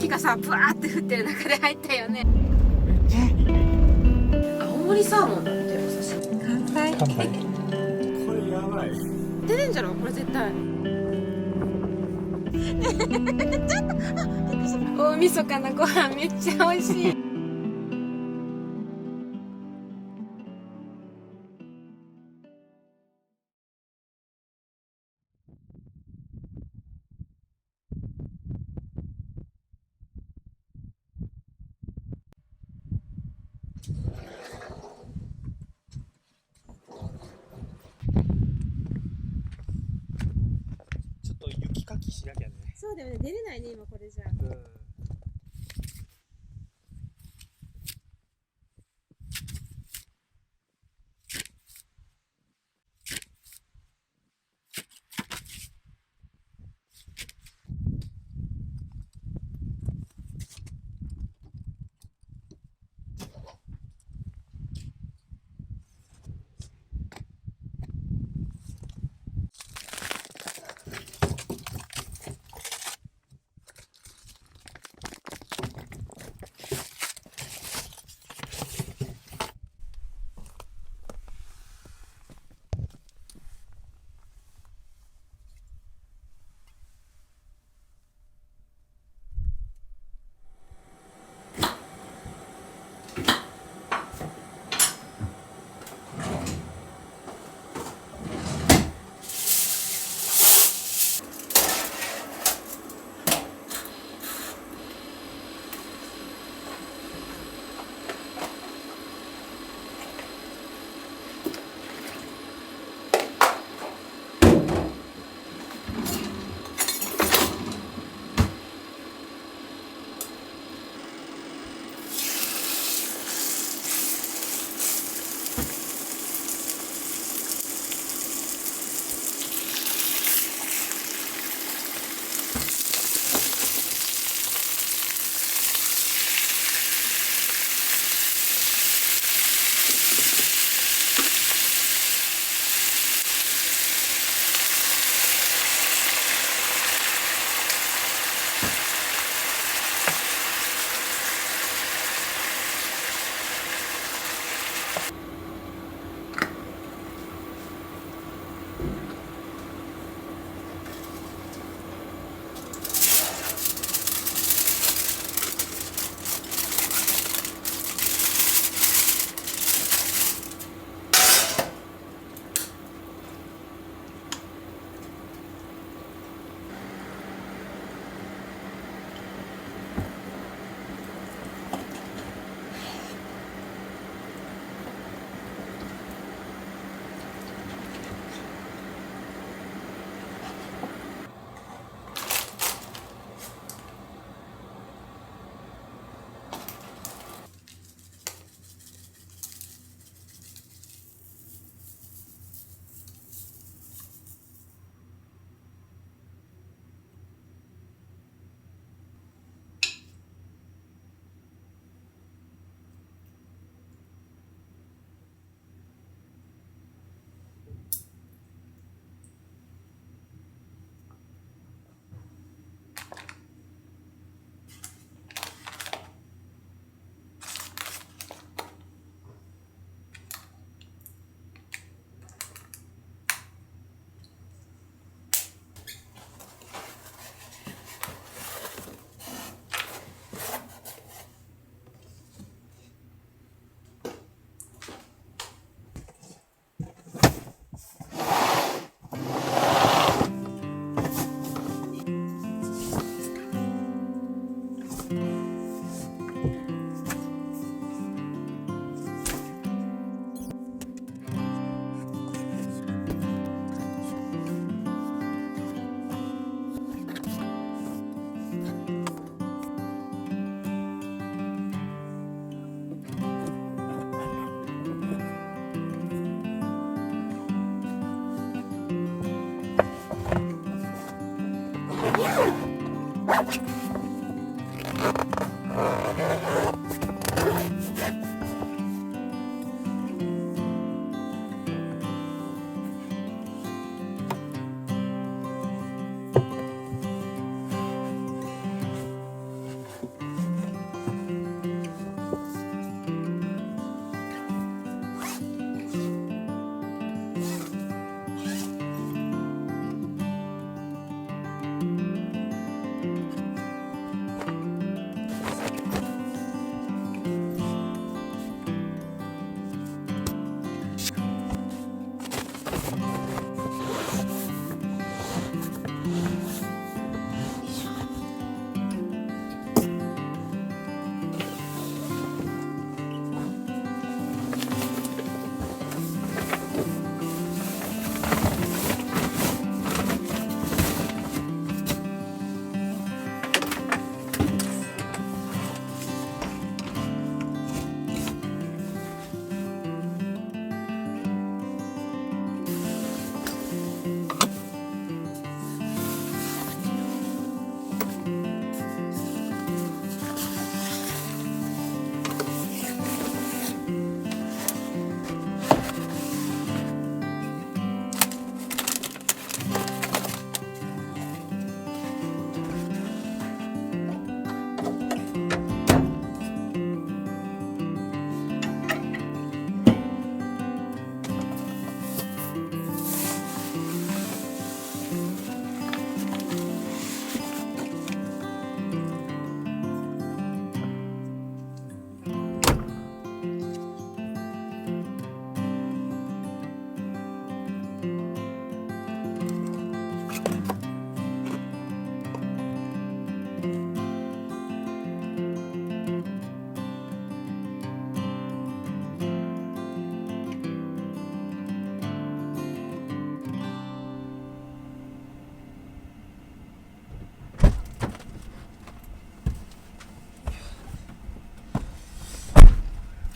雪がさブワーって降ってる中で入ったよね。青森サーモンだってお刺身。乾杯。乾杯。これやばい。出るんじゃろこれ絶対。ちょっと大晦日のご飯めっちゃ美味しい。ちょっと雪かきしなきゃね。そうだよね、出れないね今これじゃ。うん。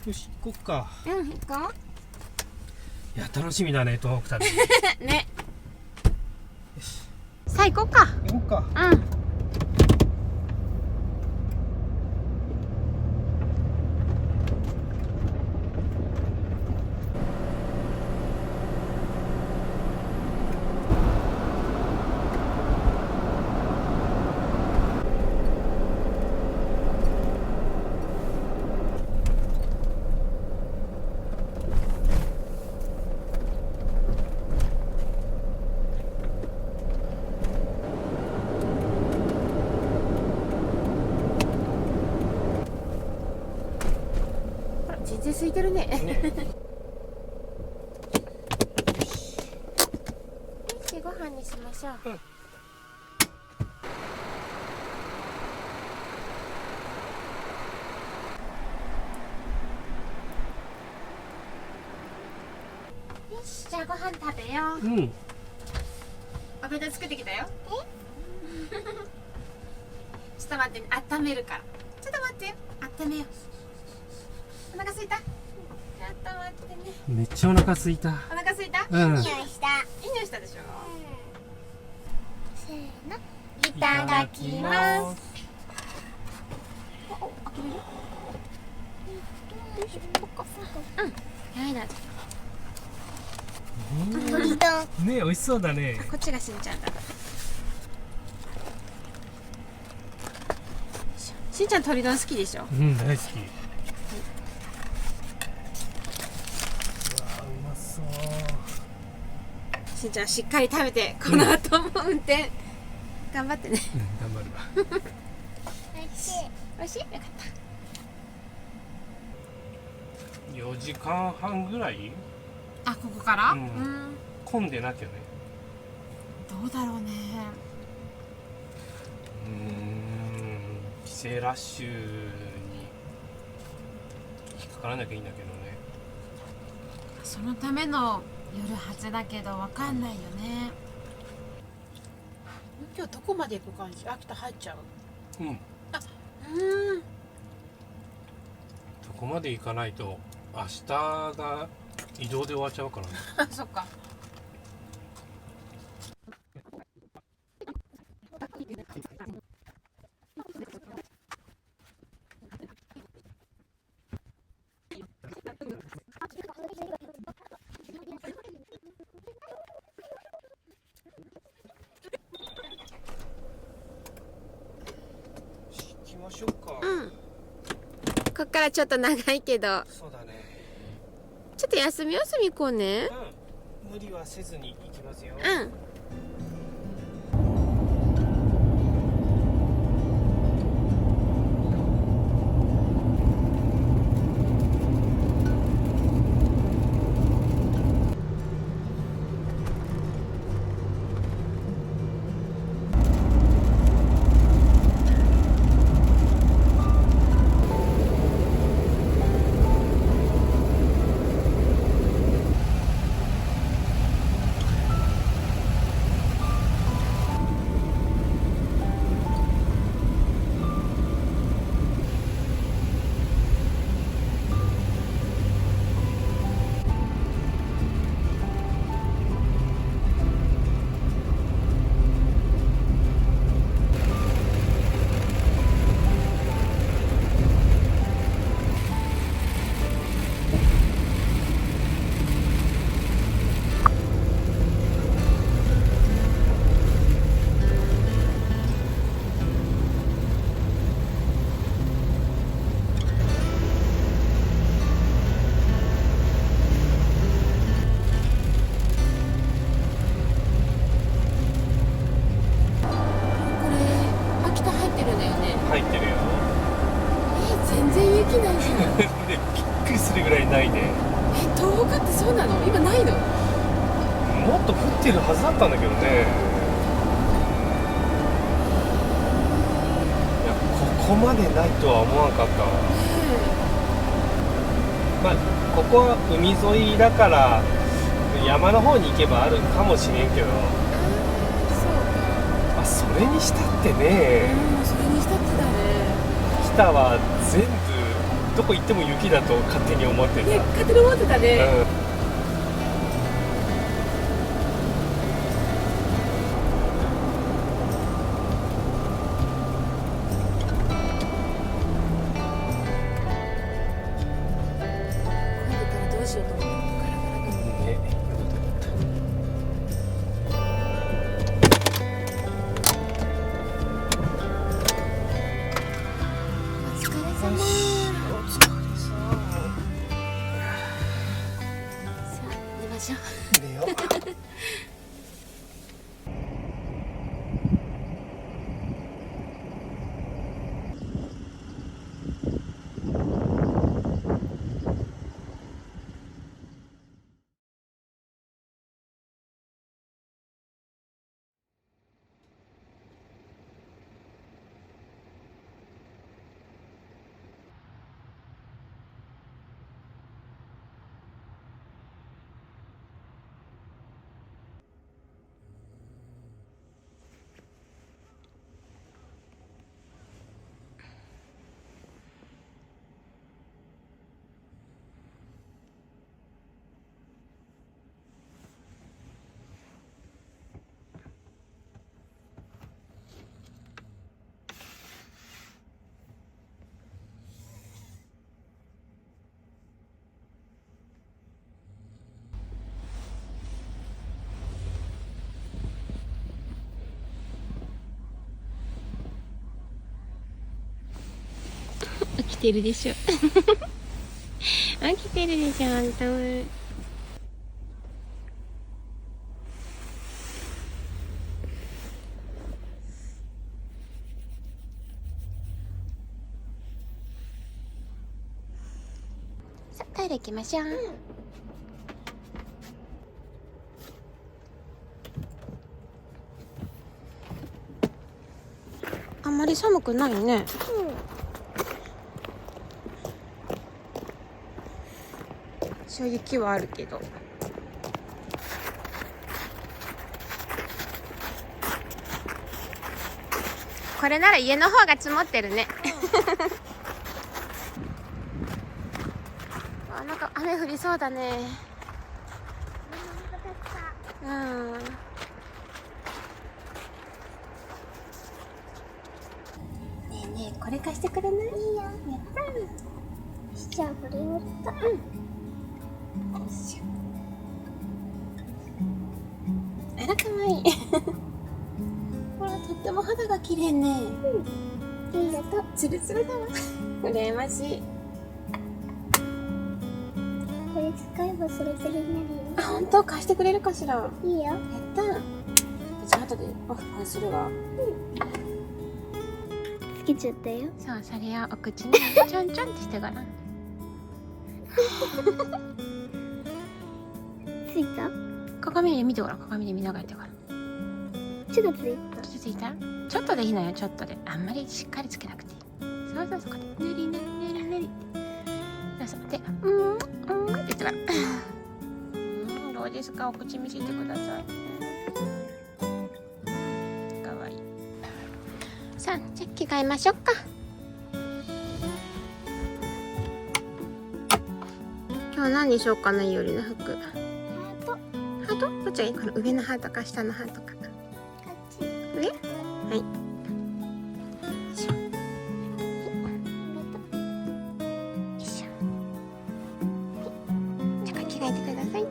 よし行こっか。うん行こいや楽しみだね東北旅。うね。さあ行こうか。行こっか。うん。全然空いてるね。ねご飯にしましょう。うん。よし、じゃあご飯食べよう。うん。お弁当作ってきたよ。ちょっと待ってね、温めるから。ちょっと待ってよ、温めよう。お腹空いた？ちょっと待ってね。めっちゃお腹空いた。お腹空いた？うん。いい匂いしたでしょ。せーの、いただきます。お、開けれる？よいしょ、こっか。うん、はい、どうぞ。ね美味しそうだね。こっちがしんちゃんだ。しんちゃん鶏丼好きでしょ。うん大好き。うわうまそう。しんちゃんしっかり食べて、この後も運転頑張ってね。頑張るわ。おいしい。おいしい。よかった。4時間半ぐらいあ、ここから？うん混んでなきゃね。どうだろうね。帰省ラッシュに引っかからなきゃいいんだけどね。そのための夜初だけどわかんないよね。今日どこまで行く感じ？秋田入っちゃう？うん。どこまで行かないと明日が移動で終わっちゃうからね。あ、そっか。行きましょうか。うん。こっからちょっと長いけど、そうだね。ちょっと休み行こうね。うん。無理はせずに行きますよ。うん。入ってるよ。全然雪ないじゃん。でびっくりするぐらいないね。東北ってそうなの？今ないの？もっと降ってるはずだったんだけどね。いやここまでないとは思わなかった。まあここは海沿いだから山の方に行けばあるかもしれんけど、まあそれにしたってね、それにしたってだね。秋田は全部どこ行っても雪だと勝手に思ってた。ね、勝手に思ってたね。混んでたらどうしようと思った。ガラガラだ。ね、お疲れ様。お疲れさあ、寝ましょう。寝よう。起きてるでしょ。起きてるでしょ、あんたも。さあ、トイレ行きましょう。あんまり寒くないね。正直はあるけど。これなら家の方が積もってるね。あ、なんか雨降りそうだね。うん。ねえねえ、これ貸してくれない？いいよ。やったー。じゃあこれをと。あら、かわいい。ほら、とっても肌が綺麗ね。ありがとう。ツルツルだわ。羨ましい。これ使えばそれぞれになるよ。あ、本当？貸してくれるかしら。いいよ。やった。じゃあ後でオフするわ。つけちゃったよ。そう、それをお口にちょんちょんってしてごらん。ついた？鏡で見てごらん。鏡で見ながらやってごらん。ちょっとついた。ちょっとついた？ちょっとでいいのよ。ちょっとで。あんまりしっかりつけなくていい。そうそうそう。ぬりぬりぬりぬり。そうそう。で、って言ってから。どうですか？お口見せてください。かわいい。さあ、じゃあ着替えましょうか。今日何にしようかな、いおりの服。ハート。ハート？どっちがいい？この上のハートか下のハートか。上？はい。よいしょ。よいしょ。じゃあ着替えてください。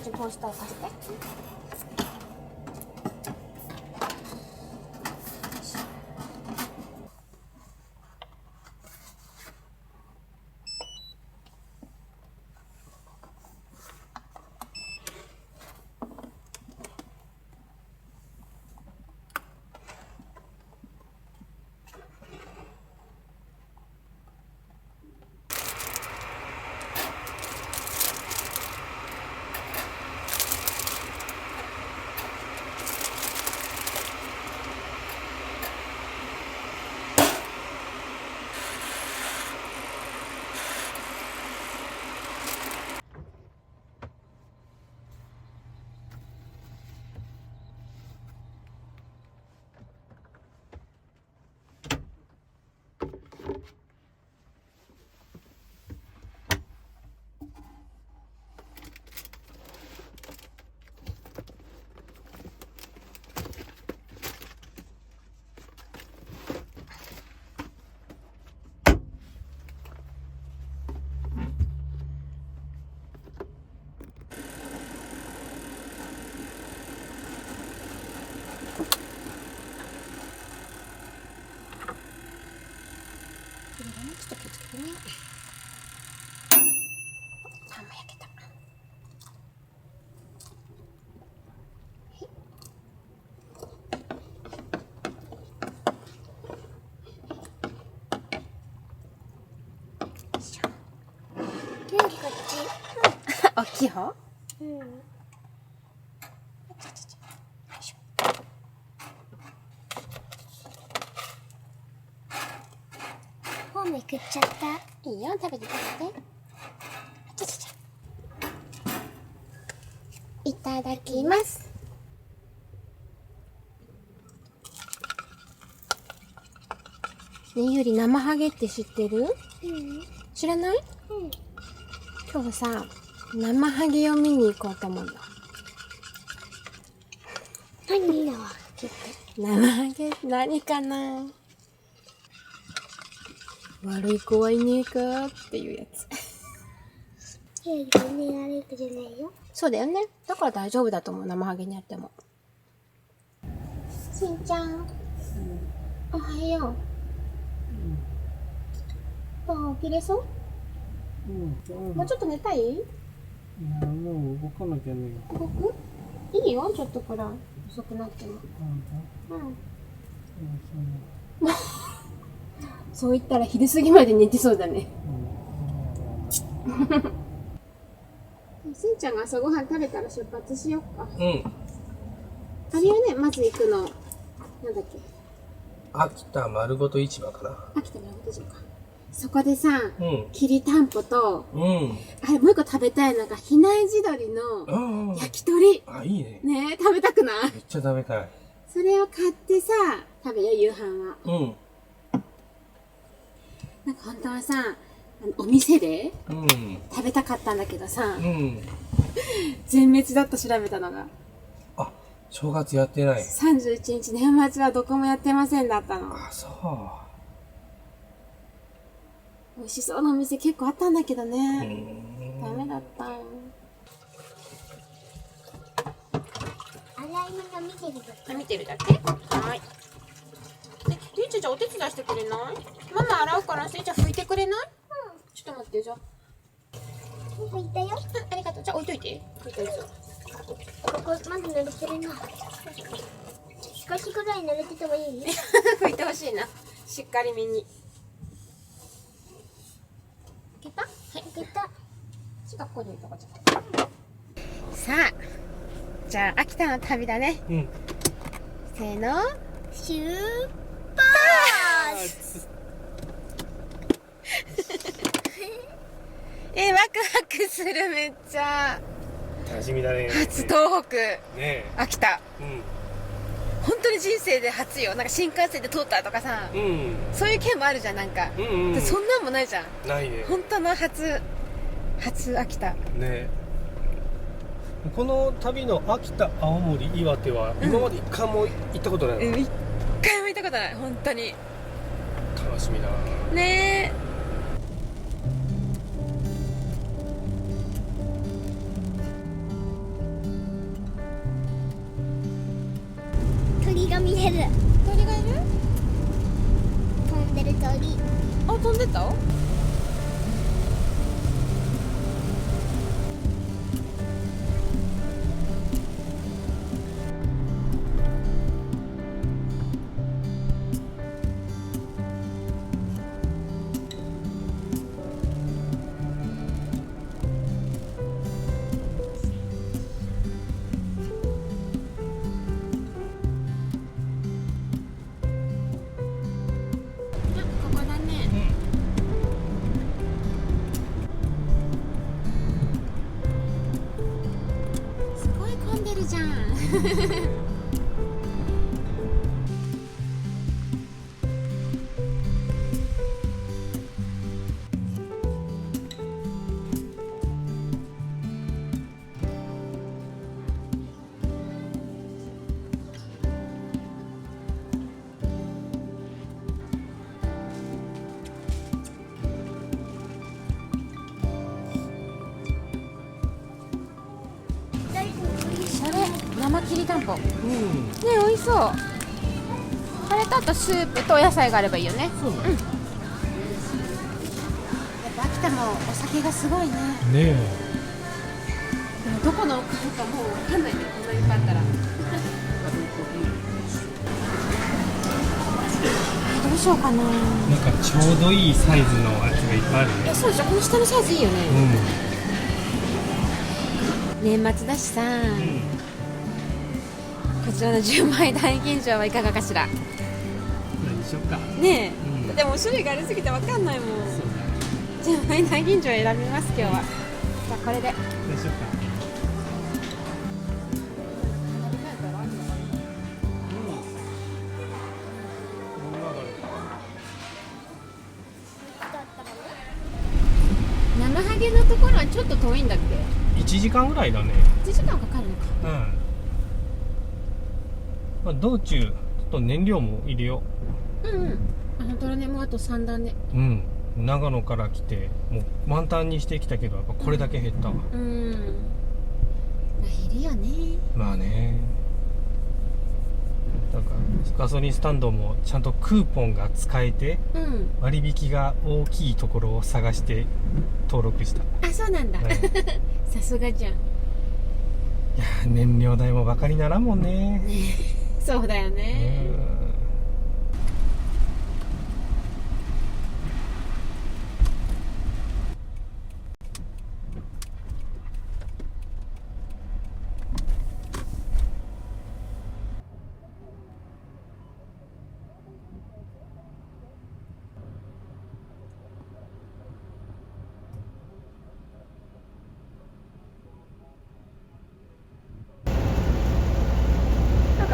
ちトースターさせて。ちょっと気をつけてね。パンも焼けた。大きい方？うん。めくっちゃった。いいよ、食べて食べて。いただきます。ねえ、ゆり、生ハゲって知ってる？知らない？今日さ、生ハゲを見に行こうと思うの。何だわ、生ハゲ、何かな？悪い子はいねえかっていうやつ。いや、全然悪い子じゃないよ。そうだよね。だから大丈夫だと思う、生ハゲにやっても。しんちゃん、おはよう。もう起きれそう？もうちょっと寝たい？いや、もう動かなきゃね。動く？いいよ、ちょっとくらい。遅くなっても。そう言ったら昼過ぎまで寝てそうだね。しんちゃんが朝ごはん食べたら出発しよっか。うん。あれよね、まず行くの。なんだっけ。秋田丸ごと市場かな。秋田丸ごと市場か。そこでさ、うん。きりたんぽと、うん。あれもう一個食べたいのが、比内地鶏の焼き鳥。あ、いいね。ねえ、食べたくない？めっちゃ食べたい。それを買ってさ、食べよ、夕飯は。うん。なんか本当はさ、お店でうん。食べたかったんだけどさ、うん。全滅だった、調べたのが。あ、正月やってない。31日年末はどこもやってませんだったの。あ、そう。美味しそうなお店結構あったんだけどね。ダメだった。洗い物見てると見てるだけ？はい。ゆうちゃん、じゃあお手伝いしてくれない？ママ洗うから、せいちゃん拭いてくれない？ちょっと待って、じゃあ。拭いたよ。ありがとう。じゃあ置いといて。拭いてるぞ。ここまだ濡れてるな。少しぐらい濡れててもいい？拭いてほしいな。しっかりめに。いけた？はい、いけた。ここでいいとこちゃった。さあ、じゃあ秋田の旅だね。うん。せーの。出発。ワクワクする、めっちゃ。楽しみだね。初東北。ね。秋田。うん。本当に人生で初よ。なんか新幹線で通ったとかさ、うん。そういう件もあるじゃん、なんか。うんうん。そんなんもないじゃん。ないね。本当の初秋田。ね。この旅の秋田、青森、岩手は今まで一回も行ったことないの。一回も行ったことない、本当に。楽しみだ。ねえ。た？ここだね。すごい混んでるじゃん。それ生きりたんぽ。ね、美味しそう。それとあとスープとお野菜があればいいよね。そう。やっぱ秋田もお酒がすごいね。ねえ。でもどこの買うかもう分かんないね。こんなに買ったら。どうしようかな。なんかちょうどいいサイズのやつがいっぱいあるね。そうでしょ。この下のサイズいいよね。年末だしさ。こちらの10枚大吟醸はいかがかしら。何にしようか。ねえ、でも種類がありすぎて分かんないもん。そうだ。 10枚大吟醸選びます今日は。じゃあこれで。どうしようか。生ハゲのところはちょっと遠いんだっけ？ 1時間ぐらいだね。1時間かかるのか。うん。まあ、道中ちょっと燃料も入れようんうん。あ、本当だね。もうあと3段ね。う。うん。長野から来てもう満タンにしてきたけどやっぱこれだけ減ったわ。まあ減るよね。まあね。なんかガソリンスタンドもちゃんとクーポンが使えて割引が大きいところを探して登録した。あ、そうなんだ。はいさすがじゃん。いや燃料代もバカにならんもんね。そうだよね。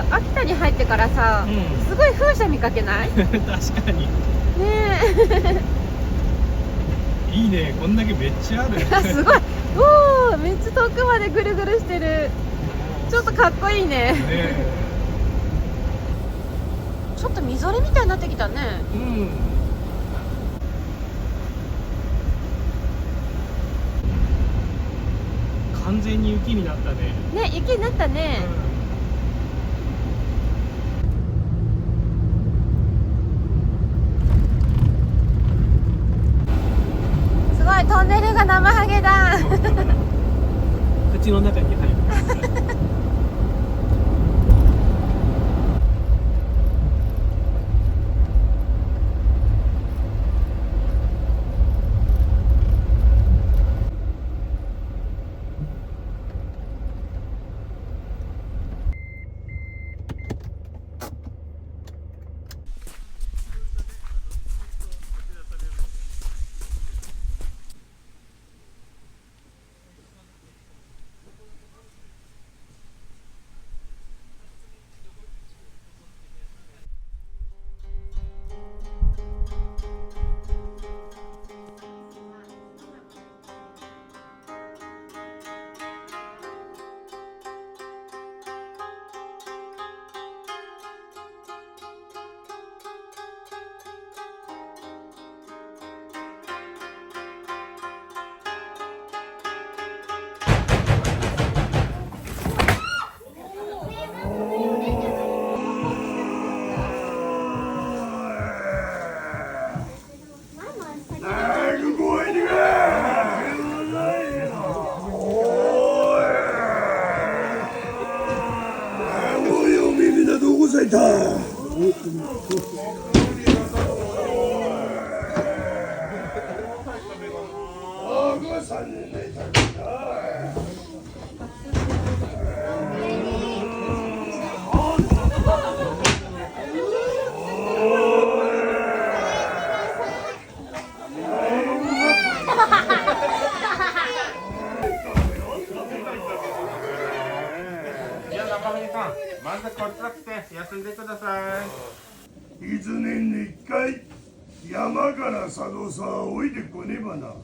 秋田に入ってからさ、すごい風車見かけない？確かにねいいね。こんだけめっちゃある。え。すごい。おお、めっちゃ遠くまでぐるぐるしてる。ちょっとかっこいいね。ちょっとみぞれみたいになってきたね。うん。完全に雪になったね。ね、雪になったね。すごい、トンネルが生ハゲだ。口の中に入る。じゃあ中村さん、まずこっち来て休んでください。一年に一回山から佐渡さん置いてこねばな。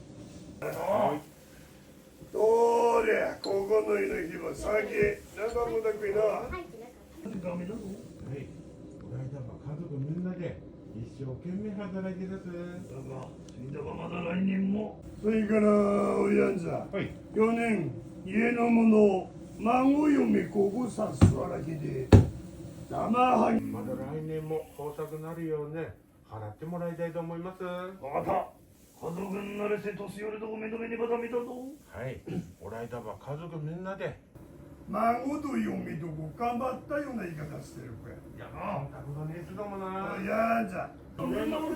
どりゃここの日の日は酒長もだくいな。ダメだぞ。はい。この間は家族みんなで一生懸命働いてです。だが死んだがまだ来年も。それからおやんざ。はい。去年家の者孫嫁ここさすわらきで生はぎ。まだ来年も豊作なるようね、払ってもらいたいと思います。また家族になれせ年寄りとおめどめねばダメだぞ。はい。この間は家族みんなで。孫と嫁とこ頑張ったような言い方してる子や。いやな、たくさんねえだもな。いやじゃ。来年の夜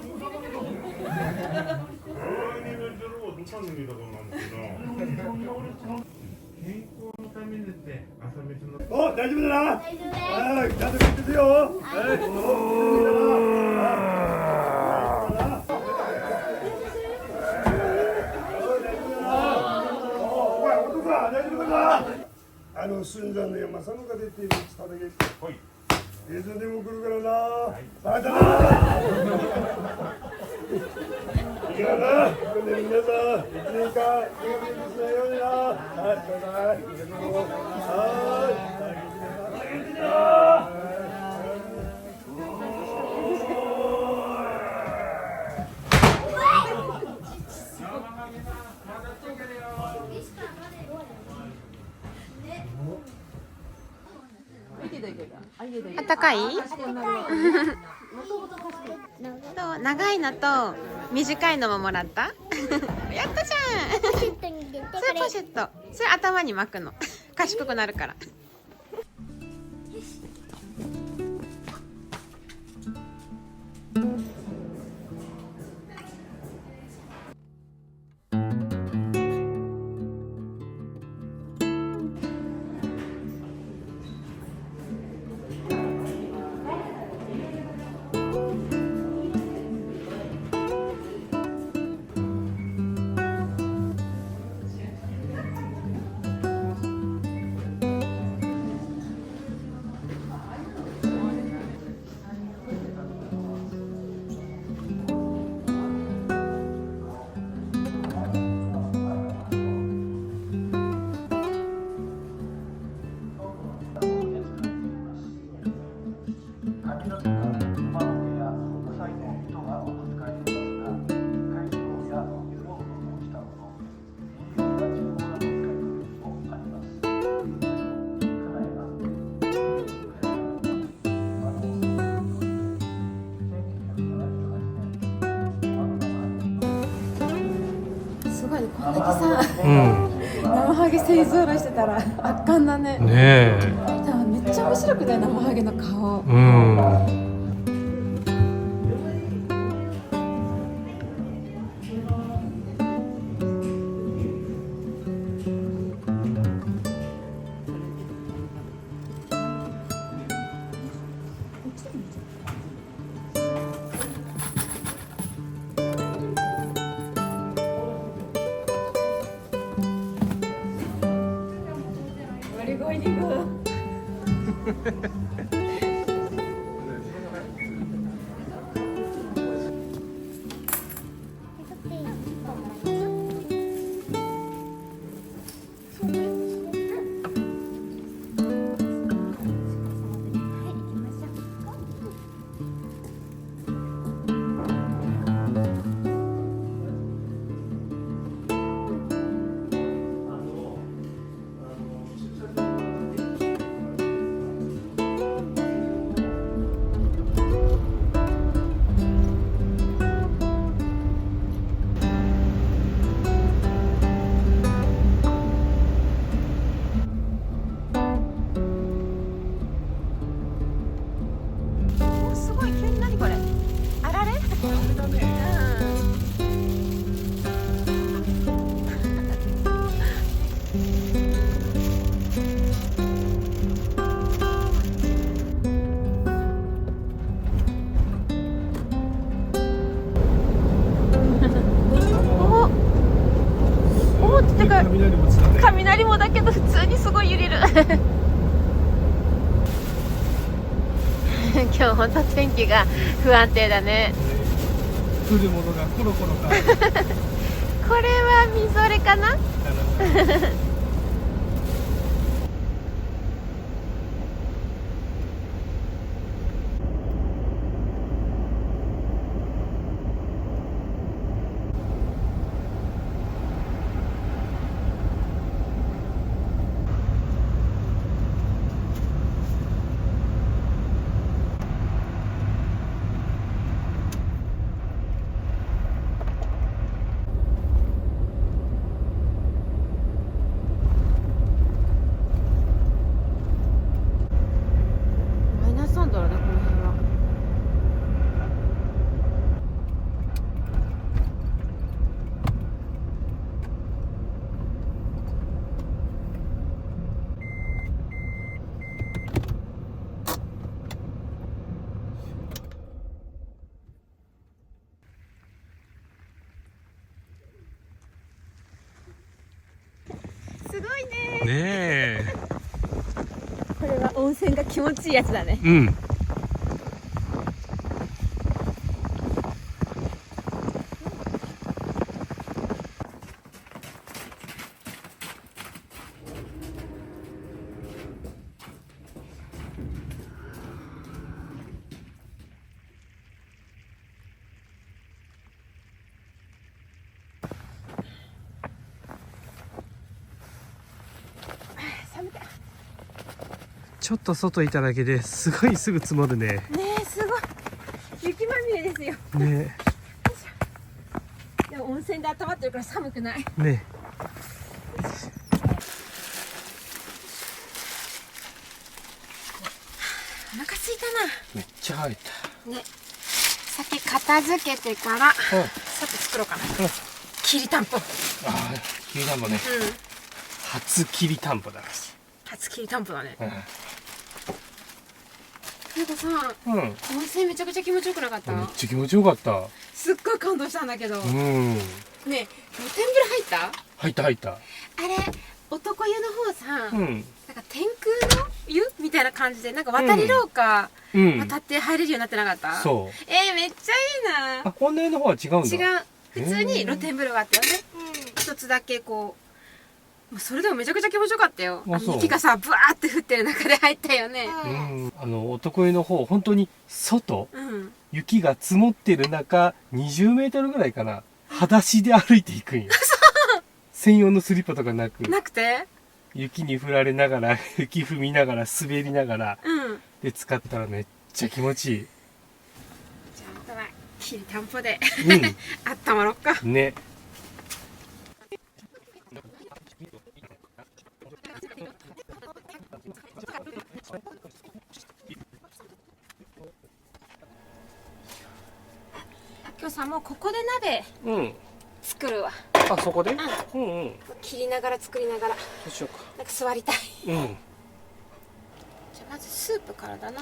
をどかんにだこなんですけど。健康のためにですね、朝飯の。お、大丈夫だな。大丈夫です。はい、ちゃんと聞いてるよ。はい。寸山の山さんが出ている伝だけ。はい。いつでも来るからな。バイバイ。いやな、これで皆さん、一年間、気が便利しないようにな。はい、バイバイ。はい。あったかい？と長いのと短いのももらった？やったじゃん。それポシェット。それ頭に巻くの。賢くなるから。すごいね、こんだけさ、生ハゲ勢ぞろいしてたら圧巻だね。ねえ。でもめっちゃ面白くない生ハゲの顔。ごい雷もつだね。雷もだけど普通にすごい揺れる今日本当天気が不安定だね。降るものがコロコロ変わるこれはみぞれかな。マイナス3度だね、この辺は。すごいね。ねえ。これは温泉が気持ちいいやつだね。うん。ちょっと外いただけですごいすぐ積もるね。ねえ、すごい。雪まみれですよ。ねでも温泉で温まってるから寒くない。ねお腹すいためっちゃ入っな。ね。先片付けてから、た。さて作ろうかな。きりたんぽ。ああ、きりたんぽね。うん。初きりたんぽだ。初きりたんぽだね。うん。なんかさ、うん。温泉めちゃくちゃ気持ちよくなかっためっちゃ気持ちよかった。すっごい感動したんだけど。うん。ねえ、露天風呂入った？入った入った。あれ、男湯の方さ、うん。なんか天空の湯みたいな感じで、なんか渡り廊下うん。渡って入れるようになってなかった？そう。めっちゃいいな。あ、女湯の方は違うんだ。違う。普通に露天風呂があったよね。一つだけこう。もうそれでもめちゃくちゃ気持ちよかったよ。そう雪がさ、ブワーって降ってる中で入ったよね。うん。男湯の方、本当に外、うん。雪が積もってる中、20メートルぐらいかな。裸足で歩いていくんよ。専用のスリッパとかなく、なくて？雪に降られながら、雪踏みながら、滑りながら、うん。で使ったらめっちゃ気持ちいい。じゃあ、あとは、きりたんぽで、うあったまろっか。ん。ね。今日さ、もうここで鍋うん。作るわ。あ、そこでうんうん。切りながら作りながら。どうしようか。なんか座りたい。うん。うん。じゃあまずスープからだな。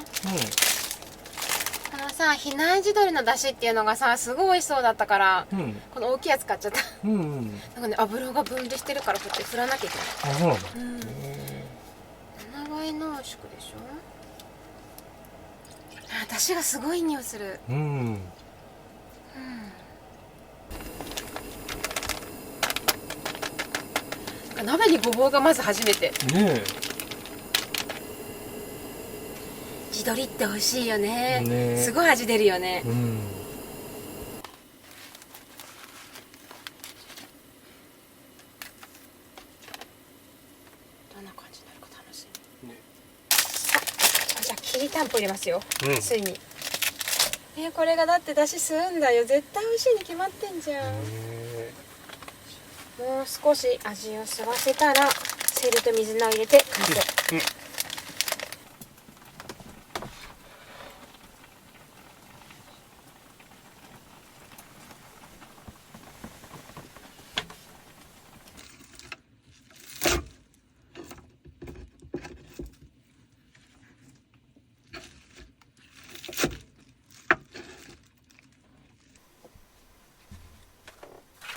さ、比内地鶏の出汁っていうのがさ、すごい美味しそうだったから、うん。この大きいやつ買っちゃった。うんうん。なんかね、油が分離してるからこうやって振らなきゃいけない。あ、そうなんだ。うん。7倍濃縮でしょ。あ、出汁がすごい匂いする。うん。鍋にごぼうがまず初めて。ね地鶏って美味しいよね。ねすごい味出るよねえ。。うん。どんな感じになるか楽しみ。ねあ、じゃあきりたんぽ入れますよ。うんついに。これがだって出汁吸うんだよ。絶対美味しいに決まってんじゃん。もう少し味を吸わせたらセリと水菜を入れて完成。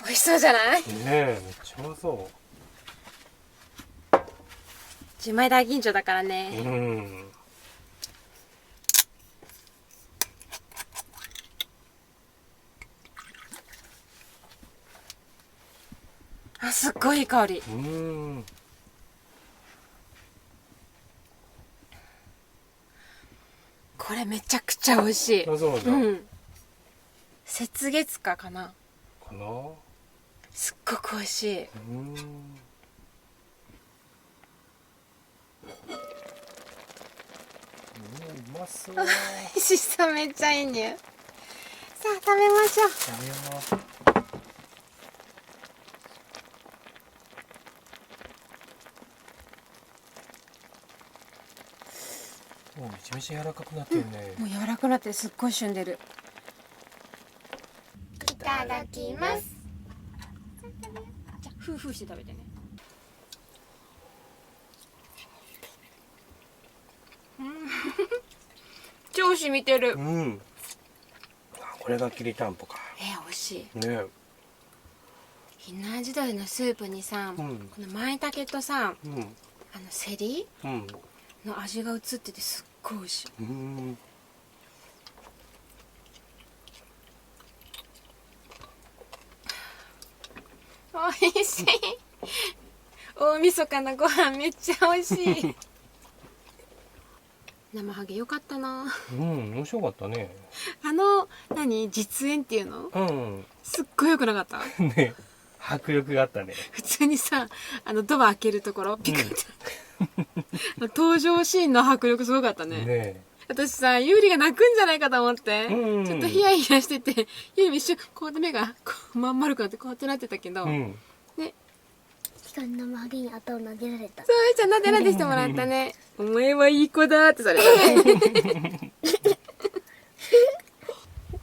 美味しそうじゃない？ねえ、めっちゃうまそ自前大吟醸だからね。うん。あ、すっごいいい香り。うん。これめちゃくちゃ美味しい。あ、そうなんだ。うん。雪月花かな。かな。すっごく美味しい。うん。美うまそう。味しさめっちゃいいね。さあ食べましょう。食べよう。もうめちゃめちゃ柔らかくなってるね。もう柔らかくなってすっごい旬でる。いただきます。じゃあフーフーして食べてね。超染みてる。うん。あ、これがきりたんぽか。美味しい。ね。ひなじ鶏のスープにさ、うん。この舞茸とさ、うん。セリうん。の味が移っててすっごい美味しい。うん。美味しい。大晦日のご飯めっちゃ美味しい。生ハゲよかったな。うん、面白かったね。実演っていうのうん。すっごい良くなかった？ね。迫力があったね。普通にさ、ドア開けるところピカッて、登場シーンの迫力すごかったね。ね。私さ、ユーリが泣くんじゃないかと思って、うん。ちょっとヒヤヒヤしてて、ユーリも一瞬こうやって目がこうまん丸くなってこうやってなってたけど、うん。ね。しかも生ハゲに頭を撫でられた。そうじゃなでなでしてもらったね。お前はいい子だってそれがね。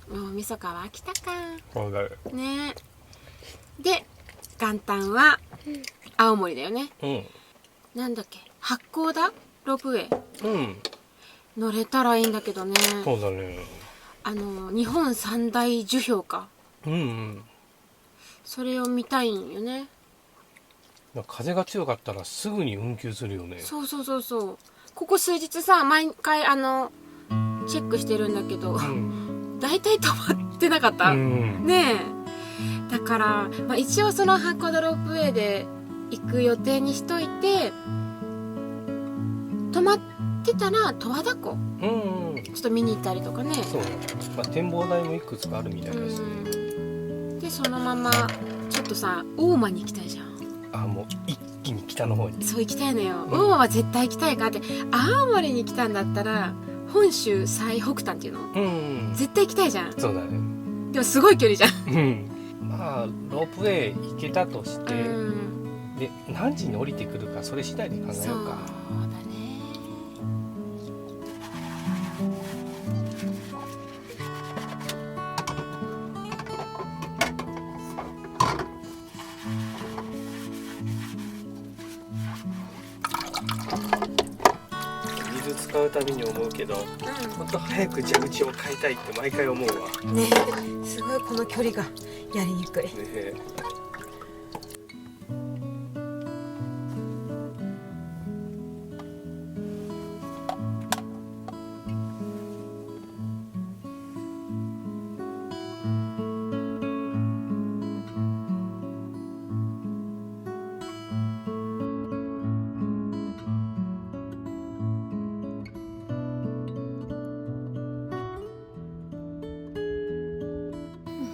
もうみそかは飽きたか。そうだよ。ね。で、元旦は青森だよね。うん。なんだっけ、八甲田ロープウェイうん。乗れたらいいんだけどね。そうだね。日本三大樹氷か。うんうん。それを見たいんよね。風が強かったらすぐに運休するよね。そうそうそうそう。ここ数日さ、毎回チェックしてるんだけど、うん。大体止まってなかった。うん。ねえ。だから、一応その八甲田ロープウェイで行く予定にしといて、止まってたら十和田湖うんうん。ちょっと見に行ったりとかね。そう。展望台もいくつかあるみたいですね。でそのままちょっとさ、大間に行きたいじゃん。あ、もう一気に北の方に。そう行きたいのよ。大間は絶対行きたいかって。青森に来たんだったら本州最北端っていうの、うん。絶対行きたいじゃん。そうだね。でもすごい距離じゃん。うん。まあロープウェイ行けたとして、うんで何時に降りてくるかそれ次第で考えそうだようか。ね。水使うたびに思うけど、もっと早く蛇口を変えたいって毎回思うわ。ねえ、すごいこの距離がやりにくい。ねえ。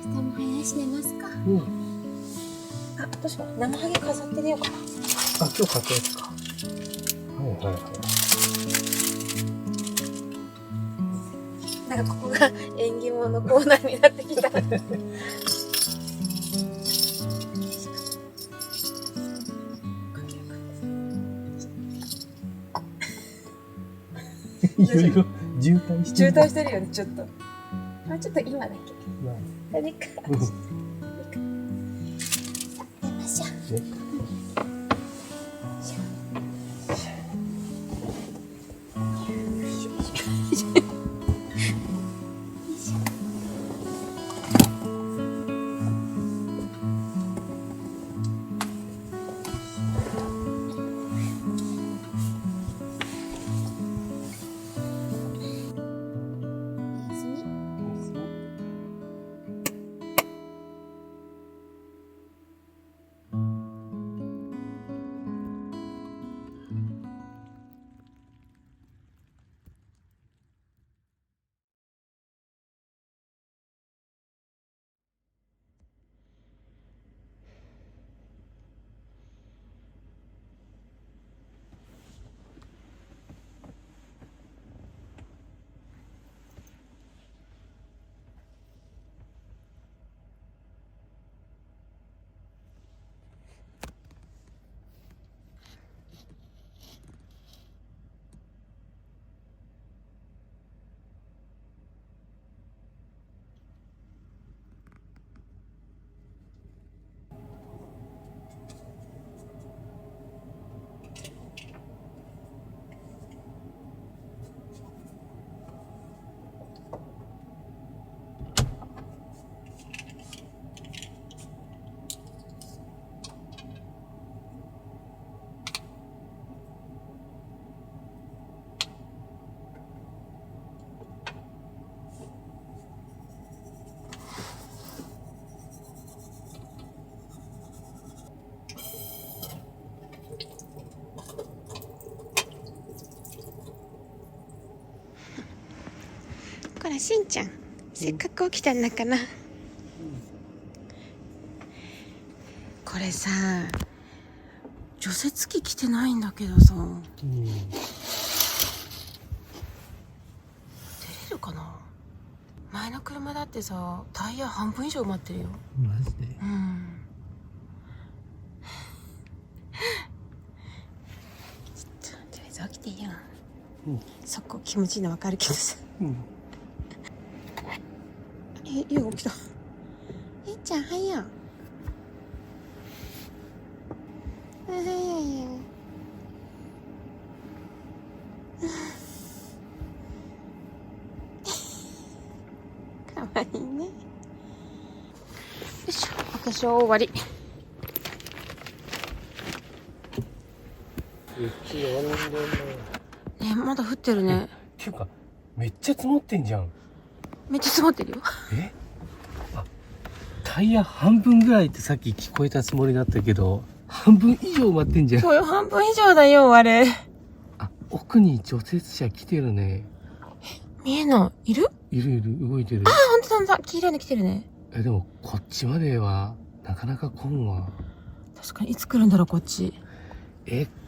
生ハゲしてますか。うん。あ、確かに生ハゲ飾ってみようかな。あ、今日買ったやつか。はいはいはい。なんかここが縁起物コーナーになってきた。いろいろ渋滞してる。してるよね、ちょっと。ちょっと今だけ。誰か。うん。出ましょう。ね。らしんちゃん、せっかく起きたんだから、これさ除雪機来てないんだけどさ、出れるかな。前の車だってさタイヤ半分以上埋まってるよ。マジで。うん。ちょっととりあえず起きてよ。そこ気持ちいいの分かるけどさ。ゆう起きた。ゆうちゃん早う。早いよ。かわいいね。よいしょ、お化粧終わり。ね、まだ降ってるね。っていうかめっちゃ積もってんじゃん。めっちゃ積もってるよ。あ、タイヤ半分ぐらいってさっき聞こえたつもりだったけど、半分以上埋まってんじゃん。そうよ、半分以上だよ、あれ。あ、奥に除雪車来てるね。見えない。いる？いるいる、動いてる。あ、ほんとだ、黄色いの来てるね。でもこっちまではなかなか来んわ。確かに、いつ来るんだろう、こっち。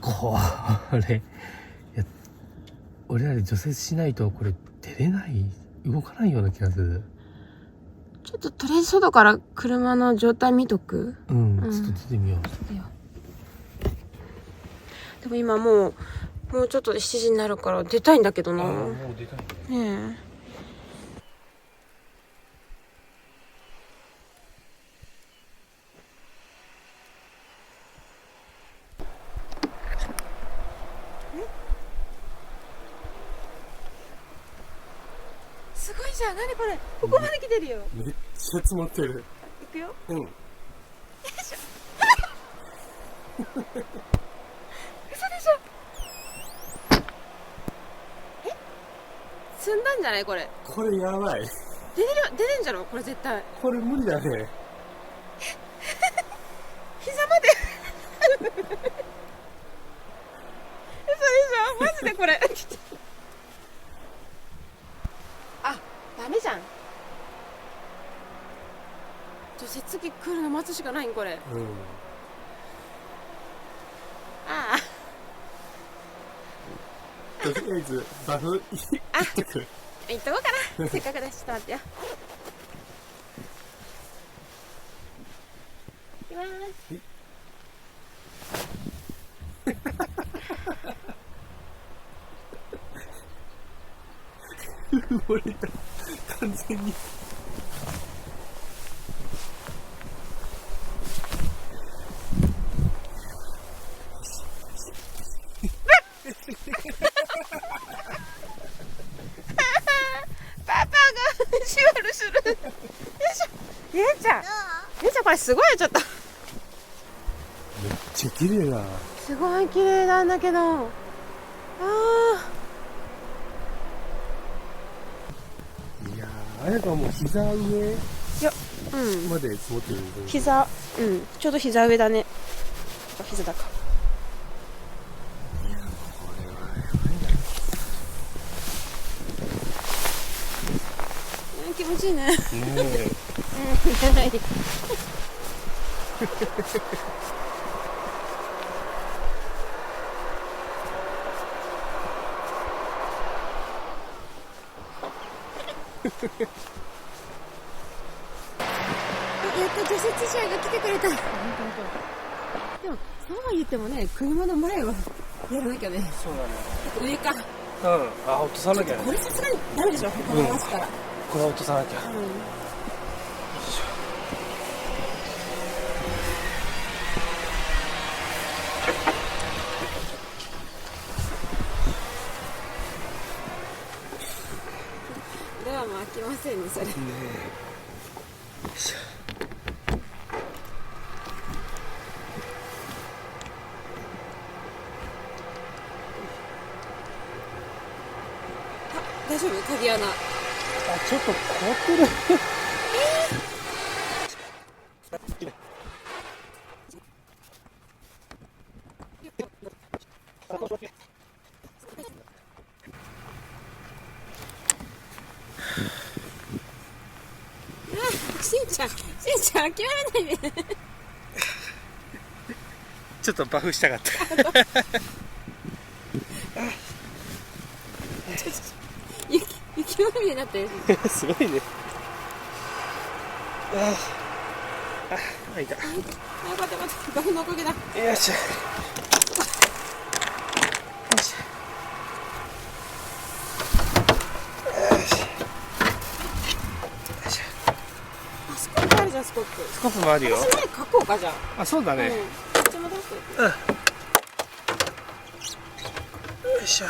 これ、いや、俺らで除雪しないとこれ出れない、動かないような気がする。ちょっととりあえず外から車の状態見とく。うん、ちょっと出てみよでも今もうちょっとで7時になるから出たいんだけどな。もう出たいね。ねえ。すごいじゃん。何これ。ここまで来てるよ。めっちゃ積もってる。行くよ。うん。嘘でしょ。積んだんじゃないこれ。これやばい。出れんじゃろこれ絶対。これ無理だね。膝まで。嘘でしょ。マジでこれ。あ、ダメじゃん。除雪機来るの待つしかないんこれ。うん。ああ。とりあえずバフ行ってくる。行っとこうかな。せっかくだし、ちょっと待ってよ。行きまーす。漏れた、完全に。パパが意地悪する。よいしょ。ゆうちゃんこれすごいちょっと。めっちゃ綺麗だ。すごい綺麗なんだけど。あいやー、あやかもう膝上ー、いや、うん。まで積もってる。膝、ちょうど膝上だね。膝だか。いやー、これはやばいな。気持ちいいね。ねえ。やっと除雪車が来てくれた。でもそうは言ってもね、車の前はやらなきゃね。そうだね。上か。あ、落とさなきゃね。これさすがにダメでしょ、この足から。これは落とさなきゃ。ドアも開きませんね、それ。大丈夫？鍵穴。あ、ちょっと凍ってる。ちゃん諦めないで。ちょっとバフしたかった。雪まみれになったよ。すごいね。あ、いた。よかったよかった。バフのおかげだ。よっしゃ。よっしゃ。あ、スコップあるじゃん、スコップ。スコップもあるよ。私前書こうか、じゃあ。あ、そうだね。うん。こっちも出しといて。よいしょ。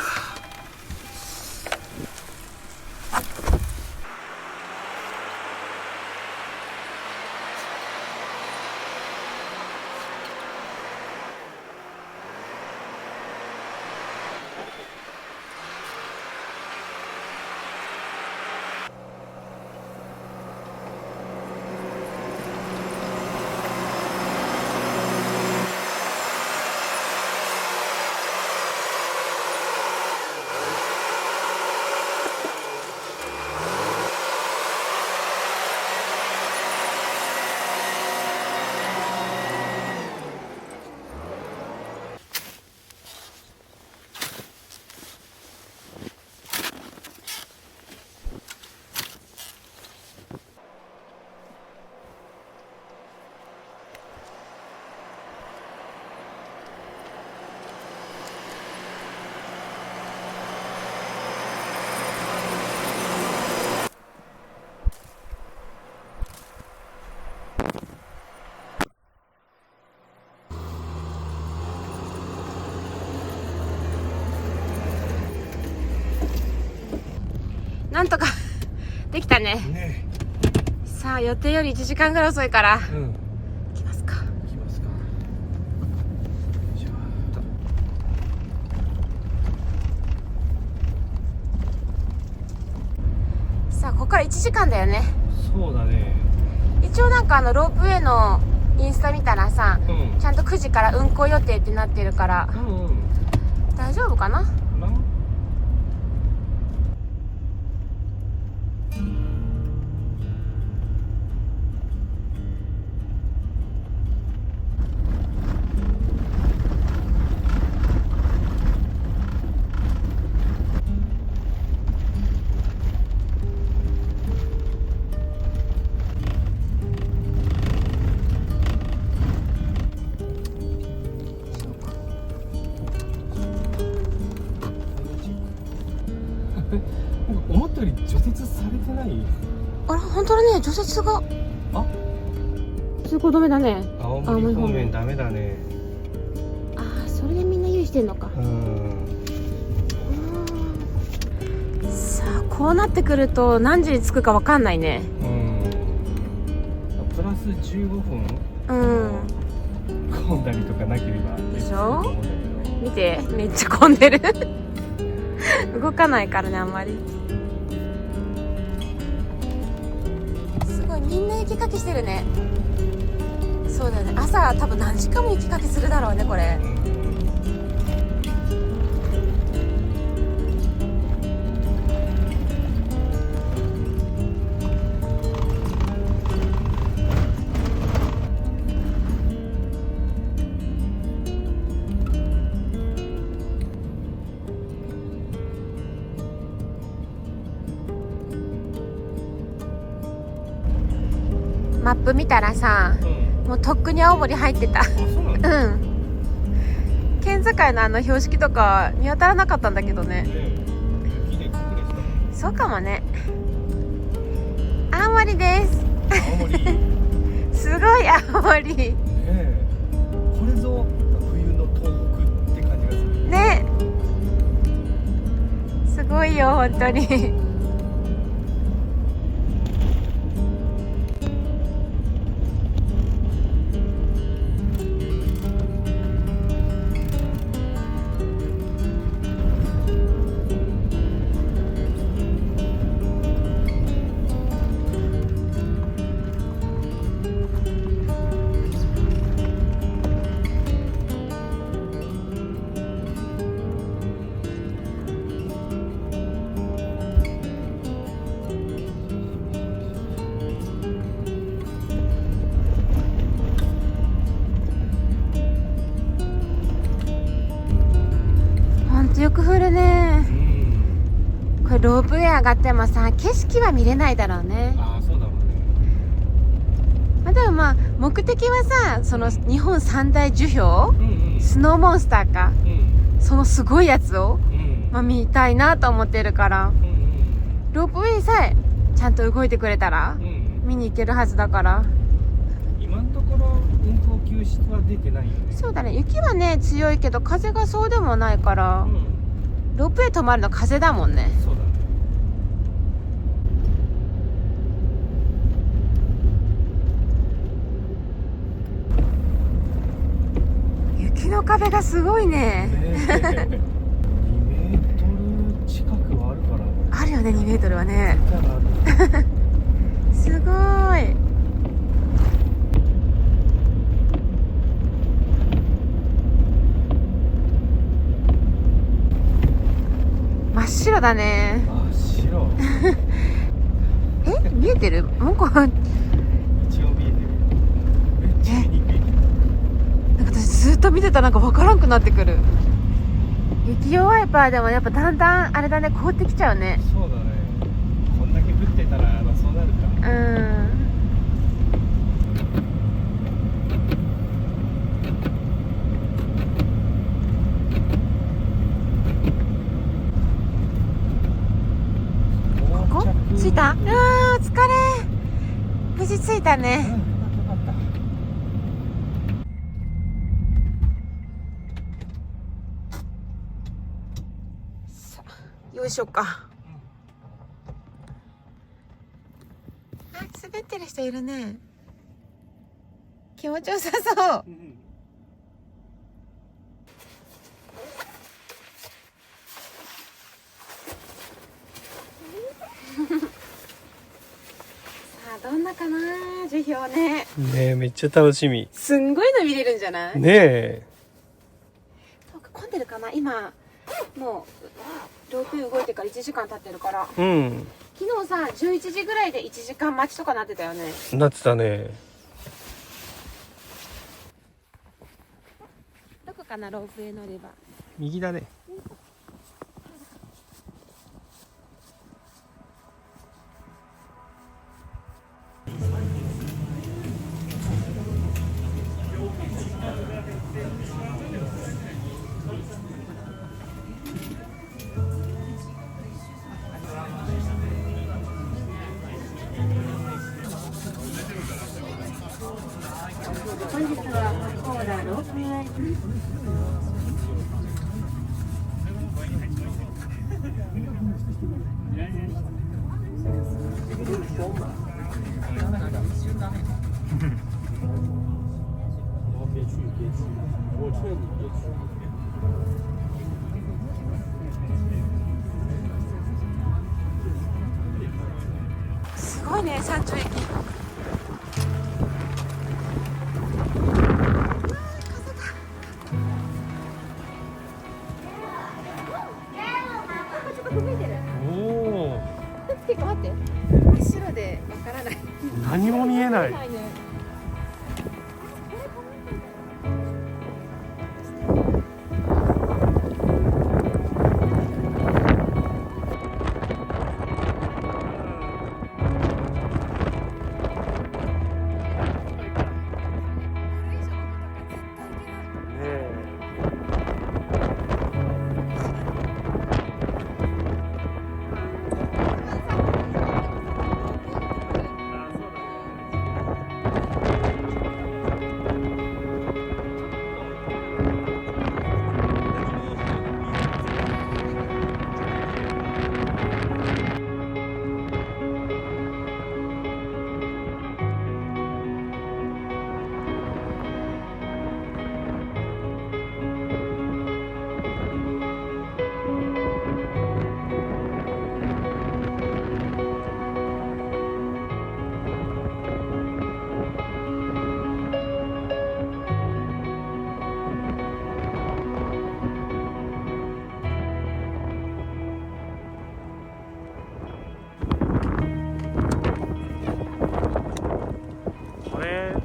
なんとかできたね。ね。さあ、予定より1時間ぐらい遅いからうん。行きますか。行きますか。じゃあ。さあ、ここから1時間だよね。そうだね。一応なんかロープウェイのインスタ見たらさ、うん。ちゃんと9時から運行予定ってなってるからうんうん。大丈夫かな。思ったより除雪されてない。あら、本当だね、除雪があ、通行止めだね。青森方面ダメだね。ああ、それでみんな用意してんのか。さあ、こうなってくると何時に着くかわかんないね。プラス15分うん混んだりとかなければでしょいいと思うんだけど。見て、めっちゃ混んでる動かないからね、あんまり。すごい、みんな雪かきしてるね。そうだよね、朝多分何時間も雪かきするだろうね、これ。マップ見たらさ、もうとっくに青森入ってた。そうなんだ。うん。県境の標識とか見当たらなかったんだけどね。雪で隠れてそうかもね。青森です。た。青森。ねすごい青森。え。これぞ冬の東北って感じがする。ね。すごいよ、本当に。とよく降るね。これロープウェイ上がってもさ、景色は見れないだろうね。ああ、そうだろうね。まあ、でもまあ目的はさ、その日本三大樹氷、スノーモンスターか、そのすごいやつを、まあ、見たいなと思ってるから、ロープウェイさえちゃんと動いてくれたら見に行けるはずだから。今のところ運行休止は出てないよね。そうだね、雪はね強いけど風がそうでもないから、ロープウェイ止まるの風だもんね。そうだね。雪の壁がすごいね。2メートル近くはあるからね。あるよね、2メートルはね。絶対ある。すごい。真っ白だね。あ、白。え、見えてる？なんか一応見えてる。めっちゃ見えてる。なんか私ずっと見てたらなんか分からんくなってくる。雪用ワイパーでもやっぱだんだんあれだね、凍ってきちゃうね。そうだね。こんだけ降ってたら、まあ、そうなるか。ここ着いた？あー、お疲れ。無事着いたね。さあ、よいしょか。あ、滑ってる人いるね。気持ちよさそう。どんなかな、樹氷ね。ねえ、めっちゃ楽しみ。すんごいの見れるんじゃない？ねえ。そうか、混んでるかな。今もうロープ動いてから1時間経ってるから。うん。昨日さ11時ぐらいで1時間待ちとかなってたよね。なってたね。どこかな、ロープウェイ乗れば。右だね。本日はコーラロープウェイ。すごいね、山頂駅。結構待って、真っ白でわからない。何も見えない。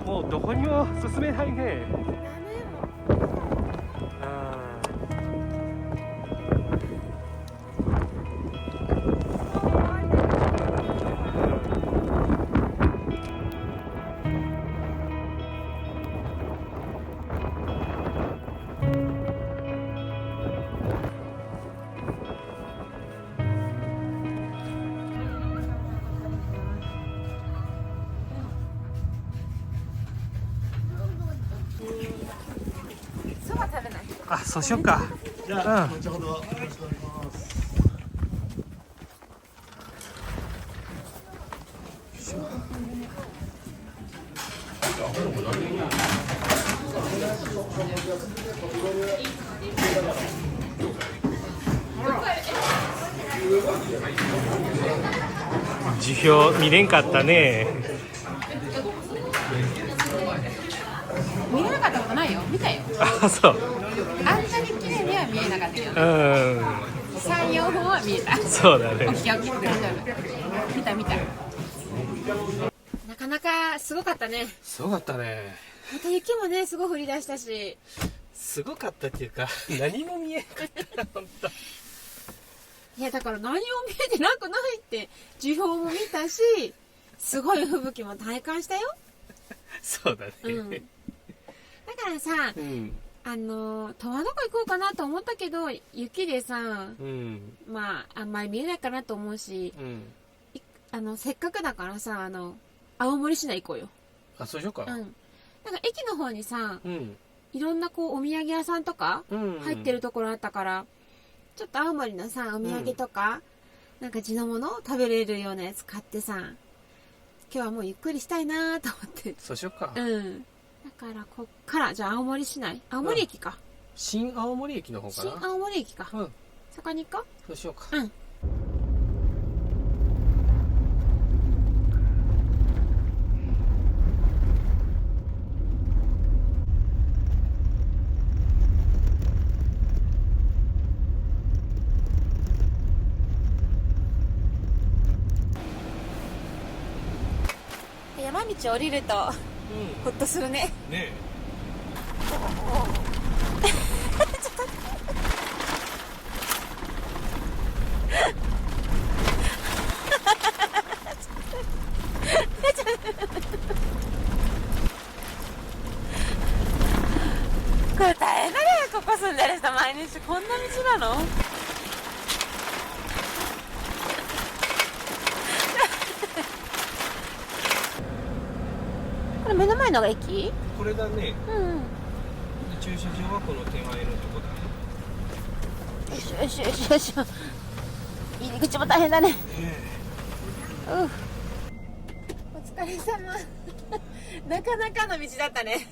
もうどこにも進めないね。あ、そうしよっか。じゃあ、うん後ほどよろしくお願いします。辞表見れんかったね。見れなかったことないよ。見たよ。あ、そう。あんなに綺麗には見えなかったけど、うん。 3、4本は見えた。そうだね。オッケーオッケー、大丈夫。見た見た。なかなかすごかったね。すごかったね。また雪もね、すごい降り出したし。すごかったっていうか、何も見えんかった。本当。いや、だから何も見えてなくないって、樹氷も見たし、すごい吹雪も体感したよ。そうだね。うん。だからさ、うん。十和どこ行こうかなと思ったけど、雪でさ、うん。まあ、あんまり見えないかなと思うし、うん。せっかくだからさ、青森市内行こうよ。あ、そうしようか。うん。なんか駅の方にさ、うん。いろんなこう、お土産屋さんとか、うん。入ってるところあったから、ちょっと青森のさ、お土産とか、なんか地のものを食べれるようなやつ買ってさ、今日はもうゆっくりしたいなと思って。そうしようか。うん。だから、こっから、じゃあ青森市内。青森駅か。新青森駅の方かな。新青森駅か。うん。そこに行こそうしようか。うん。山道降りるとほっとするね。うん。ねこれ大変だね、ここ住んでる人毎日こんな道なの？これ目の前のが駅？これだね。うん。駐車場はこの手前のとこだね。よいしょよいしょよいしょよいしょ。入り口も大変だね。お疲れ様。なかなかの道だったね。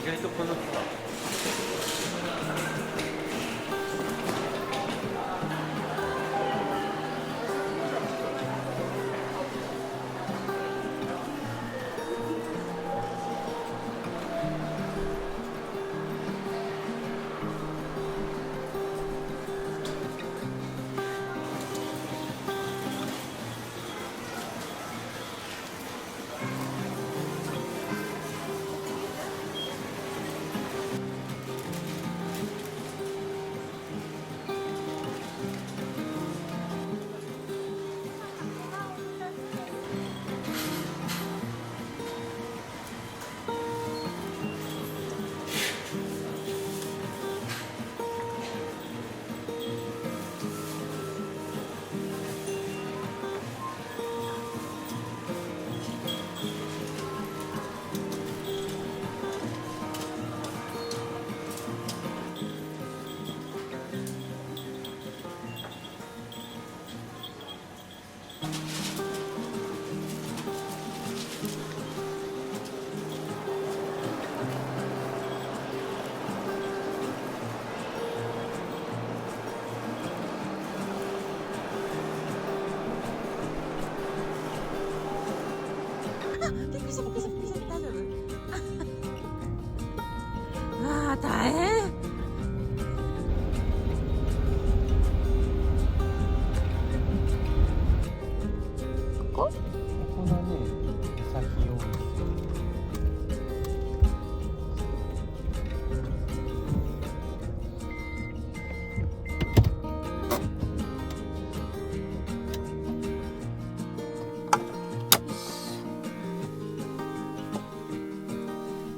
意外とこのびっくりしたびっくりしたびっくりした。大丈夫？ああ、大変。ここ？ここだね。先を。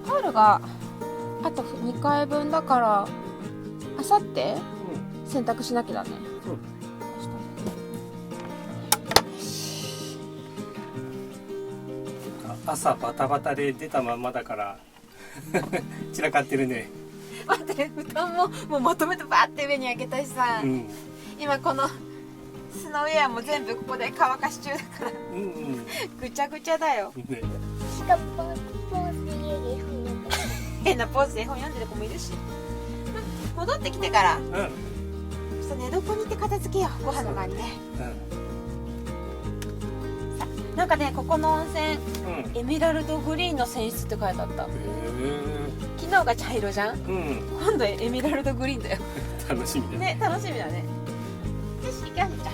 タオルがあと2回分だから、あさって洗濯しなきゃだね。そう朝バタバタで出たまんまだから散らかってるね。待って布団ももうまとめてバーって上にあげたしさ、うん今このスノーウェアも全部ここで乾かし中だからうんうんぐちゃぐちゃだよ。ねしかもポーズで家で本読んで変なポーズで本読んでる子もいるし、戻ってきてからうんちょっと寝床に行って片付けよう、ご飯の前にね。なんかね、ここの温泉うんエメラルドグリーンの泉質って書いてあった。へ昨日が茶色じゃん、えうん今度エメラルドグリーンだよ楽しみだね、楽しみだね。よし、行きましょう。じゃ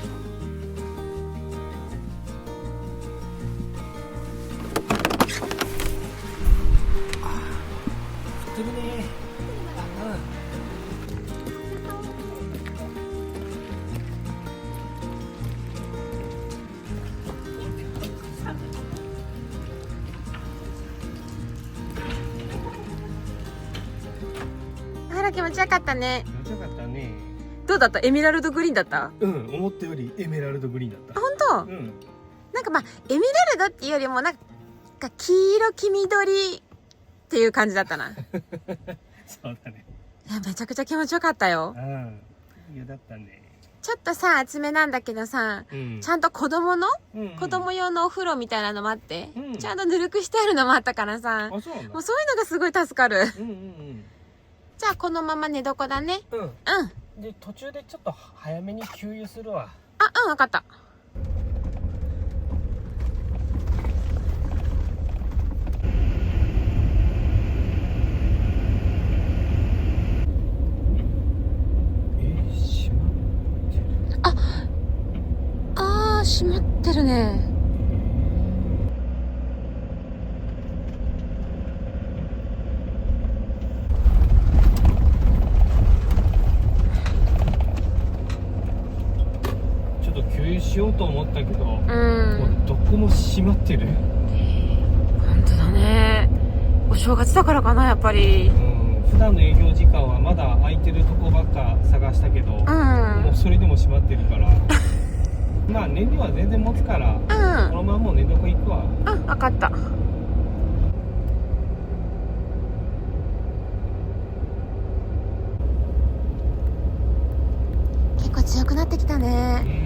降ってるねあら、気持ちよかったね。気持ちよかったね。どうだった？エメラルドグリーンだった？うん思ったよりエメラルドグリーンだった。本当？うんなんかまあエメラルドっていうよりもなんか黄色黄緑っていう感じだったな。いそうだね。や、めちゃくちゃ気持ちよかったよ。うん嫌だったね。ちょっとさ厚めなんだけどさ、うんちゃんと子供用用のお風呂みたいなのもあって、うんちゃんとぬるくしてあるのもあったからさ、あそうなんだもうそういうのがすごい助かる。うんうんじゃあこのまま寝床だね。うんうん。で途中でちょっと早めに給油するわ。あ、うん、わかった。閉まってる。あー、閉まってるね。ちょっと給油しようと思ったけど、もうん。うどこも閉まってる。本当だね。お正月だからかな、やっぱり。普段の営業時間はまだ空いてるとこばっか探したけど、うん。もうそれでも閉まってるからまあ燃料は全然持つから、うん。このままもう寝床行くわ。あ、わかった。結構強くなってきたね。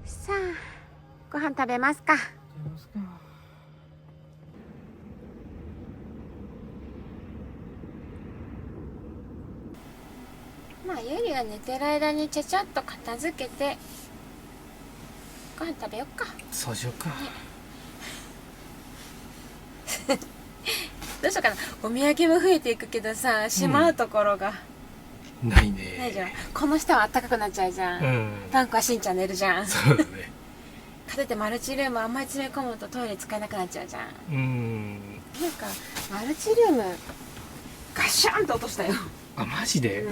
さあ、ご飯食べますか。まあゆりが寝てる間にちゃちゃっと片付けてご飯食べよっか。そうしようか。どうしようかな。お土産も増えていくけどさ、しまうところがないね。ないじゃん。この下は暖かくなっちゃうじゃん。うんパンクはしんちゃん寝るじゃん。そうだね。かといってマルチルームあんまり詰め込むとトイレ使えなくなっちゃうじゃん。なんかマルチルームガシャンと落としたよ。あマジで、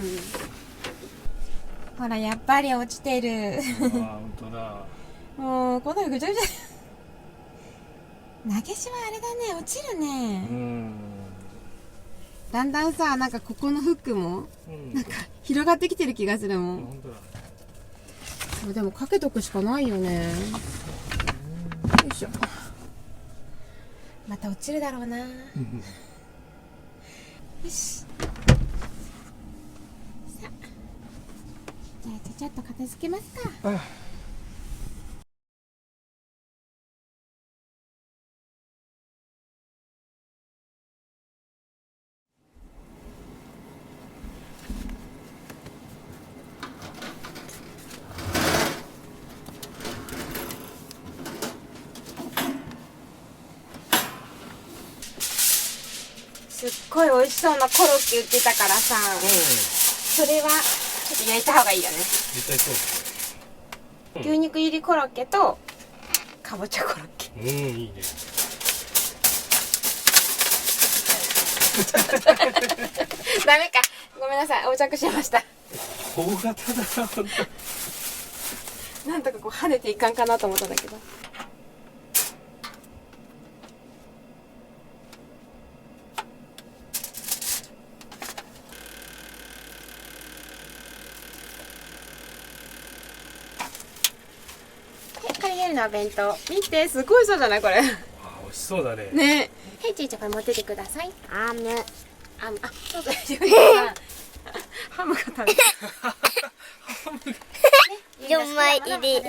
ほらやっぱり落ちてる。あ本当だ。もうこのぐちゃぐちゃ。投げしはあれだね、落ちるね。だんだんさ、なんかここのフックもなんか広がってきてる気がするもん。本当だ。そうでもかけとくしかないよね。よいしょ。また落ちるだろうな。よし。さあ、じゃあちゃっと片付けますか。すっごい美味しそうなコロッケ売ってたからさ、それはちょっと焼いた方がいいよね。絶対そうだね。牛肉入りコロッケとかぼちゃコロッケ。うん、いいね。ダメか、ごめんなさい、横着しました。大型だな、本当。なんとかこう跳ねていかんかなと思ったんだけど。カリエルのお弁当見て、すごいそうじゃないこれ。あ、美味しそうだね。ねえ、はい、ちいちゃんこれ持っててください。あむ。あ、そうだ、ハムが食べた。4枚入り。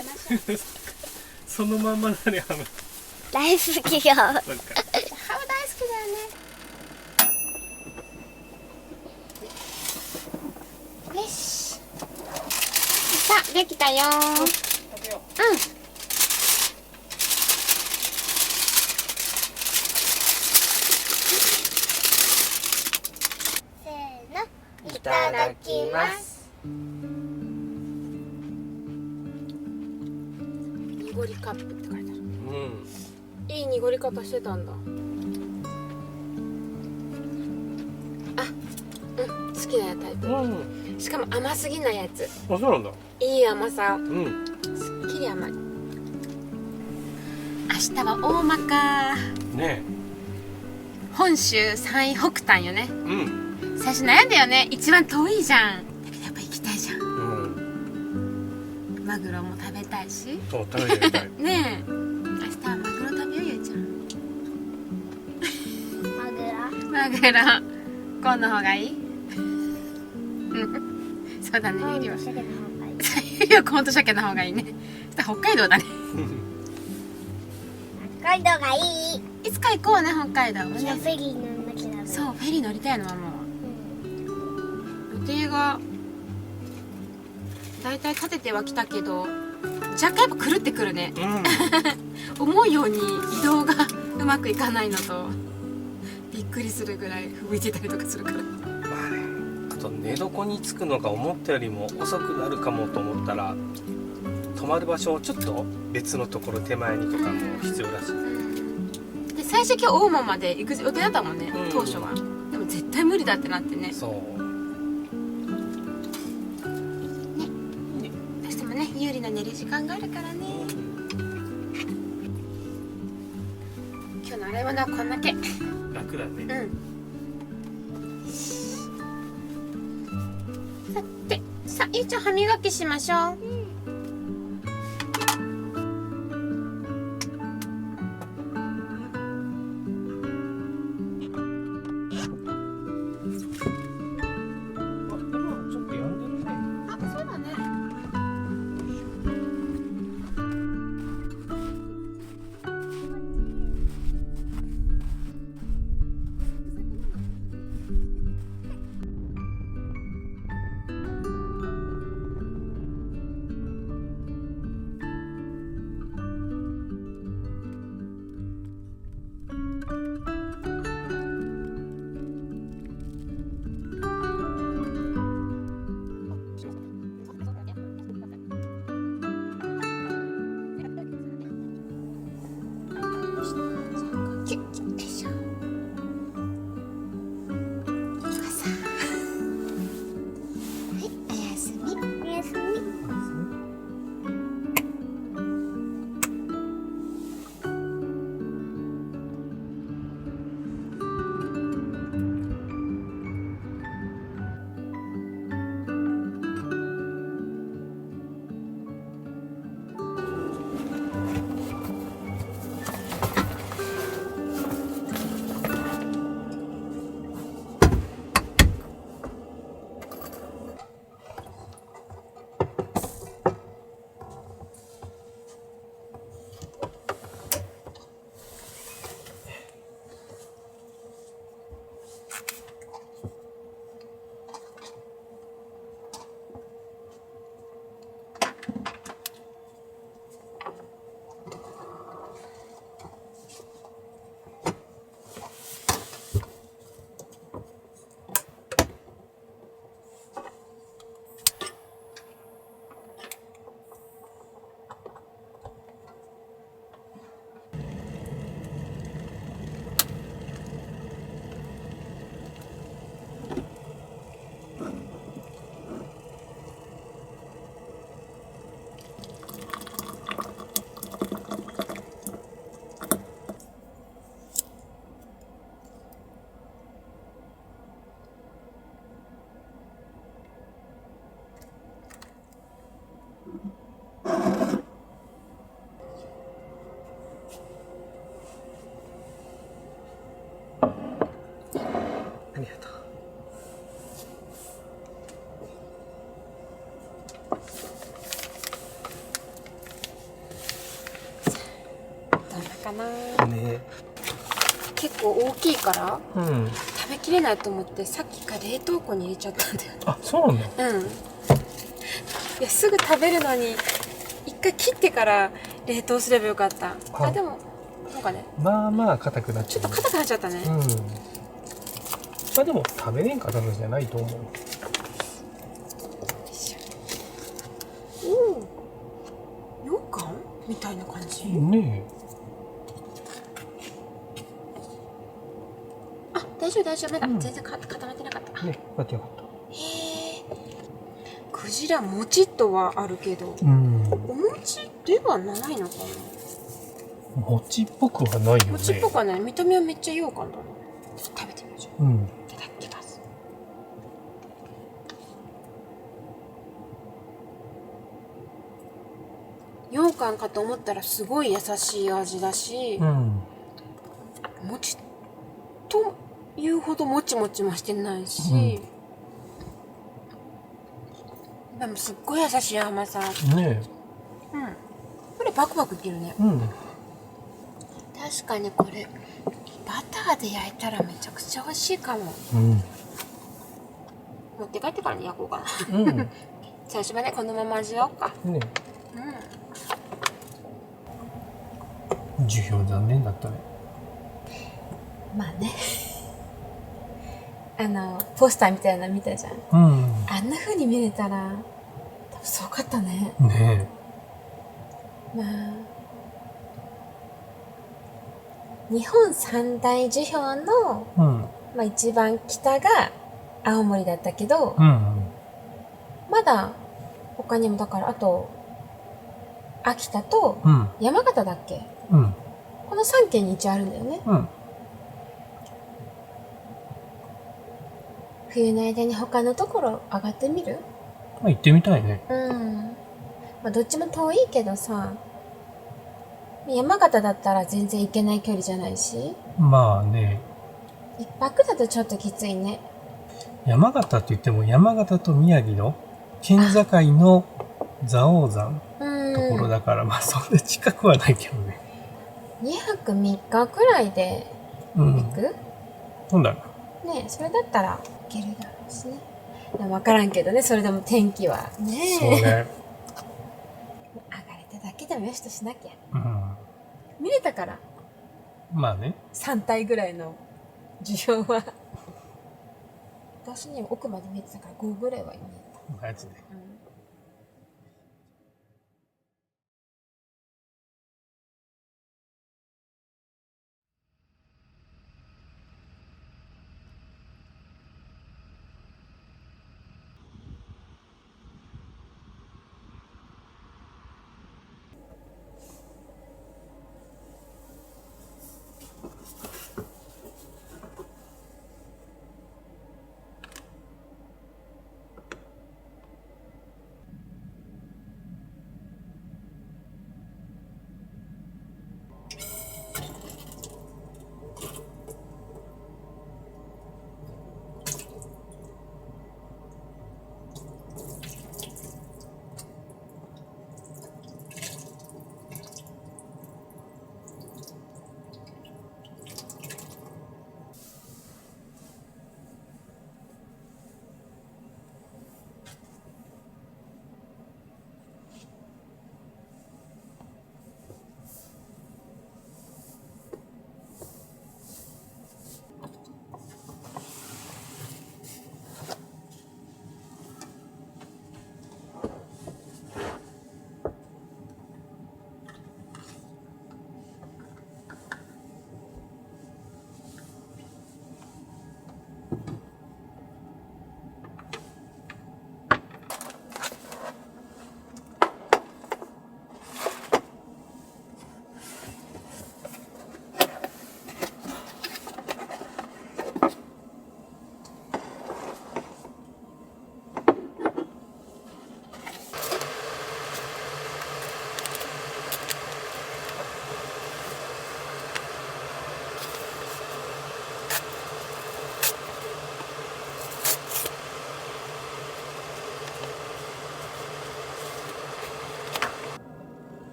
そのまんまだね、ハム。大好きよ。ハム大好きだよね。よし。さあ、できたよ。うん。せーの。いただきます。濁りカップって書いてある。うん。いい濁り方してたんだ。あ、うん、好きなタイプ。うん。しかも甘すぎないやつ。あ、そうなんだ。いい甘さ。うん。すっきり甘い。明日は大間か。ね本州最北端よね。え。うん。最初悩んだよね。一番遠いじゃん。だけどやっぱ行きたいじゃん。うん。マグロも食べたいし。そう、食べてみたい。ねえ。明日はマグロ食べようよちゃん。マグロ。マグロ。こんな方がいい。そうだね。ゆりは。鮭の方がいい。ゆりはコーンと鮭の方がいいね。そしたら北海道だね。北海道がいい。いつか行こうね北海道はじゃあね。フェリー乗んなきゃダメ。そう、フェリー乗りたいのママは。予定がだいたい立ててはきたけど、若干やっぱ狂ってくるね。うん。思うように移動がうまくいかないのと、びっくりするぐらい吹雪いてたりとかするから。まあね。あと寝床に着くのが思ったよりも遅くなるかもと思ったら、泊まる場所をちょっと別のところ手前にとかも必要だし。で最初今日大間まで行く予定だったもんね、うん当初は。でも絶対無理だってなってね。そう。どうしてもね有利な寝る時間があるからね。今日の洗い物はこんだけ。楽だね。さて、さあゆうちゃん歯磨きしましょう。ちょっとやんでるね。あ、そうだね。かな。ね。結構大きいからうん。食べきれないと思ってさっきから冷凍庫に入れちゃったんだよね。あ、そうなんだ。うん。いやすぐ食べるのに一回切ってから冷凍すればよかった。あ、でもなんかねまあまあ硬くなっちゃう。ちょっと硬くなっちゃったね。うん。まあでも食べれん硬さじゃないと思う。おお。羊羹みたいな感じ。ねあ、大丈夫大丈夫。まだうん全然固まってなかった。え。ね、よかったよかった。へえ。クジラもちっとはあるけど、うん。お餅ではないのかな。餅っぽくはないよね。餅っぽくはない。見た目はめっちゃ羊羹だな。ちょっと食べてみましょう。うん。いただきます。羊羹かと思ったらすごい優しい味だし、うん。餅というほどもちもちもしてないし、でもすっごい優しい甘さ。ねうん。これバクバクいけるね。え。うん。確かにこれバターで焼いたらめちゃくちゃ美味しいかも。うん。持って帰ってからに焼こうかな。うん。最初はねこのまま味わおうか。ねうん。授業残念だったね。まあね。ポスターみたいなの見たじゃん。うん。あんな風に見れたら多分すごかったね。ねまあ日本三大樹氷の、え。うん。まあ、一番北が青森だったけど、うん。まだ他にもだからあと秋田とうん。山形だっけ、うん。この3県に一応あるんだよね。うん。冬の間に他のところ上がってみる？まあ行ってみたいね。うん。まあどっちも遠いけどさ、山形だったら全然行けない距離じゃないし、まあね。一泊だとちょっときついね。山形って言っても山形と宮城の県境の蔵王山うん。ところだから、まあそんな近くはないけどね。2泊3日くらいでうん。行く？そうだな。ねえ、それだったらいけるだろうしね。でも分からんけどね、それでも天気はね。そうね。上がれただけでもよしとしなきゃ。うん。見れたから、まあね。3体ぐらいの樹氷は。私にも奥まで見えてたから5ぐらいは見えた。やつね。うん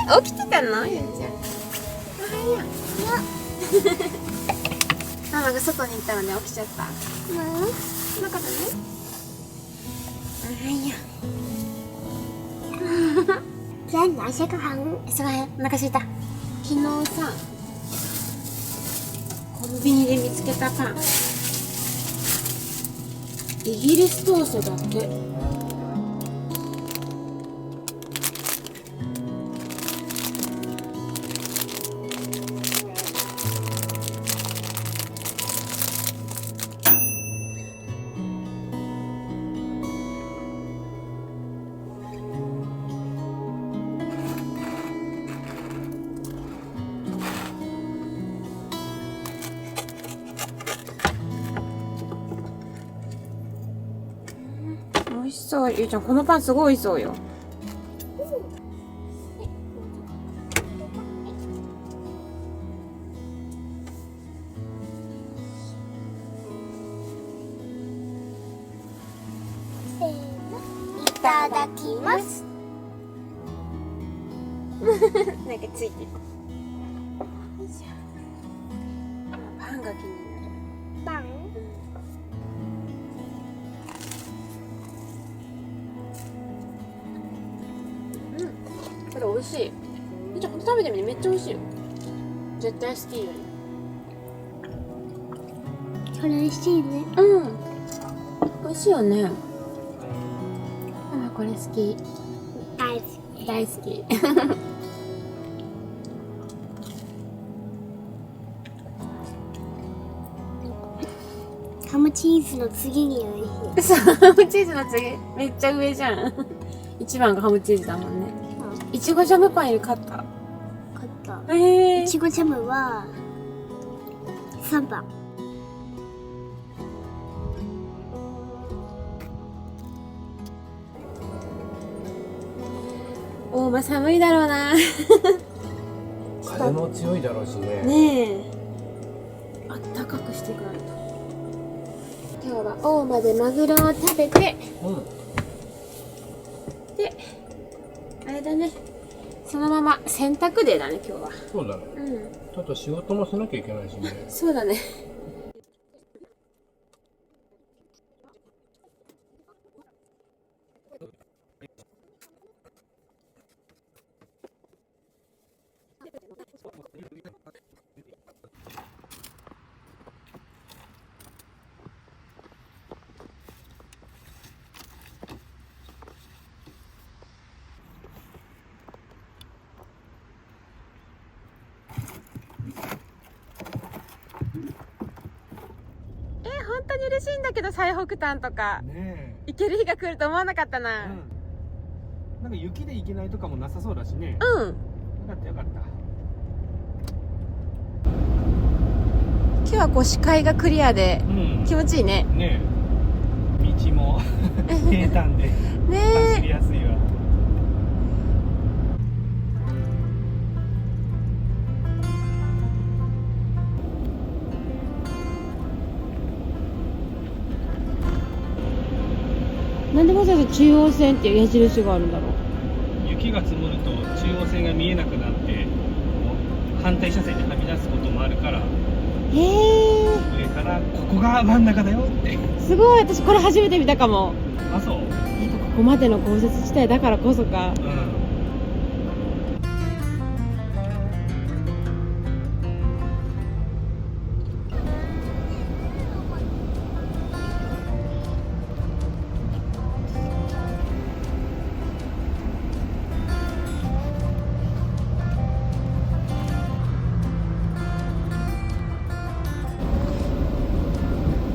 起きてたのゆうちゃん。おはよう。ママが外に行ったので起きちゃった。そんなことね。おはよう。现在哪些个行？すごいお腹すいた。昨日さ、コンビニで見つけたパン。イギリストーストだって。美味しそう。ゆうちゃん、このパンすごい美味しそうよ。せーの、いただきます。なんかついてる。パンが気になる。パン。これ美味しい。ゆうちゃん、これ食べてみて、めっちゃ美味しいよ。絶対好きより。これ美味しいね。うん。美味しいよね。ママこれ好き。大好き。大好き。ハムチーズの次に美味しい。そう、ハムチーズの次、めっちゃ上じゃん。一番がハムチーズだもんね。いちごジャムパンより買った。買った。いいちごジャムは3番。大間寒いだろうな。風も強いだろうしね。ねえ。あったかくしてくられた。今日は大間でマグロを食べて、うん。で、あれだね。そのまま洗濯デーだね、今日は。そうだね。うん。ちょっと仕事もしなきゃいけないしね。そうだね。本当に嬉しいんだけど、最北端とかね行ける日が来ると思わなかったえ。な。なんか雪で行けないとかもなさそうだしね。うん。よかったよかった。今日はこう視界がクリアでうん。気持ちいいね。ねえ。道も平坦でね走りやすいわ。なんでわざわざ中央線っていう矢印があるんだろう。雪が積もると中央線が見えなくなって反対車線にはみ出すこともあるから、へえ、上からここが真ん中だよってすごい。私これ初めて見たかも。あ、そう。ここまでの豪雪地帯だからこそか。うん。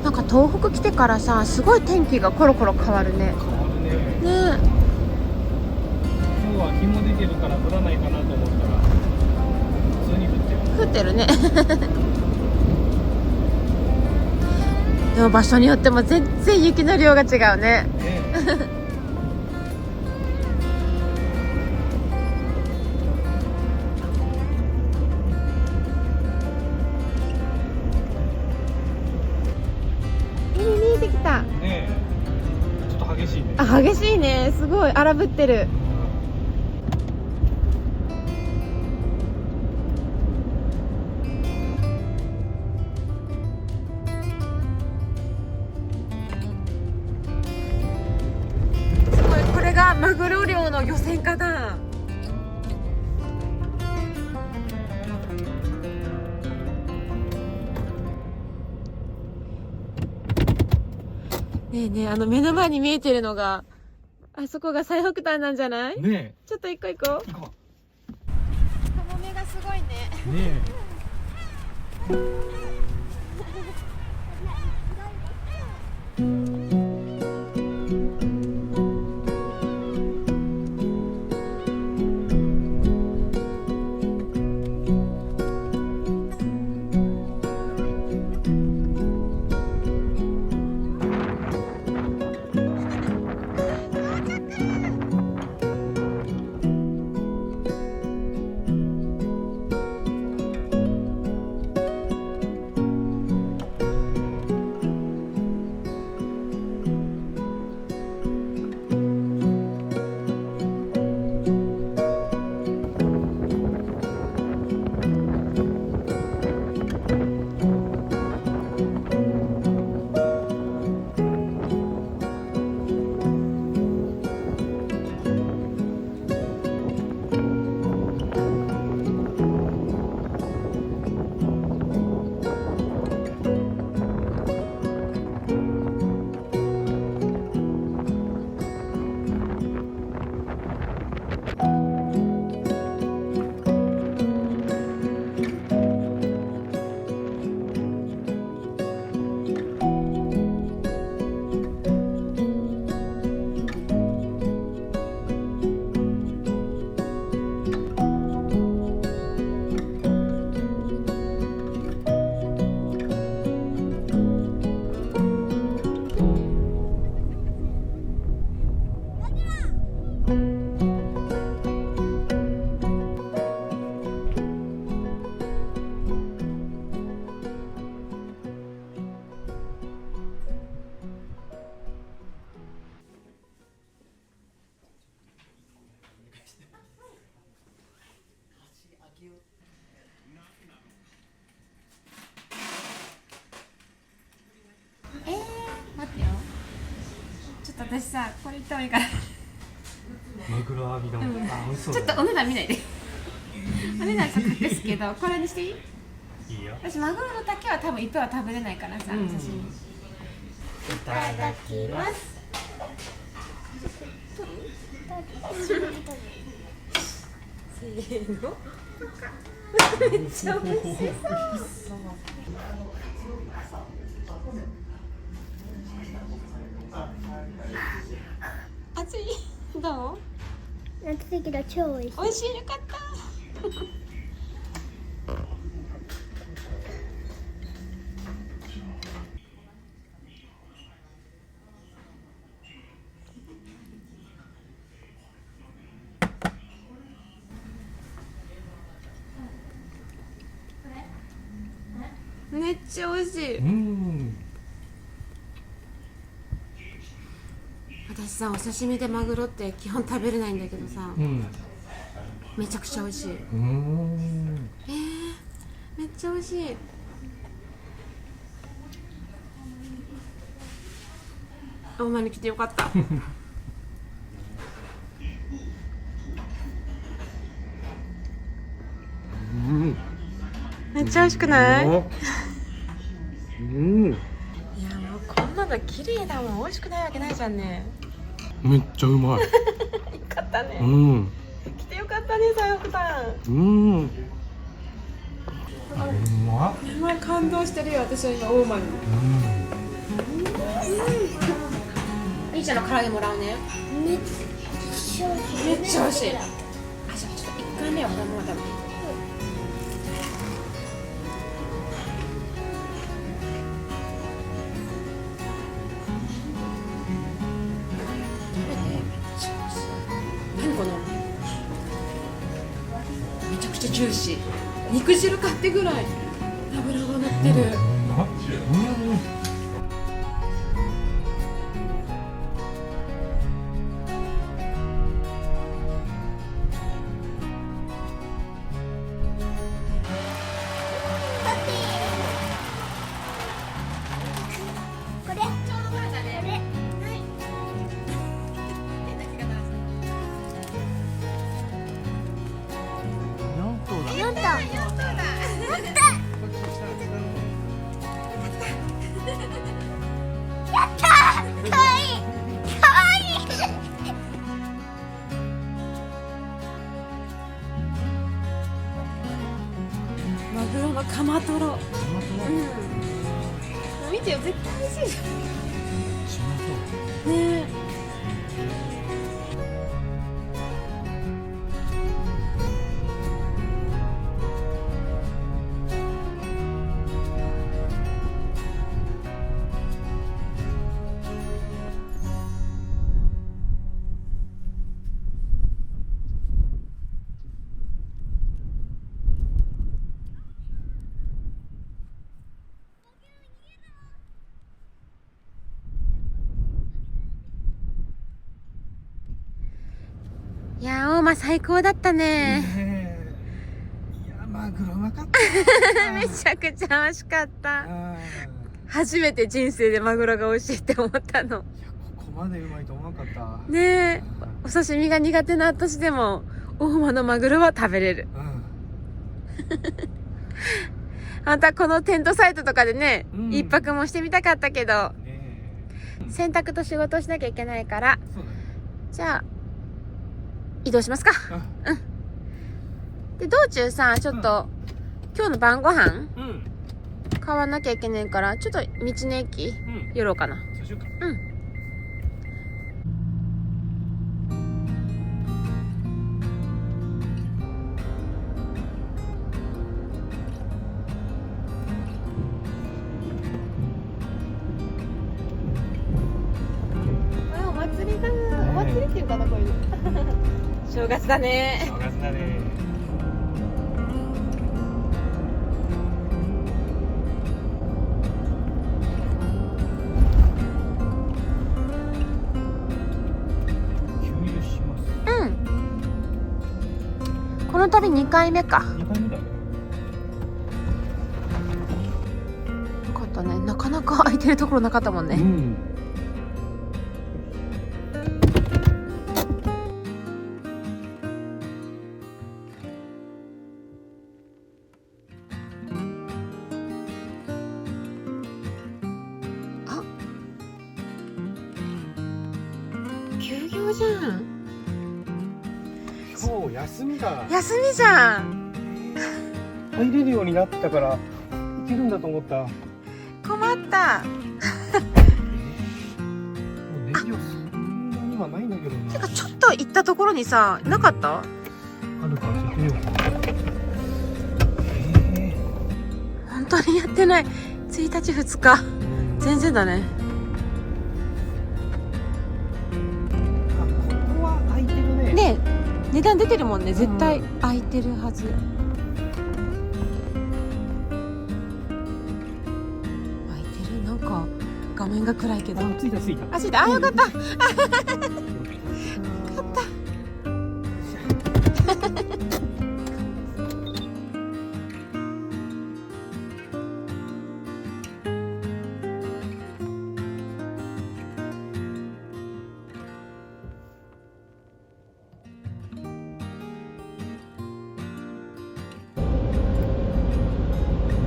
なんか東北来てからさ、すごい天気がコロコロ変わるね。変わるね。ね今日は日も出てるから降らないかなと思ったら普通に降ってる。降ってるね。でも場所によっても全然雪の量が違うね。ね見えてきた。え。ねえ。ちょっと激しいね。あ、激しいね。すごい荒ぶってる。マグロ漁の漁船かな。ねえねえ、目の前に見えてるのが、あそこが最北端なんじゃない？ねちょっと行こう行こう。行こカモメがすごいね。う。ね待ってよ。ちょっと私さ、これ言った方がいいから。マグロ浴び丼。あ、美味しそうだね。ちょっとお値段見ないで。お値段ちょっと隠すけど、これにしていい？いいよ。私マグロのだけは多分いっぺんは食べれないからさ、うん刺身。いただきます。せーの。めっちゃ美味しそう。熱い？どう？夏だけど超美味しい。美味しい、よかった。めっちゃ美味しい。私さ、お刺身でマグロって基本食べれないんだけどさ、めちゃくちゃ美味しい。めっちゃ美味しい。大間に来てよかった。めっちゃ美味しくない？いや、もうこんなの綺麗だもん。美味しくないわけないじゃんね。めっちゃうまい。よかったね。来てよかったね、最北端。あれうまっ。すごい感動してるよ、私は今大間に。いいちゃんの唐揚げもらうね。めっちゃ美味しい。めっちゃ美味しい。あ、じゃあちょっと1回目はこのまま食べて。何このめちゃくちゃジューシー。肉汁買ってぐらい脂が乗ってる。これ。ちょうどこれだね。はい。連絡がしいよ、絶対美味しいじゃんねえ。いやー、大間最高だったね。いやマグロうまかっためちゃくちゃ美味しかった。あ初めて人生でマグロが美味しいって思ったの。ーいやここまでうまいと思わなかった。ねえ、お刺身が苦手な私でも大間のマグロは食べれる。またこのテントサイトとかでね、一泊もしてみたかったけど、洗濯と仕事をしなきゃいけないから、そうだね。じゃあ移動しますか。で道中さ、ちょっと、今日の晩ご飯買わなきゃいけないから、ちょっと道の駅寄ろうかな。そうしようか。お祭りだ。お祭りっていうかな、こういうの。正月だね。正月だね。給油します。この旅2回目か。2回目だね。よかったね。なかなか空いてるところなかったもんね。休業じゃん。今日休みだ。休みじゃん。入れるようになったからいけるんだと思った。も困った。う燃料そんなにはないんだけどな。てかちょっと行ったところにさ、なかった？あるから行ってみようか。本当にやってない。1日2日。全然だね。あ、ここは空いてるね。ねえ、値段出てるもんね。絶対空いてるはず。空いてる。なんか画面が暗いけど。あ、着いた着いた。あ、着いた。あ、よかった。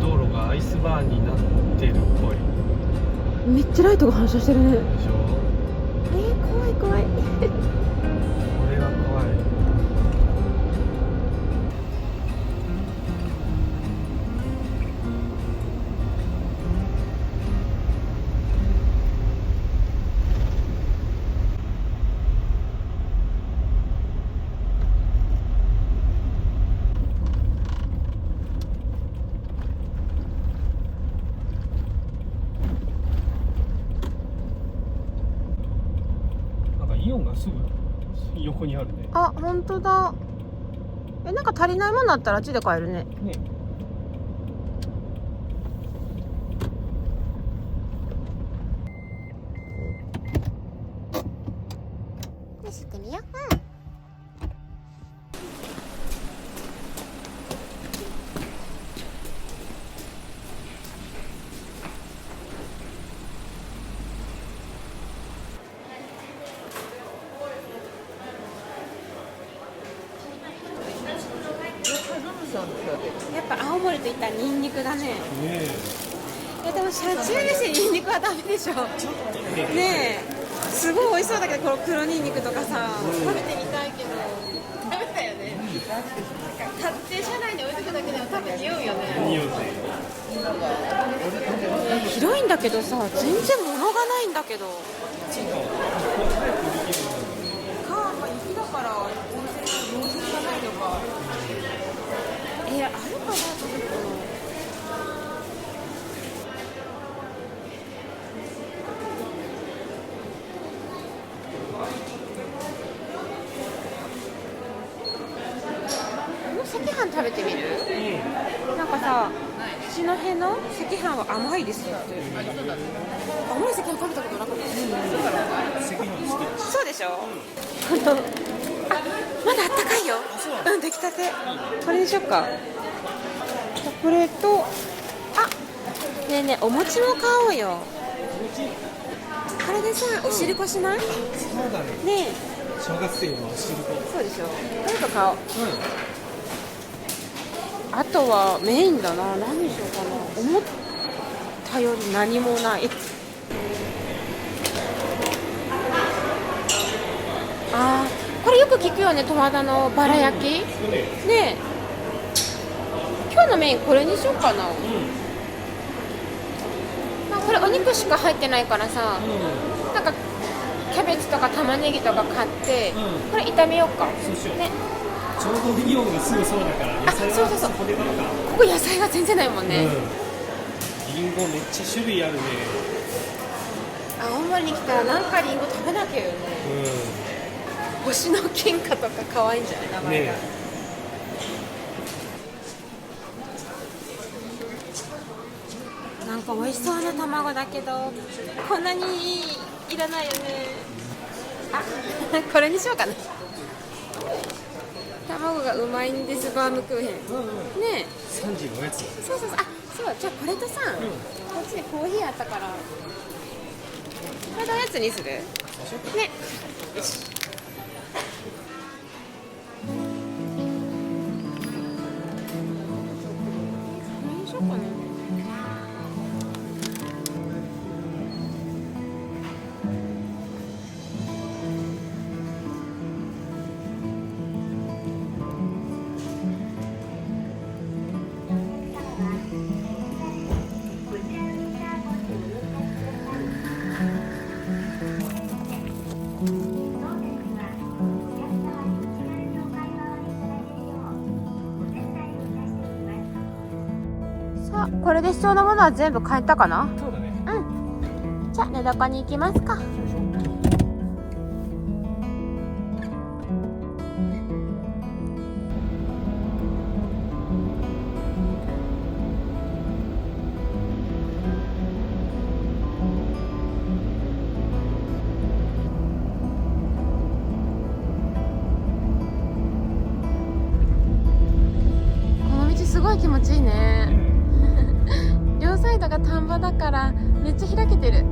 道路がアイスバーンになってるっぽいめっちゃライトが反射してるね。でしょ。怖い怖い。これは怖い。イオンがすぐ横にあるね。あ、本当だ。なんか足りないものあったらあっちで買えるね。ね。よし、行ってみよう。やっぱ青森といったらニンニクだね。でも車中飯にニンニクはダメでしょ。ねえ、すごい美味しそうだけど、この黒ニンニクとかさ、食べてみたいけどダメだよね。買って車内に置いとくだけでも多分匂うよね。匂うね。広いんだけどさ、全然物がないんだけど。雪だから全然用事がないのか。あるかな、食べ物。この赤飯食べてみる？なんかさ、うちの辺の赤飯は甘いですよって。甘い赤飯食べたことなかった。そうでしょ。本当。あ、まだあったかいよ。うん、出来たて。これにしよっか。これと、ねえねえ、お餅も買おうよ。これでさ、お汁粉しない？そうだね。ねえ。小学生のお汁粉。そうでしょ。これと買おう。あとはメインだな。何にしようかな。思ったより何もない。これよく聞くよね、十和田のバラ焼き。ねえ。今日のメインこれにしようかな。これお肉しか入ってないからさ、なんかキャベツとか玉ねぎとか買って、これ炒めようか。そうしよう。ね。ちょうどリオンがすぐそうだから野菜はそこで買うか。ここ野菜が全然ないもんね。リンゴめっちゃ種類あるね。青森に来たらなんかリンゴ食べなきゃよね。星の金貨とか可愛いんじゃない、名前が。なんか美味しそうな卵だけど、こんなにいらないよね。これにしようかな。卵がうまいんです、バームクーヘン。ねえ。3時のおやつ。そう。じゃあこれとさ、こっちにコーヒーあったから、これのやつにする？ね。よし。何にしようかな。これで必要なものは全部買えたかな。そうだね。じゃあ寝床に行きますか。この道すごい気持ちいいね。両サイドが田んぼだからめっちゃ開けてる。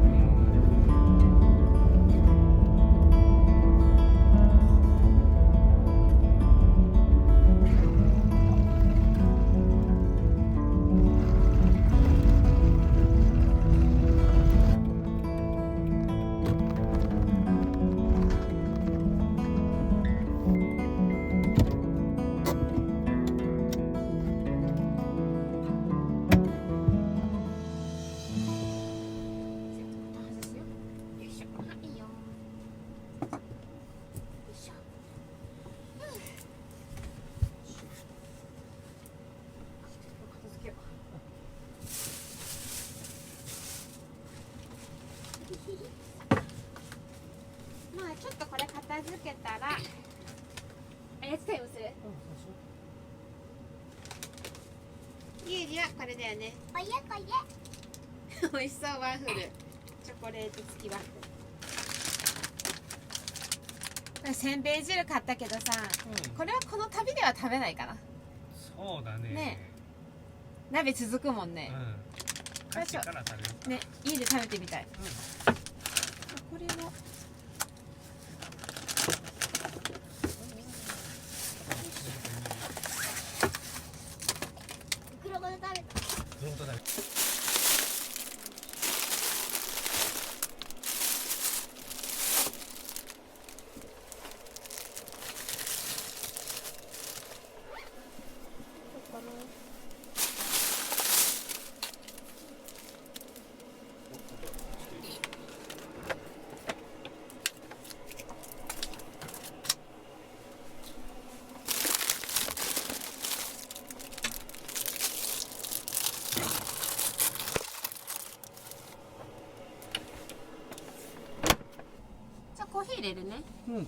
ちょっとこれ片付けたらやつタイムする？ユージはこれだよね。これ美味しそう、ワッフル、チョコレート付きワッフル。せんべい汁買ったけどさ、これはこの旅では食べないかな。そうだね。ね、鍋続くもんね。帰ってから食べよう。ね、家で食べてみたい。これも黒ごと食べた。本当だね。入れるね。うん。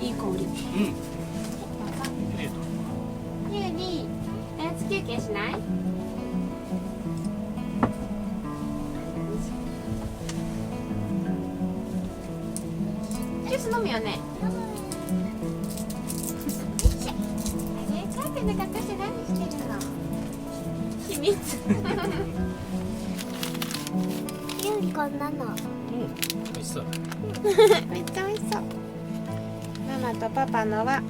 いい香り。うん。ゆうり、おやつ休憩しない？ジュース飲むよね。カーテンで隠して何してるの？秘密。ゆうりこんなの。美味しそう。めっちゃ美味しそう。ママとパパのは。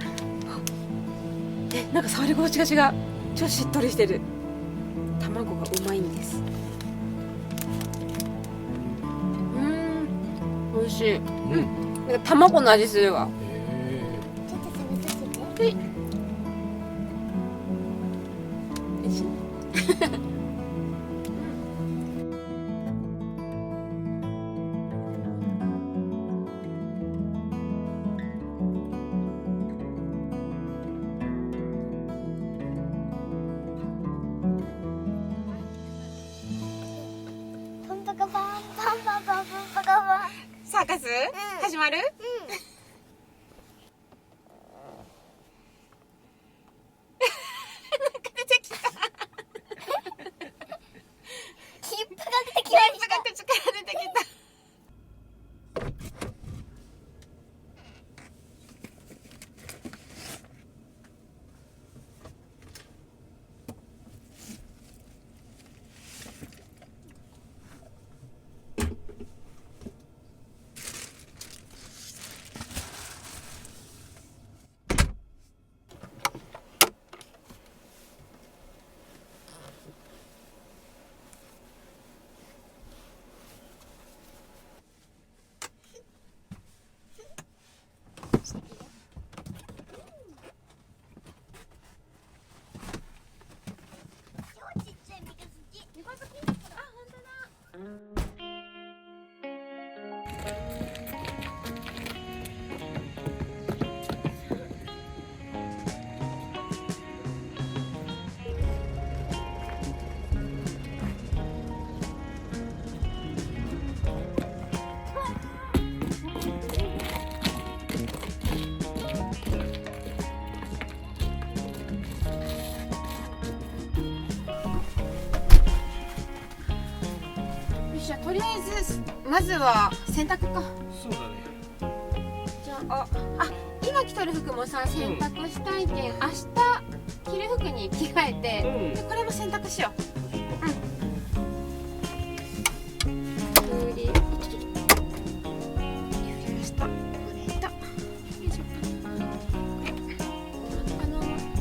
なんか触り心地が違う。超しっとりしてる。卵がうまいんです。美味しい。なんか卵の味するわ。ちょっと食べさせて。はい。美味しい。パンパカパンパンパンパンパンパカパン。サーカス、始まる？なんか出てきた。切符が出てきまし口から出てきた。た。ちっちゃい三日月。あ、本当だ。よし、とりあえずまずは洗濯か。そうだね。じゃあ、今着とる服もさ洗濯したいけん、明日着る服に着替えて、でこれも洗濯しよう。ふりました。これと、よいしょ。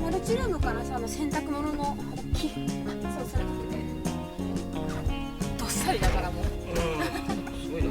マルチルームからさ、洗濯物の大きい、そうそれかけてどっさりだからもう。すごいな。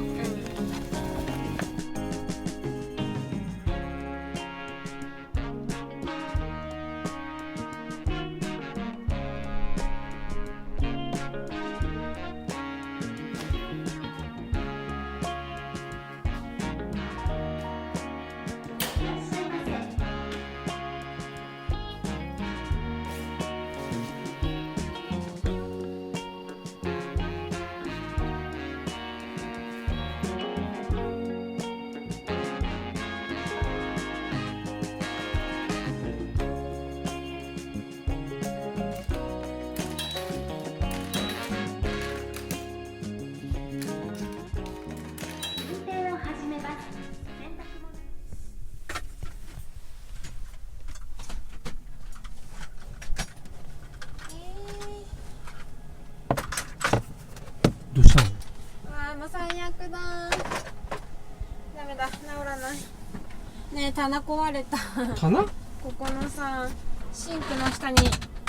どうしたの？ああもう最悪だ。ダメだ、治らない。ねえ、棚壊れた。棚？ここのさ、シンクの下に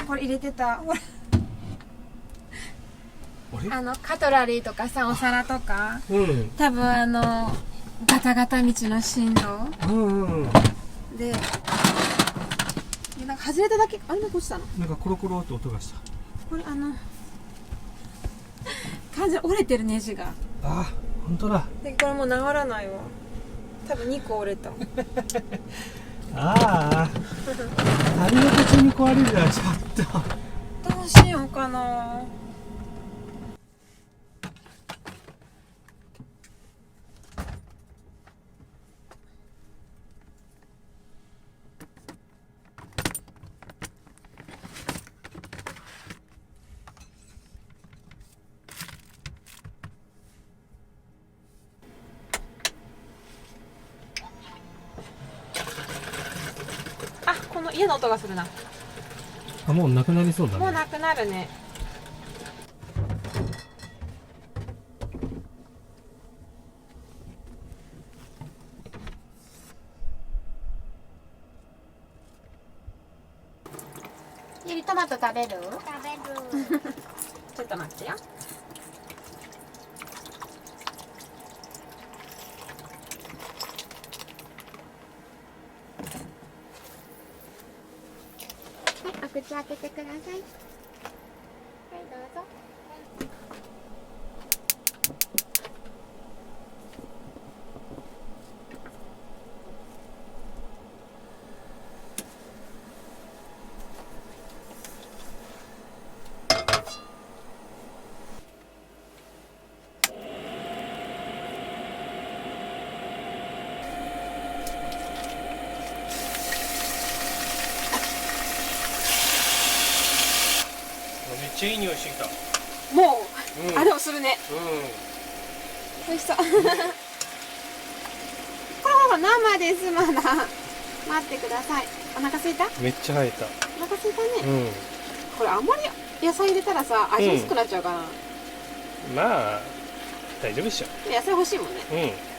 これ入れてた。ほら、あれ？カトラリーとかさ、お皿とか、うん。多分ガタガタ道の振動うん。で、なんか外れただけ、あれなんか落ちたの？なんかコロコロって音がした。これ完全に折れてるネジが。あ、本当だ。で、これもう治らないわ。多分2個折れた。ああ。旅の途中に壊れるのはちょっと。どうしようかな。あ、この家の音がするな。あ、もうなくなりそうだね。もうなくなるね。ゆりトマト食べる？食べる。ちょっと待ってよ。はい、お口開けてください。はい、どうぞ。めっちゃいい匂いしてきた。もう、うんあれをするね。う美味しそう。これほら生ですまだ。待ってください。お腹空いた？ん。めっちゃ生えた。お腹空いたね。うん。これあんまり野菜入れたらさ、味薄くなっちゃうかな。まあ大丈夫っしょ。野菜欲しいもんね。うん。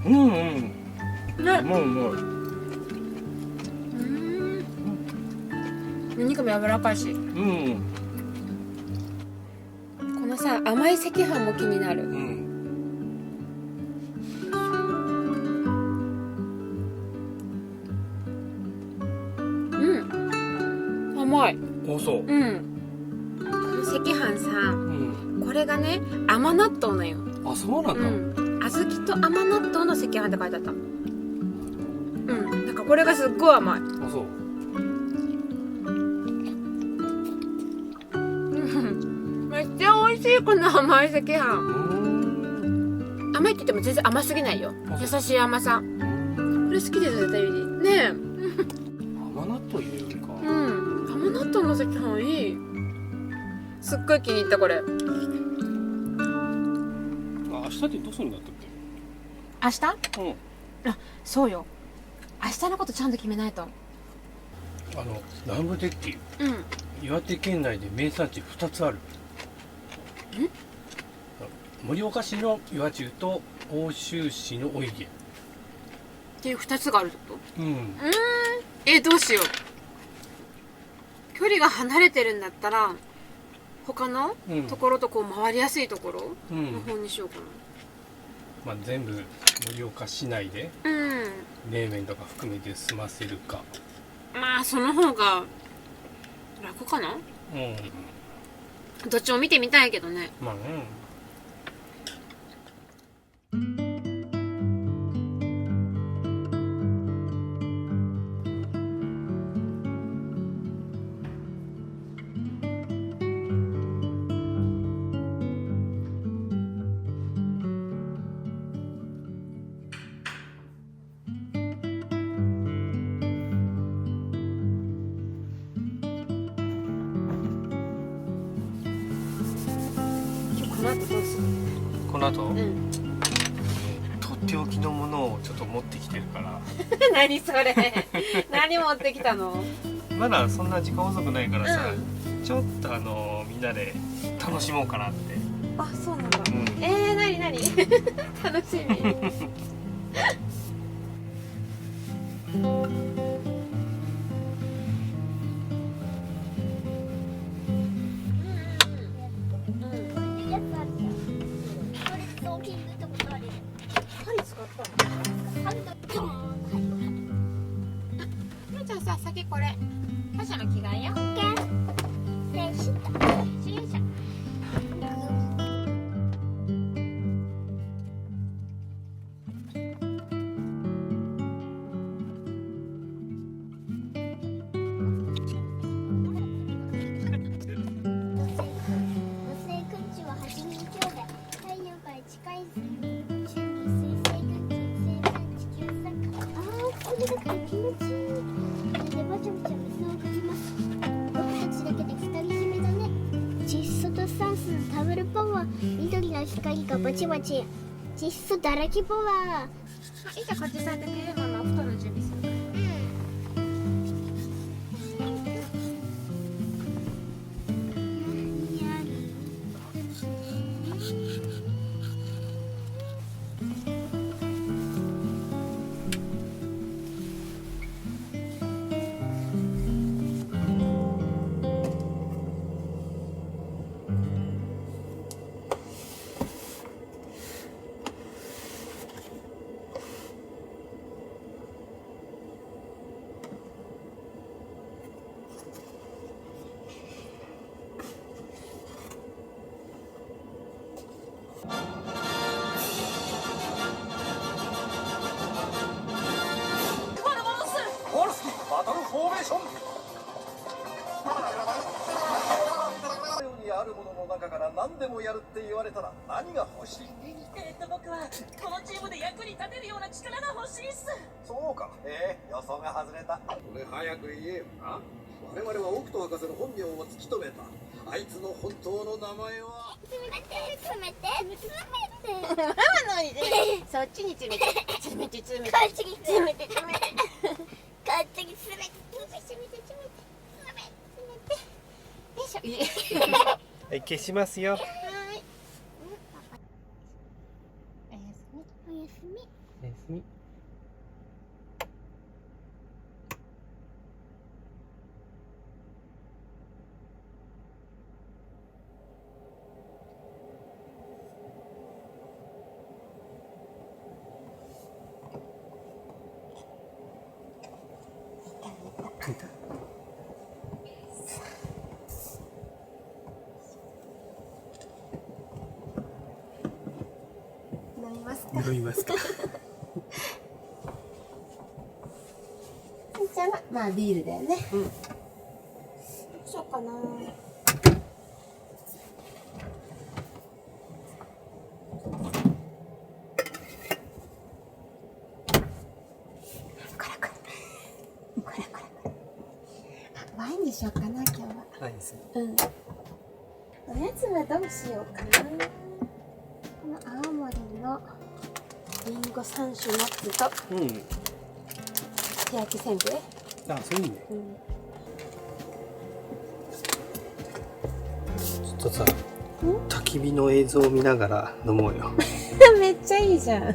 うんうん。ね。もうお肉も柔らかいし、うんこのさ甘い赤飯も気になる。うん。甘い。おそう。この赤飯さ、うん。これがね甘納豆なんよ。あ、そうなんだ。小豆と甘納豆の赤飯って書いてあった。なんかこれがすっごい甘い。あ、そう。めっちゃ美味しいこの甘い赤飯。甘いって言っても全然甘すぎないよ。優しい甘さ。これ好きです絶対ゆり。ねえ。甘納豆入れるか。甘納豆の赤飯いい。すっごい気に入ったこれ。明日ってどうするんだったっ明日？け？あ、そうよ。明日のことちゃんと決めないと。南部鉄器、岩手県内で名産地2つある。盛岡市の岩中と奥州市のおいげっていう2つがあるってこと？どうしよう。距離が離れてるんだったら他のところとこう回りやすいところの方にしようかな。全部盛岡市内で冷麺とか含めて済ませるか。まあその方が楽かな。どっちも見てみたいけどね。まあね。この後どうする？この後、とっておきのものをちょっと持ってきてるから何それ何持ってきたの？まだそんな時間遅くないからさ、ちょっとみんなで楽しもうかなって。あ、そうなんだ。何楽しみ。じゃあさ、先これパジャマ着替えよ。緑の光がバチバチ。窒素だらけパワー。いいじゃん、こっちさんでピーマンのお布団の準備するから。あるものの中から何でもやるって言われたら何が欲しい？僕はこのチームで役に立てるような力が欲しいっす。そうか、予想が外れた。これ早く言えよな。我々はオクト博士の本名を突き止めた。あいつの本当の名前は。冷てママのいでそっちに詰めて詰めて詰めてこっちに詰めて詰めてこっちに詰めてよいしょ。はい、消しますよ。おやすみ。おやすみ。おやすみ。飲みますか。飲みますか。じゃあまあビールだよね。うん。どうしようかな。これ。あ、ワインにしようかな今日は。ないですね。うん。おやつはどうしようかな。この青森のリンゴ3種ナッツとうん。手焼きせんべい。あ、そういいね。うん。ちょっとさ、焚き火の映像を見ながら飲もうよ。めっちゃいいじゃん。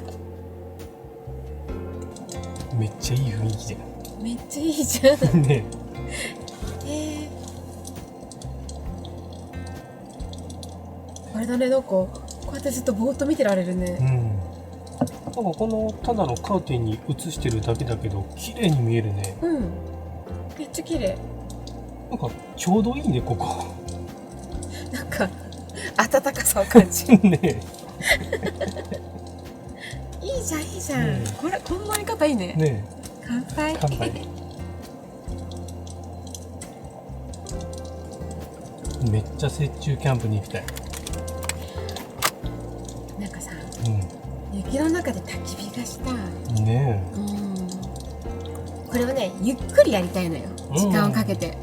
めっちゃいい雰囲気じゃめっちゃいいじゃん。ん。ね。あれだね、なんかこうやってずっとぼーっと見てられるうね。ん。なんかこのただのカーテンに映してるだけだけど綺麗に見えるね。うん。めっちゃ綺麗。なんかちょうどいいねここ。なんか暖かさを感じる。ね。いいじゃんいいじゃん。うんこれこの飲み方いいね。ね。乾杯。乾杯。めっちゃ雪中キャンプに行きたい。なんかさ、う雪の中で焚き火がした。ん。ねこれをねゆっくりやりたいのよ。時間をかけて。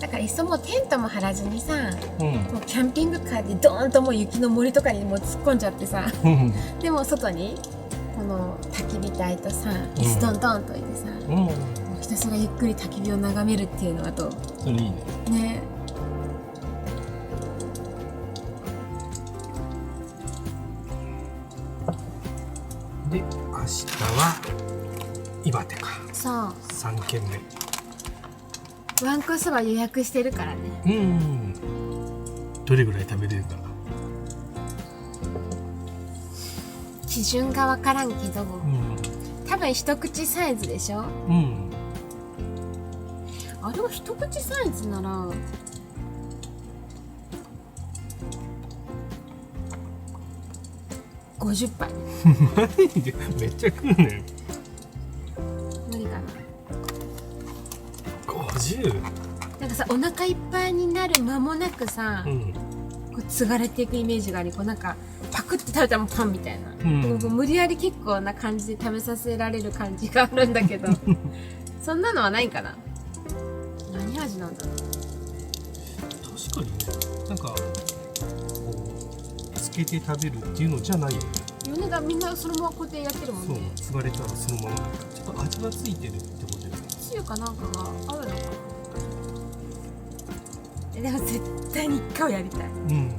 だからいっそもうテントも張らずにさ、え。うん。もうキャンピングカーでドーンともう雪の森とかにもう突っ込んじゃってさ、うん。でも外にこの焚き火台とさ椅子ドンドンと置いてさ、もうひたすらゆっくり焚き火を眺めるっていうのはどう？それいいね。ね。で明日は岩手か。そう3軒ワンコそば予約してるからね。目。うん。どれぐらい食べれるかな。基準がわからんけど、うん。多分一口サイズでしょ。うん。あれは一口サイズなら50杯。マジでめっちゃ食うね。無理かな。 50。なんかさお腹いっぱいになる間もなくさ、うん。こう継がれていくイメージがあり、こうなんかパクって食べたらもうパンみたいな、うんこう無理やり結構な感じで食べさせられる感じがあるんだけどそんなのはないかな。何味なんだろう。確かにね。なんかこうつけて食べるっていうのじゃないよね。米田みんなそのままこうやってやってるもんそうね。継がれたらそのままだからちょっと味がついてるってことだよね。つゆかなんかが合うのかな。でも絶対に一回はやりたい。うん。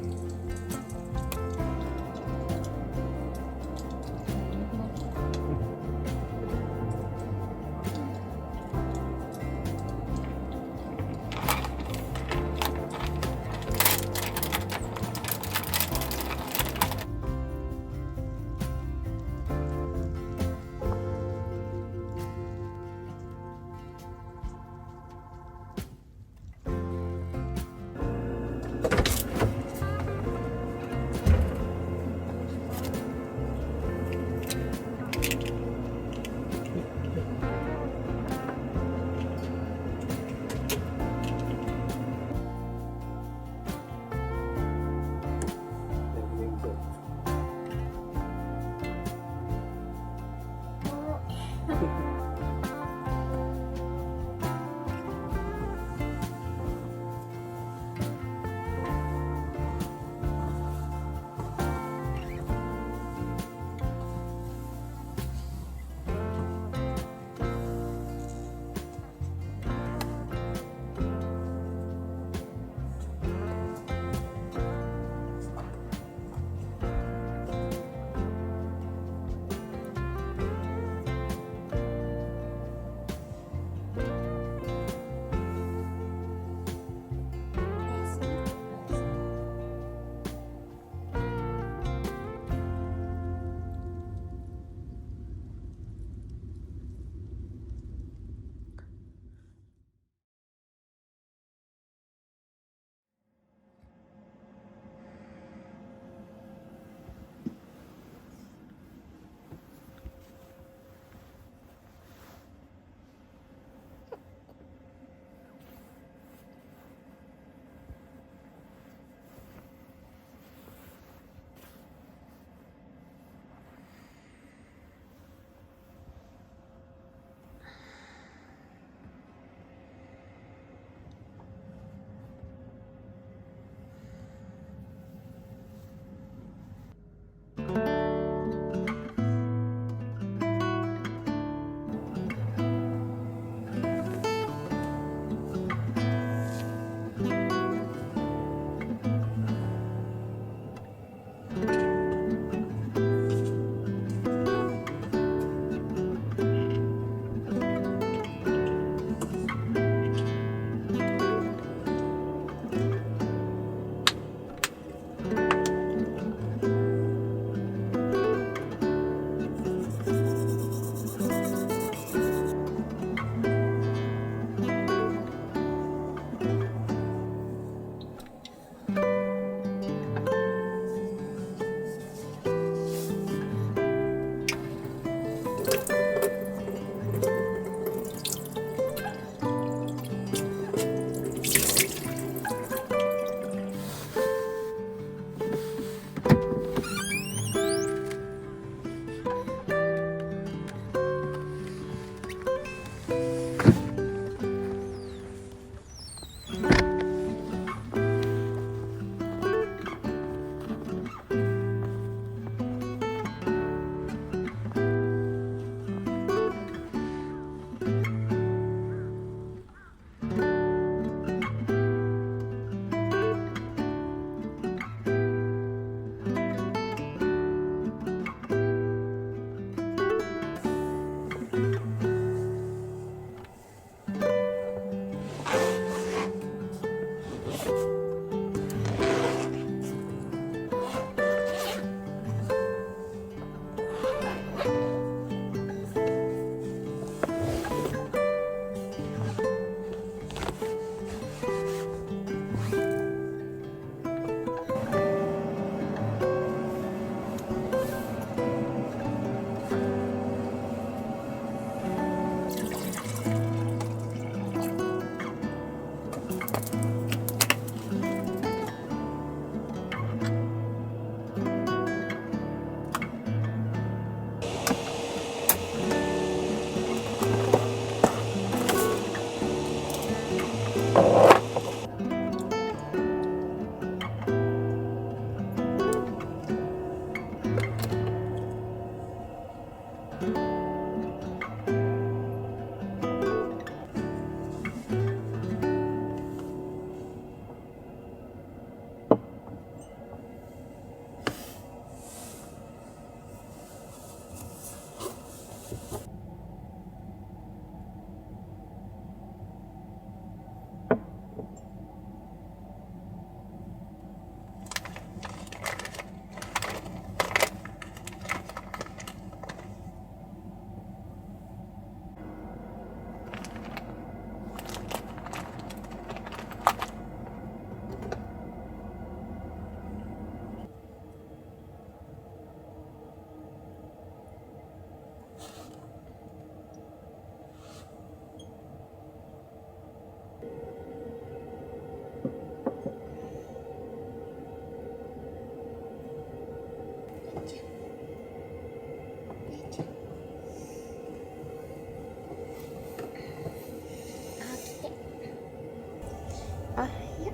あ、いや、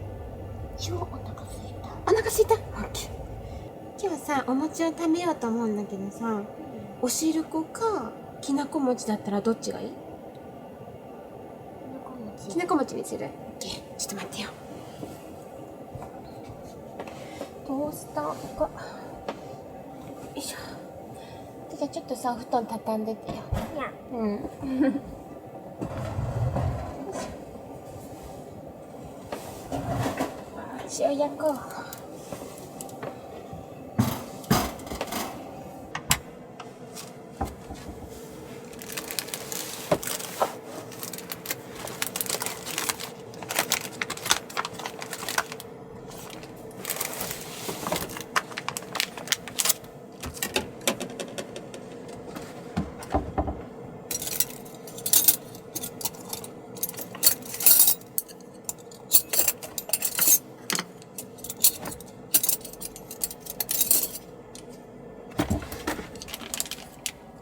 超お腹すいた。お腹すいた。オッケー。今日さ、お餅を食べようと思うんだけどさ、おしるこかきなこ餅だったらどっちがいい？きなこ餅にする。オッケー。ちょっと待ってよ。トースターが、よいしょ。じゃあちょっとさ、お布団畳んでてよ。いや、うん。塩焼こう。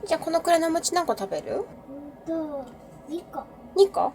じゃあこのくらいのお餅何個食べる2個。 2個？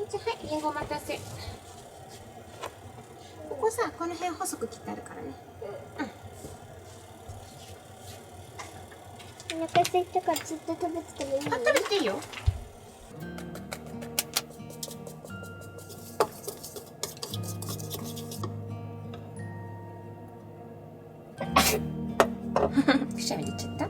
じゃあはい、りんごお待たせ。ここさ、この辺細く切ってあるからね。お腹空いたからずっと食べててもいい？あ、食べていいよ。くしゃみ出ちゃった。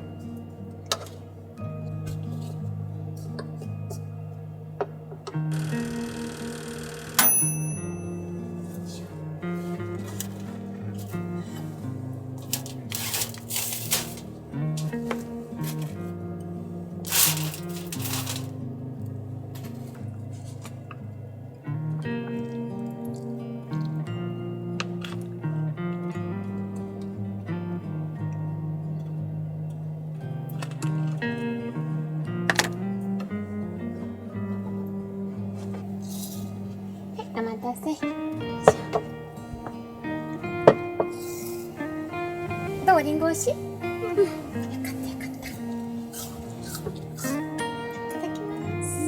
お待たせ。どう？リンゴおいしい？よかったよかった。いただきます。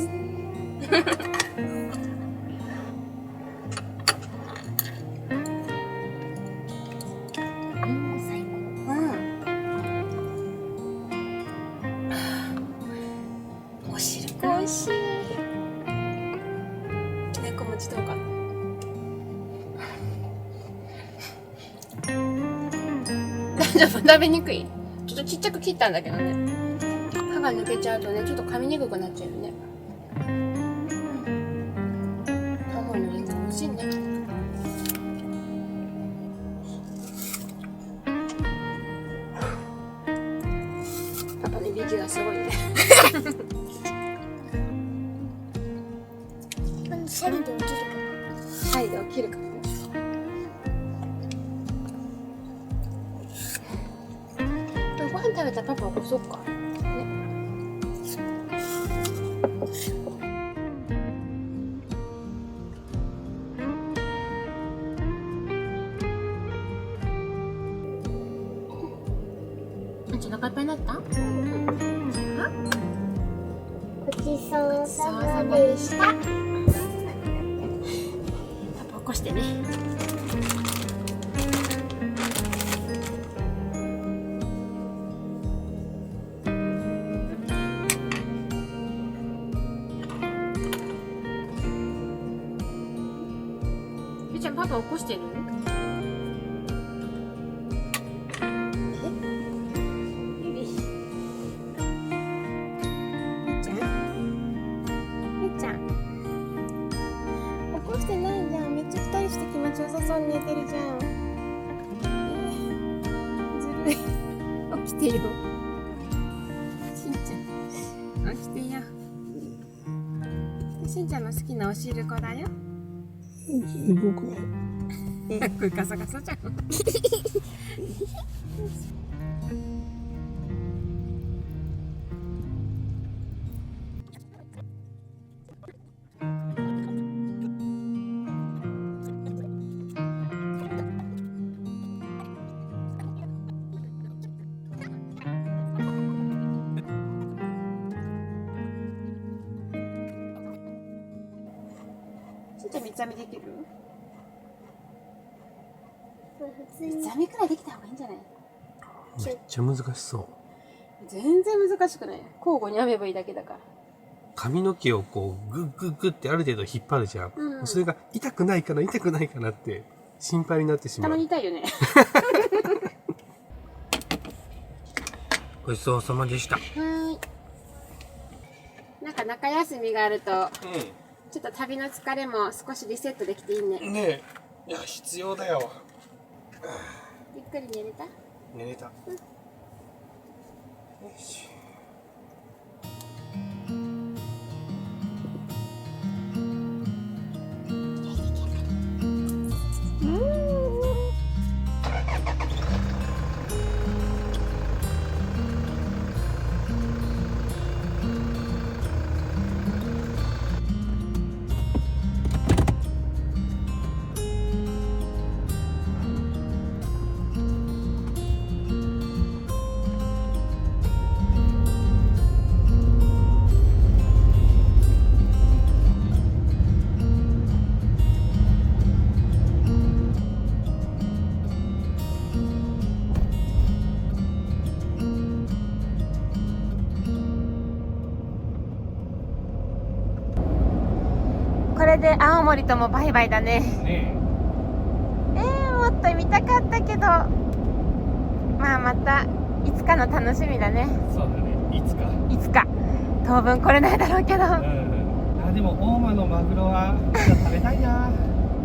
リンゴ最高。おしるこおいしい。きなこ餅どうかな。大丈夫？食べにくい？ちょっとちっちゃく切ったんだけどね。歯が抜けちゃうとね、ちょっと噛みにくくなっちゃうよね。ハモのリンゴ美味しいね。パパのビキがすごいね。シャリで起きるかシャリで起きるかもね。ご飯食べたらパパ起こそうか。ね。あんちゃんお腹いっぱいになった？な。ごちそうさまごちそうさまででした。した。パパ起こしてね。ちゃんパパ起こしてる？起こしてないじゃん。めっちゃ2人して気持ちよさそうに寝てるじゃん。ずるい。起きてよ。しんちゃん起きてよ。しんちゃんの好きなおしるこだよ。僕はこれガサガサじゃん。しんちゃん三つ編みできる？普通に三つ編みくらいできた方がいいんじゃない？めっちゃ難しそう。全然難しくない。交互に編めばいいだけだから。髪の毛をこうグッグッグッってある程度引っ張るじゃん、うんそれが痛くないかなって心配になってしまたまう。に痛いよね。ごちそうさまでした。はーい。なんか中休みがあるとちょっと旅の疲れも少しリセットできていいね。ねえ、いや必要だよ。ゆっくり寝れた？寝れた。よし。これで青森ともバイバイだね。ねもっと見たかったけど、まあまたいつかの楽しみだね。え、そうだね。いつか。いつか当分来れないだろうけど、あでも大間のマグロは食べたいな。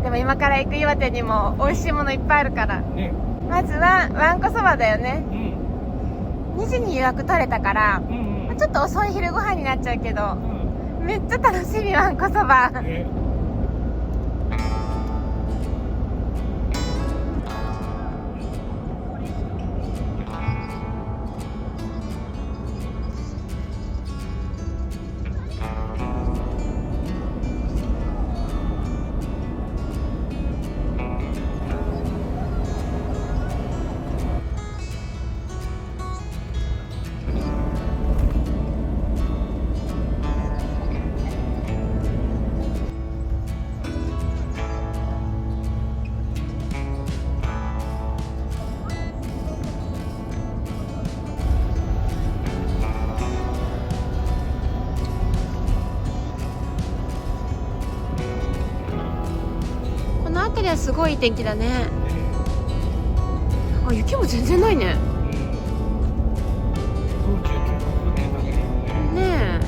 でも今から行く岩手にも美味しいものいっぱいあるから、ね。まずはわんこそばだよね。うん2時に予約取れたからうんうん。ちょっと遅い昼ご飯になっちゃうけど、うんめっちゃ楽しみわんこそば。ね。この辺りはすごいいい天気だね。あ、雪も全然ないね。道中結構降ってたね。ねえ。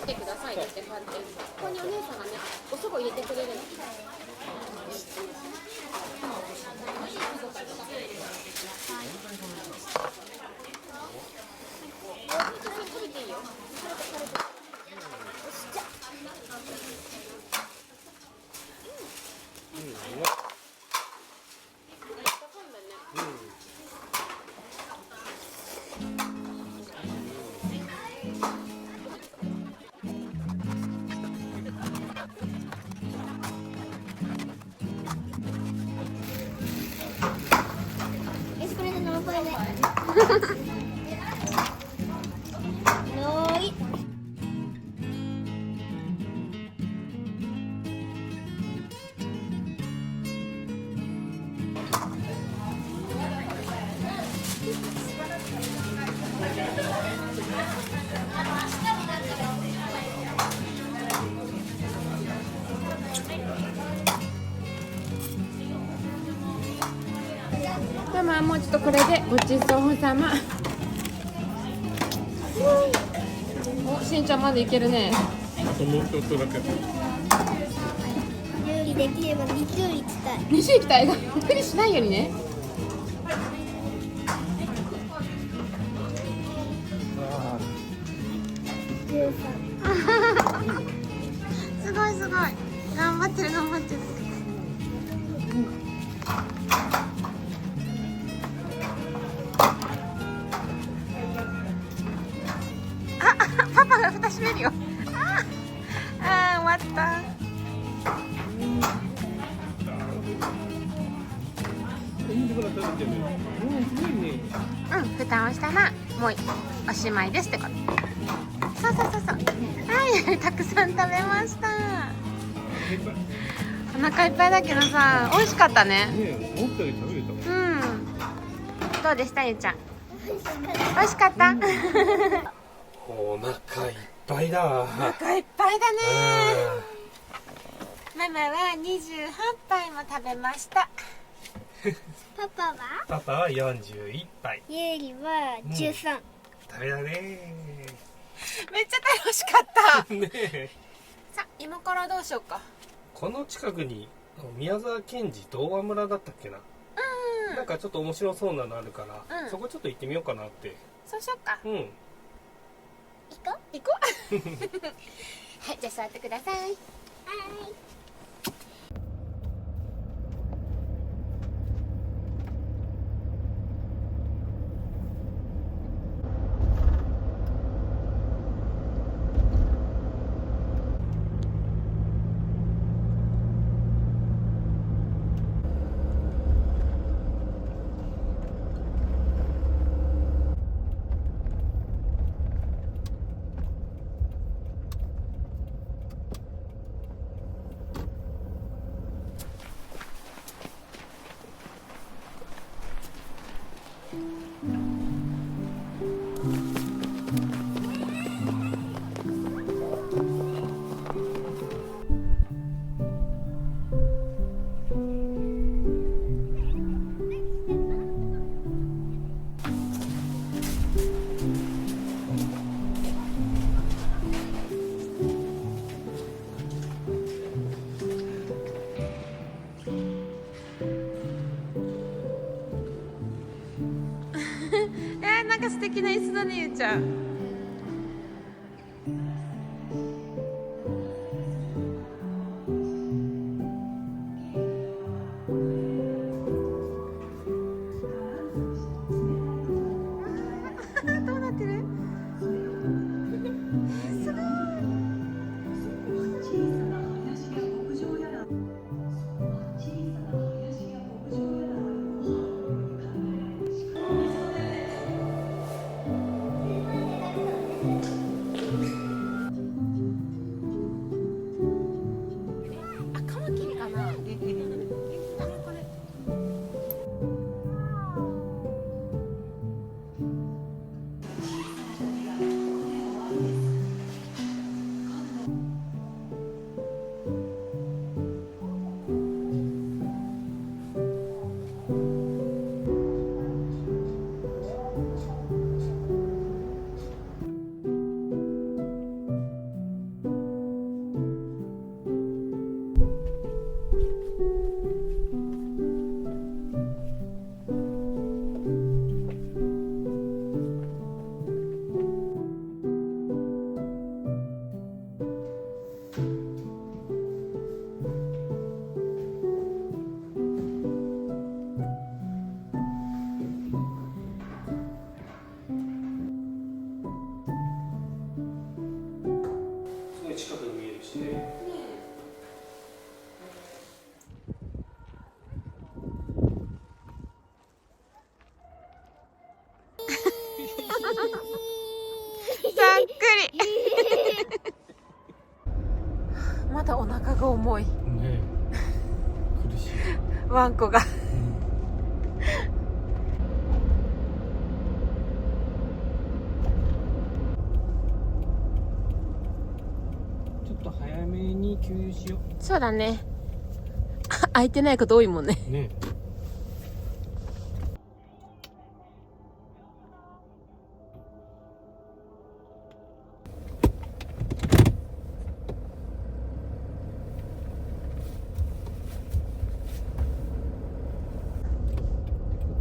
ってくださいねってこうやって。ここにお姉さんがね、おそば入れてくれるの。食べていいよ。よし、これで生パイで。のーい。ママもうちょっとこれでごちそうさま。お、しんちゃんまだいけるね。あともうちょっとだけ。料理できれば2種類したい。2種行きたいがびっくりしないようにね。すごいすごい。頑張ってる頑張ってる。パパが蓋閉めるよ。終わった。蓋をしたらもうおしまいですってこと。そうそうそうそう。はい、たくさん食べました。お腹いっぱいだけどさ、美味しかったね。思ったより食べれたもん。うん。どうでしたゆうちゃん？美味しかった？お腹いっぱいだ。お腹いっぱいだね。ママは28杯も食べました。パパは？パパは41杯。ゆうりは13。食べだねめっちゃ楽しかった。ねえ。さあ、今からどうしようか。この近くに宮沢賢治童話村だったっけな。なんかちょっと面白そうなのあるから、そこちょっと行ってみようかなって。そうしようか。うん。行こう。行こう。はい、じゃあ座ってください。はい。なんか素敵な椅子だね、ゆうちゃん。どうなってる？すごい。ざっくりまだお腹が重いねえ苦しい。ワンコがちょっと早めに給油しよそうだね空いてないこと多いもんね。う。ね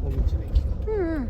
ここ道の駅か。うんうん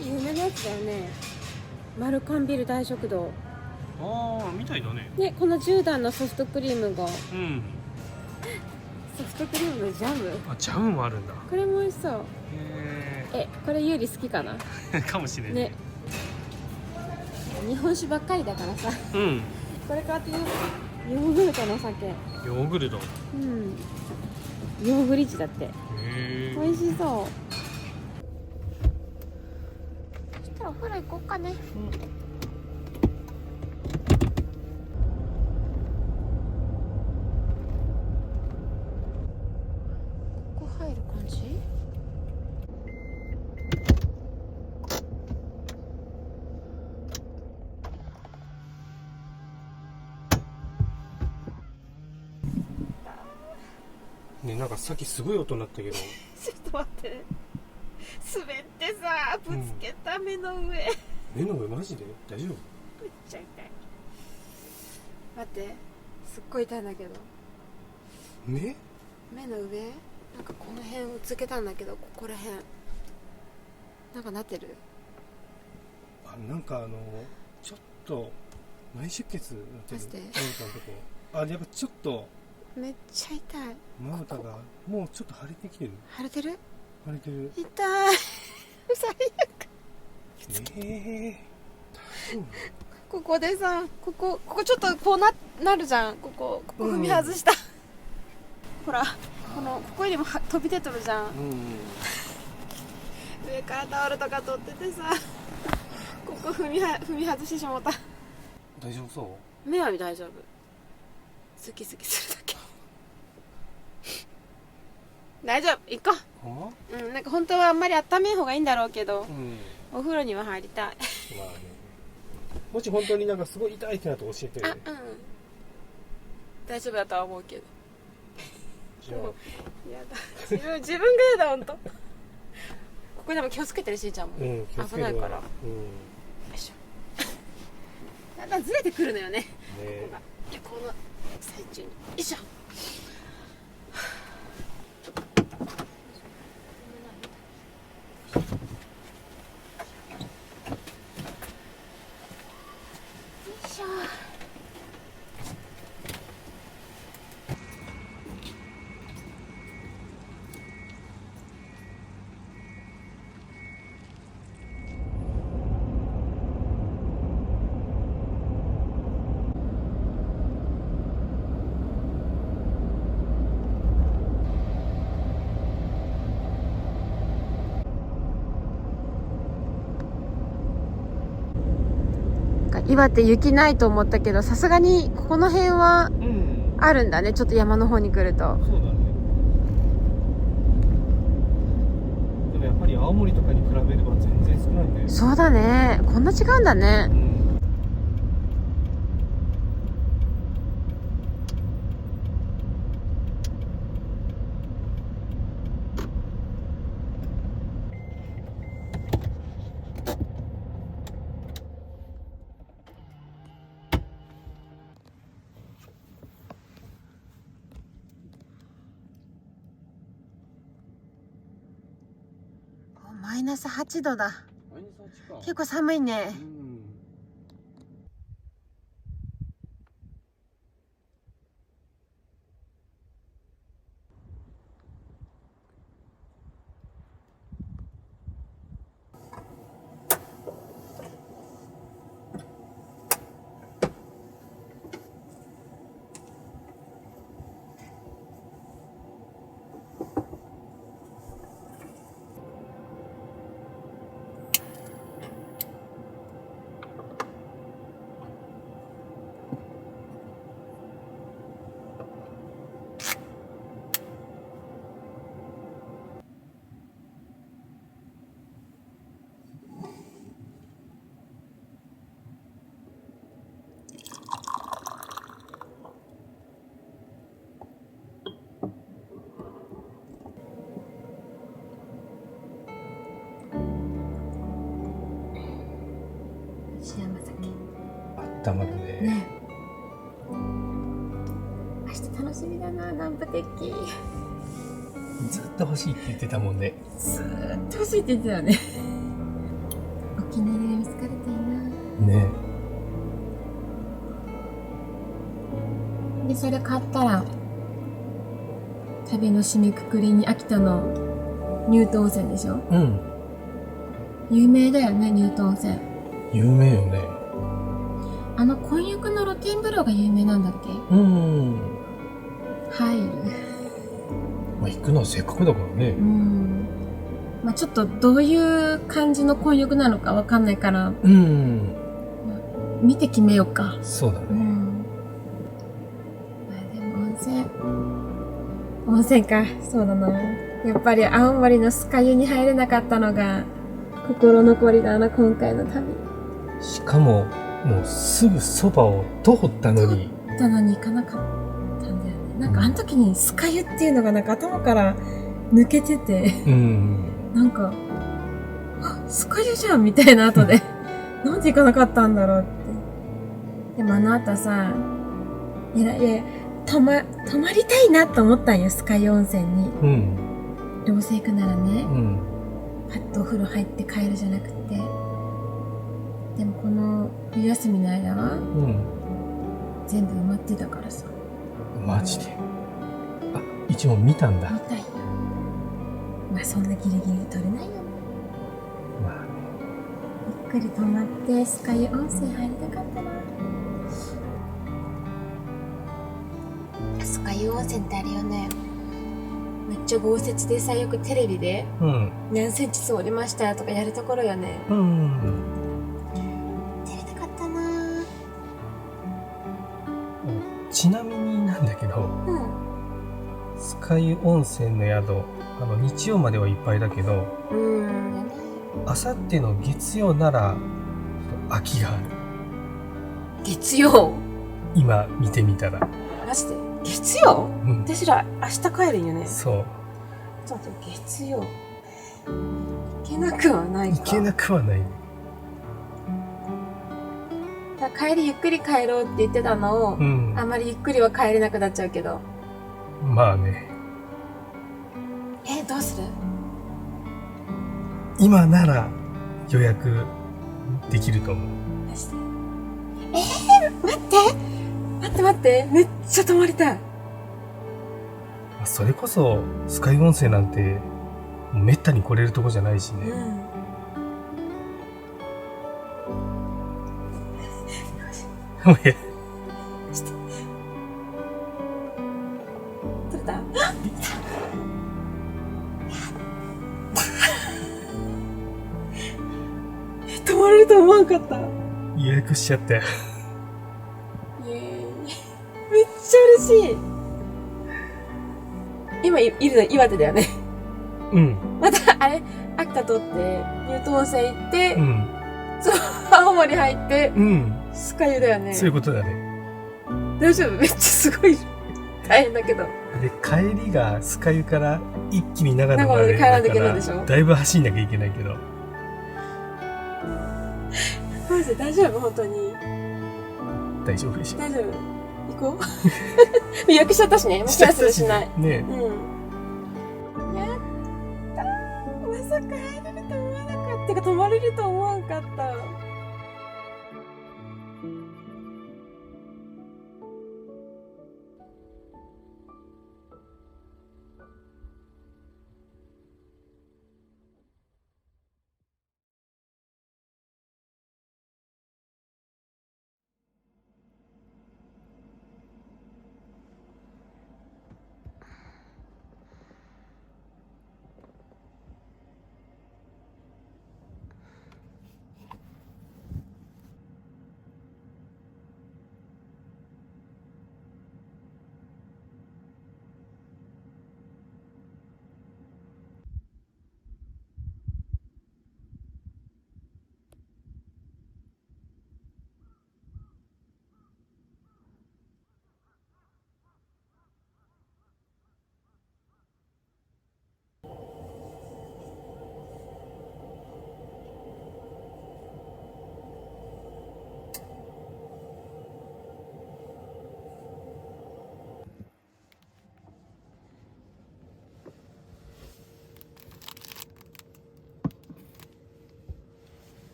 有名なやつだよね。マルカンビル大食堂ああみたいだね。ね、この10段のソフトクリームがうん。ソフトクリームのジャム、あジャムもあるんだ。これも美味しそう。へこれユーリ好きかなえかもしれない。ね。日本酒ばっかりだからさ、うん。これ買ってヨーグルトの酒。ヨーグルト。へうんヨーグリッチだってえ。美味しそう。そしたらお風呂行こうかね。ここ入る感じ？ねなんかさっきすごい音鳴ったけど。ちょっと待ってね。滑ってさ、ぶつけた目の上。目の上マジで大丈夫？めっちゃ痛い。待って、すっごい痛いんだけど。目？目の上？なんかこの辺をつけたんだけど、ここら辺。なんかなってる？あなんかちょっと内出血なってる。マジでまぶたのとこ。あやっぱちょっとめっちゃ痛い。まぶたがもうちょっと腫れてきてる。腫れてる？腫れてる。痛い。最悪。大丈夫？ここでさ、ここちょっとこうなるじゃん。ここ踏み外した。ほら、ここよりも飛び出とるじゃん。うん。上からタオルとか取っててさ、ここ踏み外してしまった。大丈夫そう？目は大丈夫。スキスキするだけ。大丈夫、行こほんま？う。なんか本当はあんまり温めん方がいいんだろうけど、うん。お風呂には入りたい。まあね。もし本当になんかすごい痛いってなったら教えてね。大丈夫だとは思うけど。じゃあやだ。自分がやだ、ほんと。ここでも気をつけてるしーちゃんも。気をつけるわ。危ないから。よいしょ。だんだんずれてくるのよね。ねここが。旅行の最中に。よいしょ。岩手雪ないと思ったけど、さすがにここの辺はあるんだね。ちょっと山の方に来ると。そうだね。でもやっぱり青森とかに比べれば全然少ないんだよ。そうだね。こんな違うんだね。マイナス8度だ。マイナス8か。結構寒いね。うん。幸せあったまるね。ね。明日楽しみだな、南部鉄器。ずっと欲しいって言ってたもんね。ずーっと欲しいって言ってたよね。お気に入りが見つかるといいな。ね。で、それ買ったら、旅の締めくくりに秋田の乳頭温泉でしょ。うん。有名だよね、乳頭温泉。有名よね。混浴の露天風呂が有名なんだっけ。うん。入る。まあ、行くのはせっかくだからね。まあちょっとどういう感じの混浴なのかわかんないから、うん。見て決めようか。そうだね。まあでも温泉か。そうだな。やっぱり青森の酸ヶ湯に入れなかったのが心残りだな、今回の旅。しかも、もうすぐそばを通ったのに。行ったのに行かなかったんだよね。なんかあの時に酸ヶ湯っていうのがなんか頭から抜けてて、うん。なんか、あ、酸ヶ湯じゃんみたいな後で、なんで行かなかったんだろうって。でもあの後さ、いや、泊まりたいなと思ったんよ、酸ヶ湯温泉に。うん。どうせ行くならね、うん。パッとお風呂入って帰るじゃなくて、でもこの冬休みの間はうん。全部埋まってたからさ。マジで。あ、一応見たんだ。見たいよ。まあそんなギリギリ取れないよね。まあね。ゆっくり泊まって酸ヶ湯温泉入りたかったな。酸ヶ湯温泉ってあれよね。めっちゃ豪雪でさ、よくテレビでうん。何センチ積もりましたとかやるところよね。うん。照れたかったな。ちなみになんだけど、酸ヶ湯温泉の宿、日曜まではいっぱいだけど、あさっての月曜なら、空きがある。月曜？今見てみたら。マジで？月曜？うん。私ら明日帰るんよね。そう。ちょっと月曜。行けなくはないか。行けなくはない。だから帰りゆっくり帰ろうって言ってたのを、うん。あんまりゆっくりは帰れなくなっちゃうけど。まあね。どうする？今なら予約できると思う。マジで。待って。めっちゃ泊まりたい。それこそ酸ヶ湯温泉なんてめったに来れるとこじゃないしね。おや。取れた？泊まれると思わんかった。予約しちゃったよ。イエーイ。めっちゃ嬉しい。今いるの岩手だよね。うん。また、あれ、秋田通って、乳頭温泉行って、うん。そう、青森入って、うん。酸ヶ湯だよね。そういうことだね。大丈夫？めっちゃすごい大変だけど。で、帰りが酸ヶ湯から一気に長野まで長野に帰らなきゃいけないでしょだからだいぶ走んなきゃいけないけど。マジで大丈夫？本当に。大丈夫でしょ。大丈夫？行こう。予約しちゃったしね。もうキャンセルしない。ね。うん。やったー。まささか入れると思わなかった。てか泊まれると思わんかった。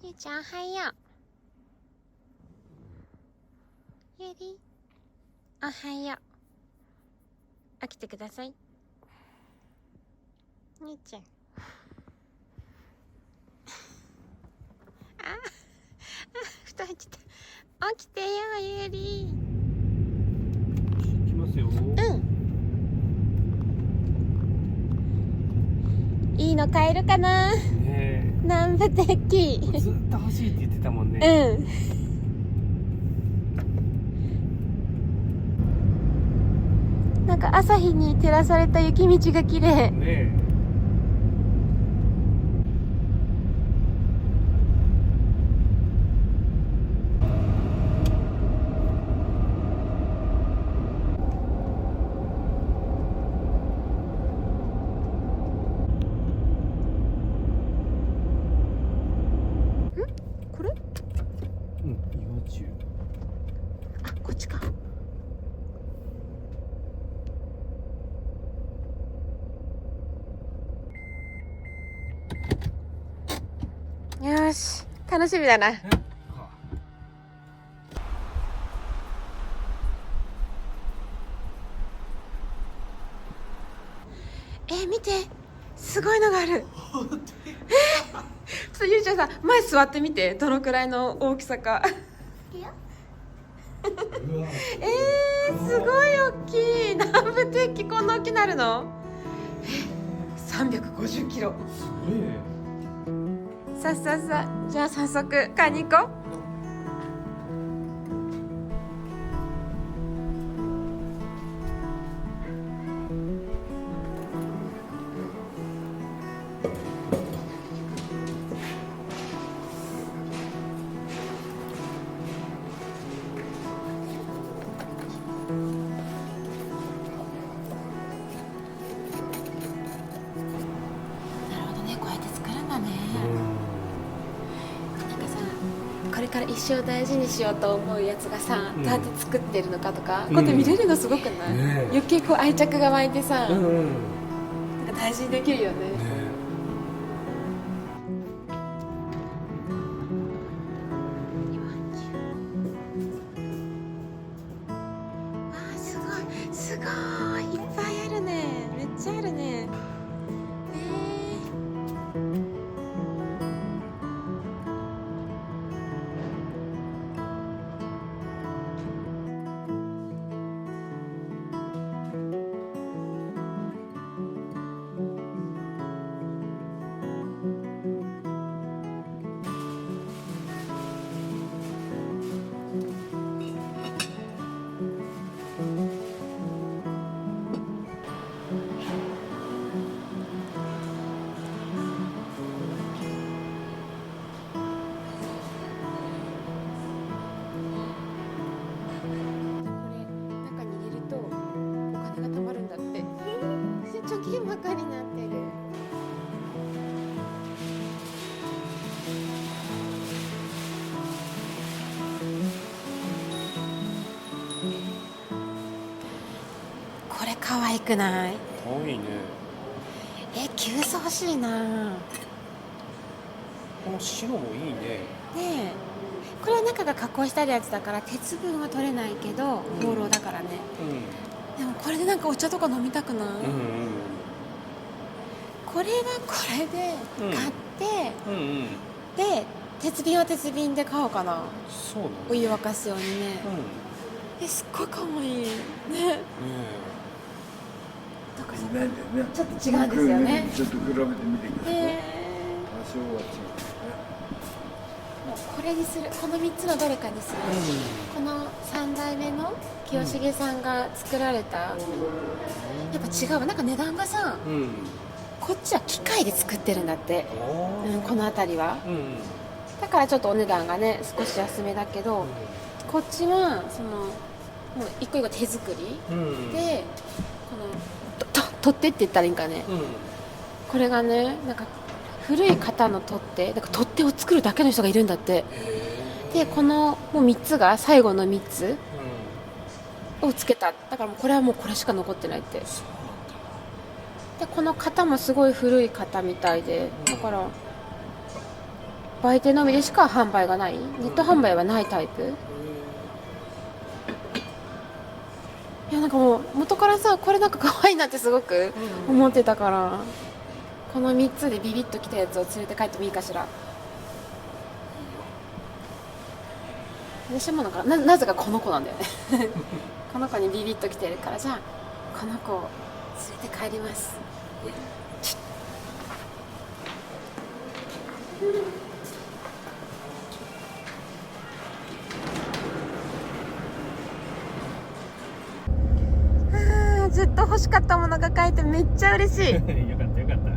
ゆうちゃんおはよう。ゆりおはよう。起きてください。ゆうちゃん。布団入っちゃった。起きてよゆり。来ますよ。いいの買えるかな。ね南部鉄器。え、ずっと欲しいって言ってたもんね。なんか朝日に照らされた雪道が綺麗。ねえ。これ？うん、幼虫。あ、こっちか。よーし、楽しみだな。見て、すごいのがある。ちょっとゆうちゃんさん、前座ってみて、どのくらいの大きさか。すごい大きい。南部鉄器こんな大きなるの？350キロ。すごいね。さあ、じゃあ早速買いに行こう。なるほどね、こうやって作るんだね。なんかさ、これから一生大事にしようと思うやつがさ、どうやって作ってるのかとか、こうやって見れるのすごくない？ねえ。余計こう愛着が湧いてさ、うんうん。なんか大事にできるよね。ねすごいいっぱいあるね。めっちゃあるね。愛くない？かわいいね。急須欲しいな。この白もいいね。ねえ、これは中が加工してあるやつだから鉄分は取れないけど放浪だからね。でもこれでなんかお茶とか飲みたくない？これはこれで買って、で鉄瓶は鉄瓶で買おうかな。そうだね。お湯沸かすようにね。すっごいかわいいね。だからちょっと違うんですよね。ちょっと比べてみてください。多少は違う。もうこれにする。この3つのどれかにする。この3代目の清重さんが作られた、やっぱ違う。なんか値段がさ、こっちは機械で作ってるんだって、この辺りは、だからちょっとお値段がね少し安めだけど、こっちはそのもう一個一個手作り、でこの取っ手って言ったらいいんかね、これがねなんか古い型の取っ手、なんか取っ手を作るだけの人がいるんだって。でこのもう3つが最後の3つをつけた。だからもうこれはもうこれしか残ってないって。でこの型もすごい古い型みたいで、だから売店のみでしか販売がない、ネット販売はないタイプ。いやなんかもう元からさこれなんか可愛いなってすごく思ってたから、この3つでビビッときたやつを連れて帰ってもいいかしら。私もなんか なぜかこの子なんだよねこの子にビビッときてるから、じゃあこの子を連れて帰ります。ずっと欲しかったものが買えてめっちゃ嬉しいよかったよかった。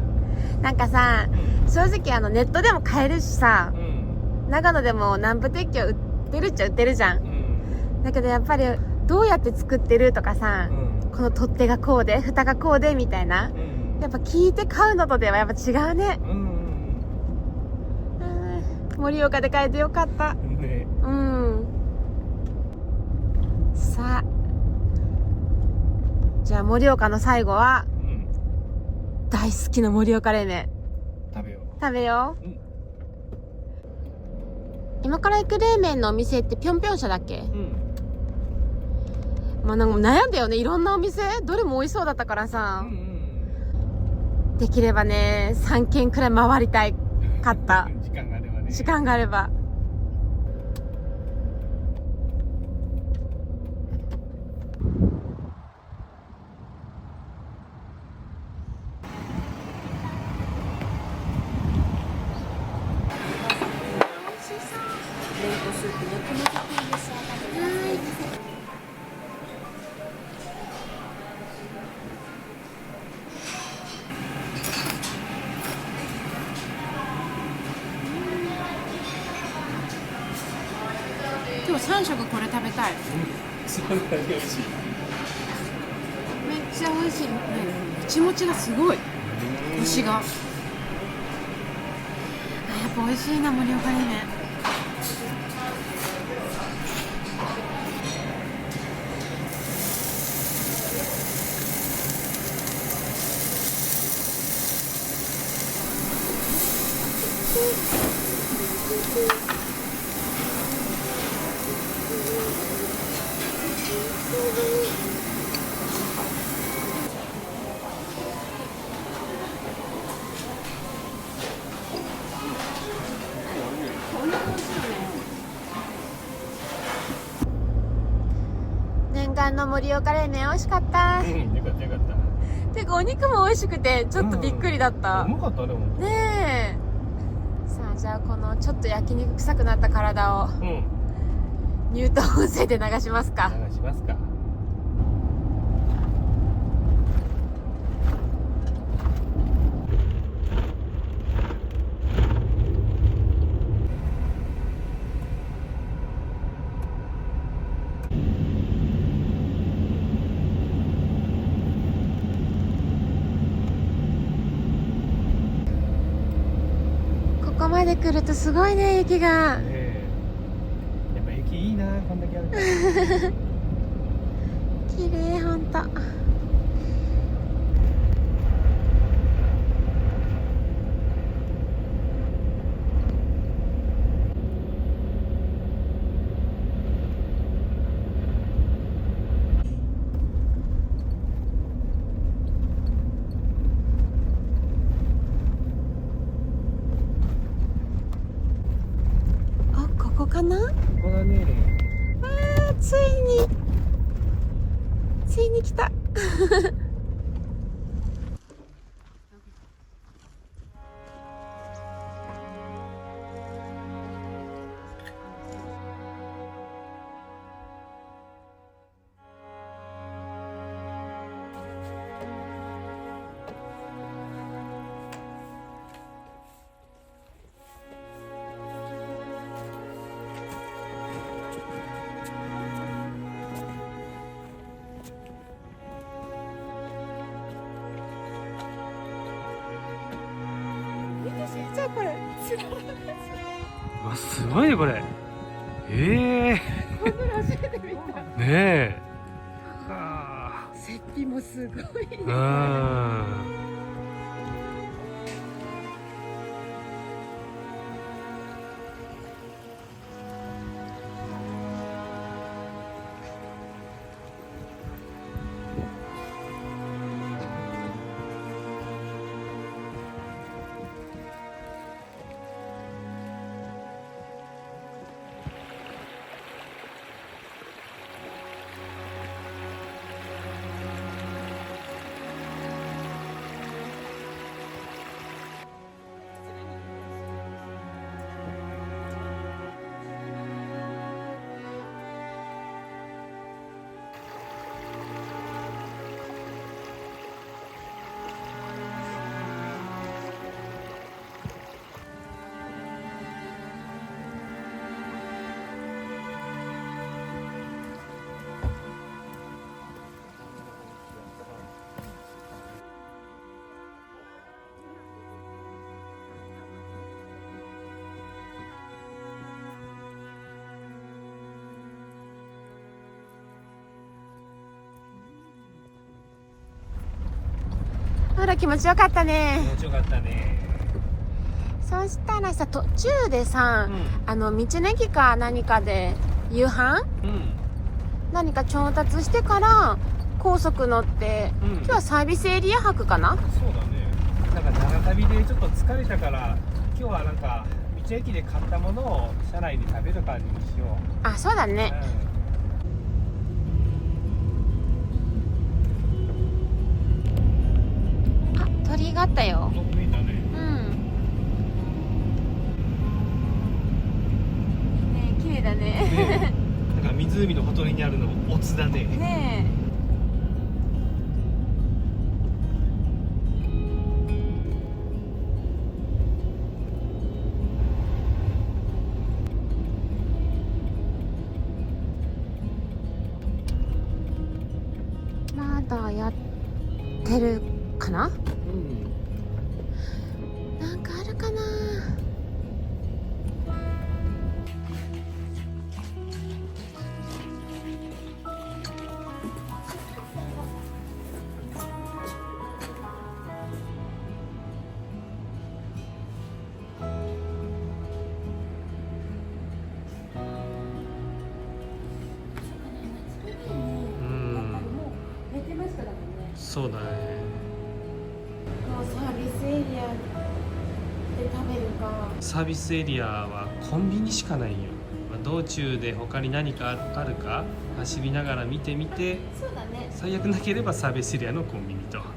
なんかさ、正直ネットでも買えるしさ、長野でも南部鉄器を売ってるっちゃ売ってるじゃん、だけどやっぱりどうやって作ってるとかさ、この取っ手がこうで蓋がこうでみたいな、やっぱ聞いて買うのとではやっぱ違うね。盛岡で買えてよかったね。さあじゃあ盛岡の最後は、大好きな盛岡冷麺食べよう。食べよう。今から行く冷麺のお店ってぴょんぴょん社だっけ？まあなんか悩んだよね、いろんなお店どれも美味しそうだったからさ、できればね3軒くらい回りたいかった時間があればね。時間があれば。今日3食これ食べたい。そんなに美味しい。めっちゃ美味しい。もちもちがすごい。コシが。やっぱ美味しいな、盛岡冷麺。念願の盛岡冷麺美味しかった。よかったよかった。てかお肉も美味しくてちょっとびっくりだった、うまかったね、ほんと。ねえ。さあじゃあこのちょっと焼肉臭くなった体を乳頭温泉で流しますか。流しますか。ここまで来るとすごいね、雪が。やっぱ雪いいな、こんだけあるから。綺麗ほんと。かな。ここだね。あー、ついに来た。じゃあこれうわ、すごいねこれ。初めて見た。ねえ。はあ。設備もすごいね。うん。ほら気持ちよかったね。気持ちよかったね。そしたらさ、途中でさ、道の駅か何かで夕飯何か調達してから高速乗って、今日はサービスエリア泊かな。そうだね。なんか長旅でちょっと疲れたから、今日はなんか道の駅で買ったものを車内で食べる感じにしよう。あ、そうだね。あ、鳥居があったよ。見えたね。ねえ、綺麗だね。ねえ、なんか湖のほとりにあるのオツだね。ねえ。まだやってるかな。なんかあるかな。そうだね。サービスエリアで食べるか。サービスエリアはコンビニしかないよ。道中で他に何かあるか走りながら見てみて、そうだね。最悪なければサービスエリアのコンビニと。ちょっと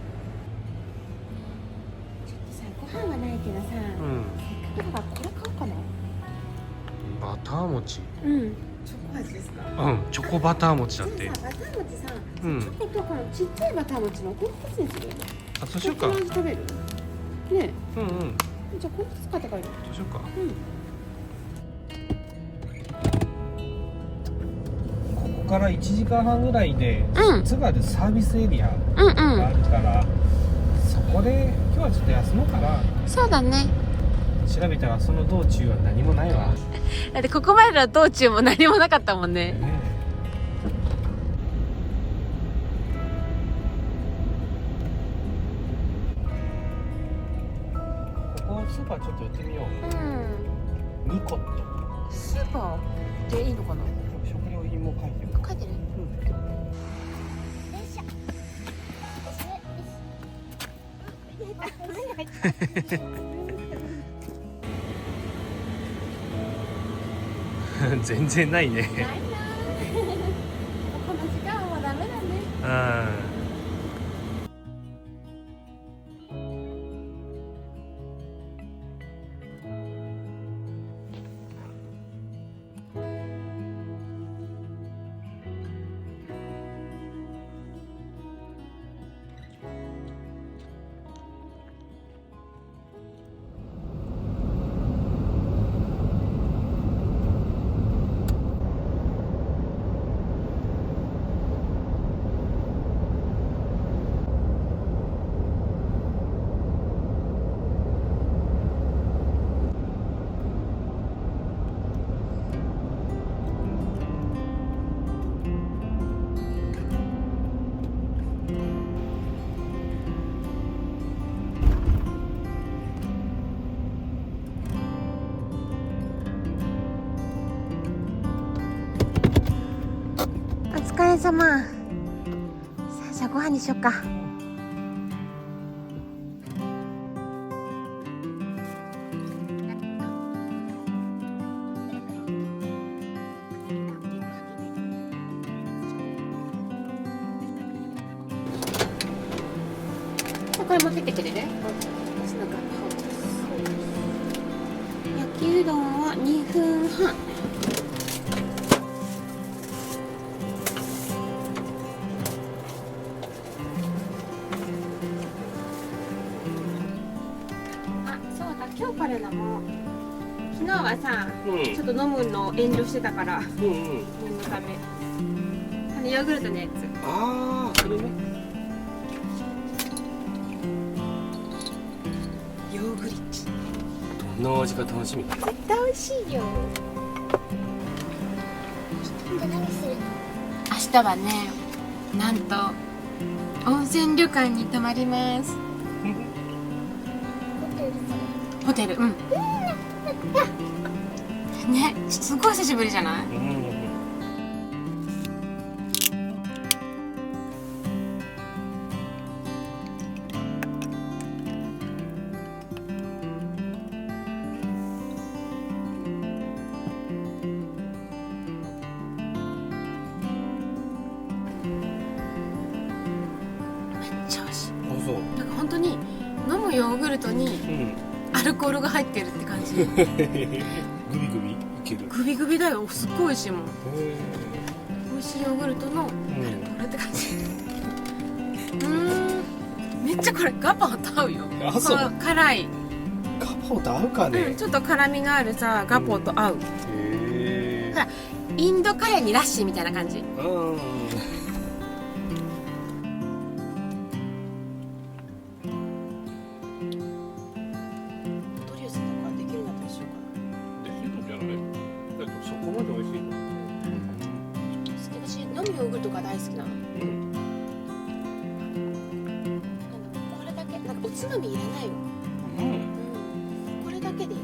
さ、ご飯はないけどさ、せっかくだからこれ買おうかな。バター餅。チョコ味ですか。チョコバター餅だって。じゃあさ、バター餅さ、うん。チョコとこのちっちゃいバター餅のこの2つにする。あ、そうしようか。この味食べる。ねじゃあえ、じゃあこの2つ買って帰る。そうしようか。ここから1時間半ぐらいで、津軽サービスエリアがあるから、そこで今日はちょっと休もうかな。そうだね。調べたらその道中は何もないわ。だってここまでの道中も何もなかったもんね。ねここスーパーちょっと寄ってみよう。ニコット。スーパーでいいのかな。食料品も書いてる。書いてる。全然ないね。ないなこの時間はもうダメだね。うん。お疲れ様。さあ、じゃあご飯にしよっか。これ持ってってくれる？私のガパオです。焼きうどんは2分半。あ、そうだ、今日からのも昨日はさ、ちょっと飲むの遠慮してたから、念のためヨーグルトのやつ。ああ、それね。ヨーグリッチどんな味か楽しみ。絶対美味しいよ。じゃあ何するの？明日はね、なんと温泉旅館に泊まります。ホテルホテル、うんね、すごい久しぶりじゃない？めっちゃ美味しい。あ、そう。なんか本当に飲むヨーグルトにアルコールが入ってるって感じ。グビグビいける。グビグビだよ。すっごい美味しいもん。美味しいヨーグルトのアルコールって感じ。めっちゃこれガパオと合うよ。あ、そう。この辛い、ガパオと合うかね。ちょっと辛みがあるさガパオと合う。へえ。ほら、インドカレーにラッシーみたいな感じ。トリュフとかできるんだったらしようかな。できるんじゃない？だってそこまで美味しいの。私飲むヨーグルトが大好きなの。これだけ、なんかおつまみいらないよ。これだけでいい。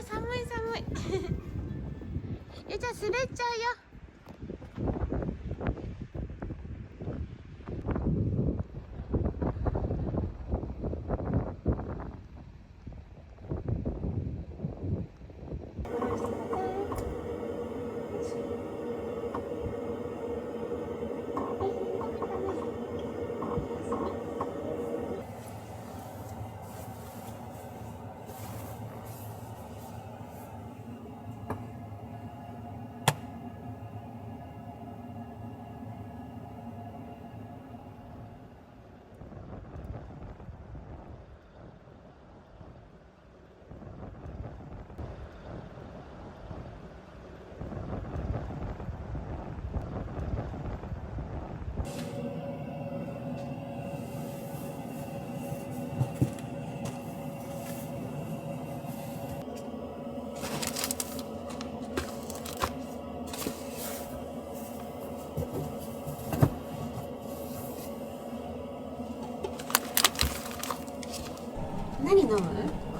寒い寒い。じゃあ滑っちゃうよ。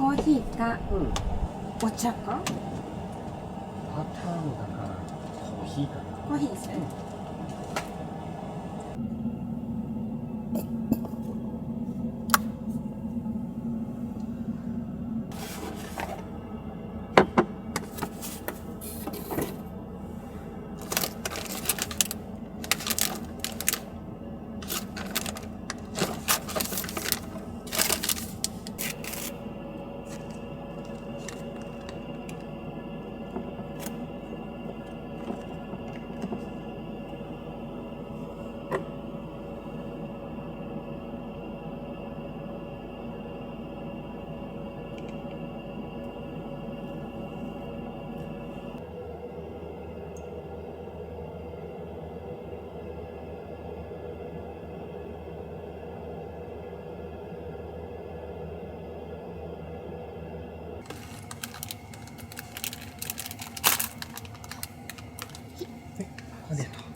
コーヒーかうん。お茶か？パターンだからコーヒーかな。コーヒーですね。ありがとう。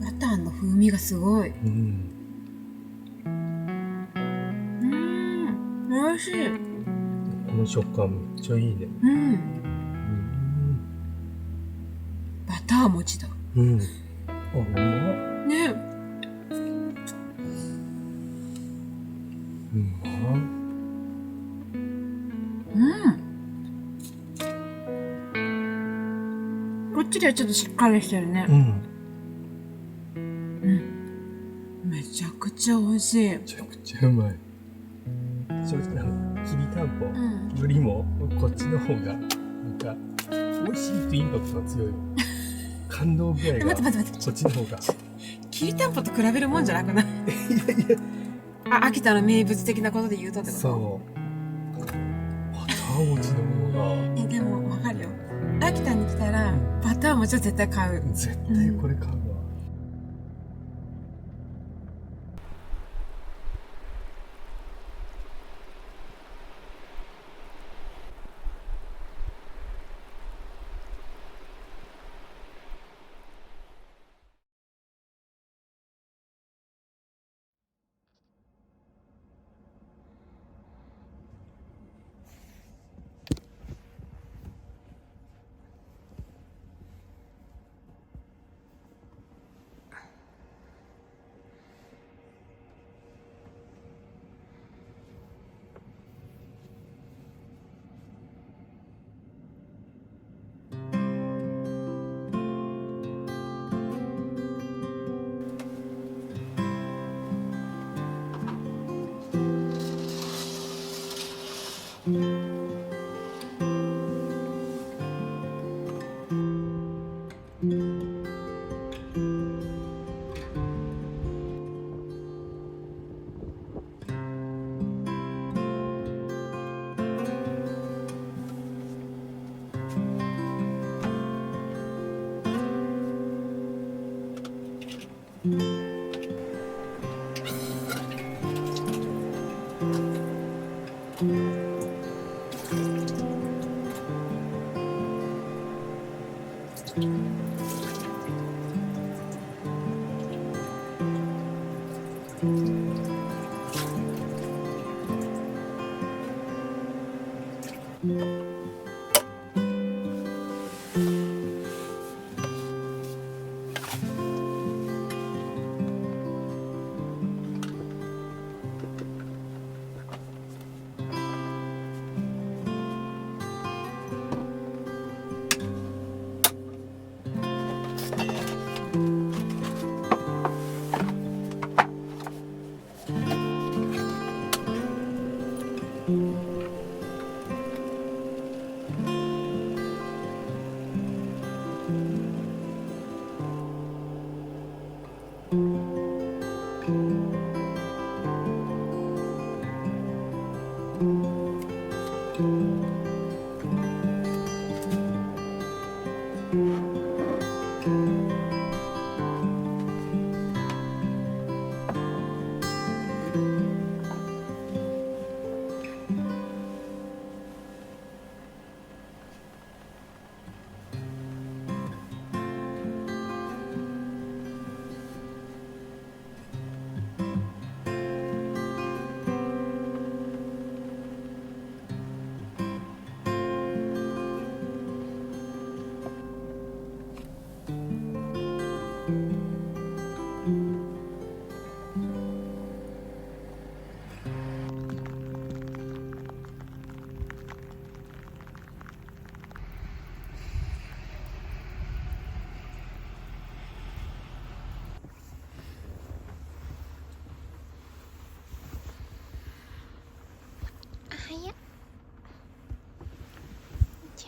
バターの風味がすごい。うん。美味しい。この食感めっちゃいいね。うん。うん。バター餅だ。うん。あ、うまっ。ね。うまっ。こっちではちょっとしっかりしてるねう。ん。めちゃくちゃ美味しい。めちゃくちゃうまい。正直きりたんぽん。よりもこっちの方がなんか美味しいってインパクトが強いわ。感動具合が待って。こっちの方が。きりたんぽと比べるもんじゃなくない？あ、秋田の名物的なことで言うとってこと？そう。バター餅のものがでもわかるよ。秋田に来たらバター餅は絶対買う。絶対これ買うわ。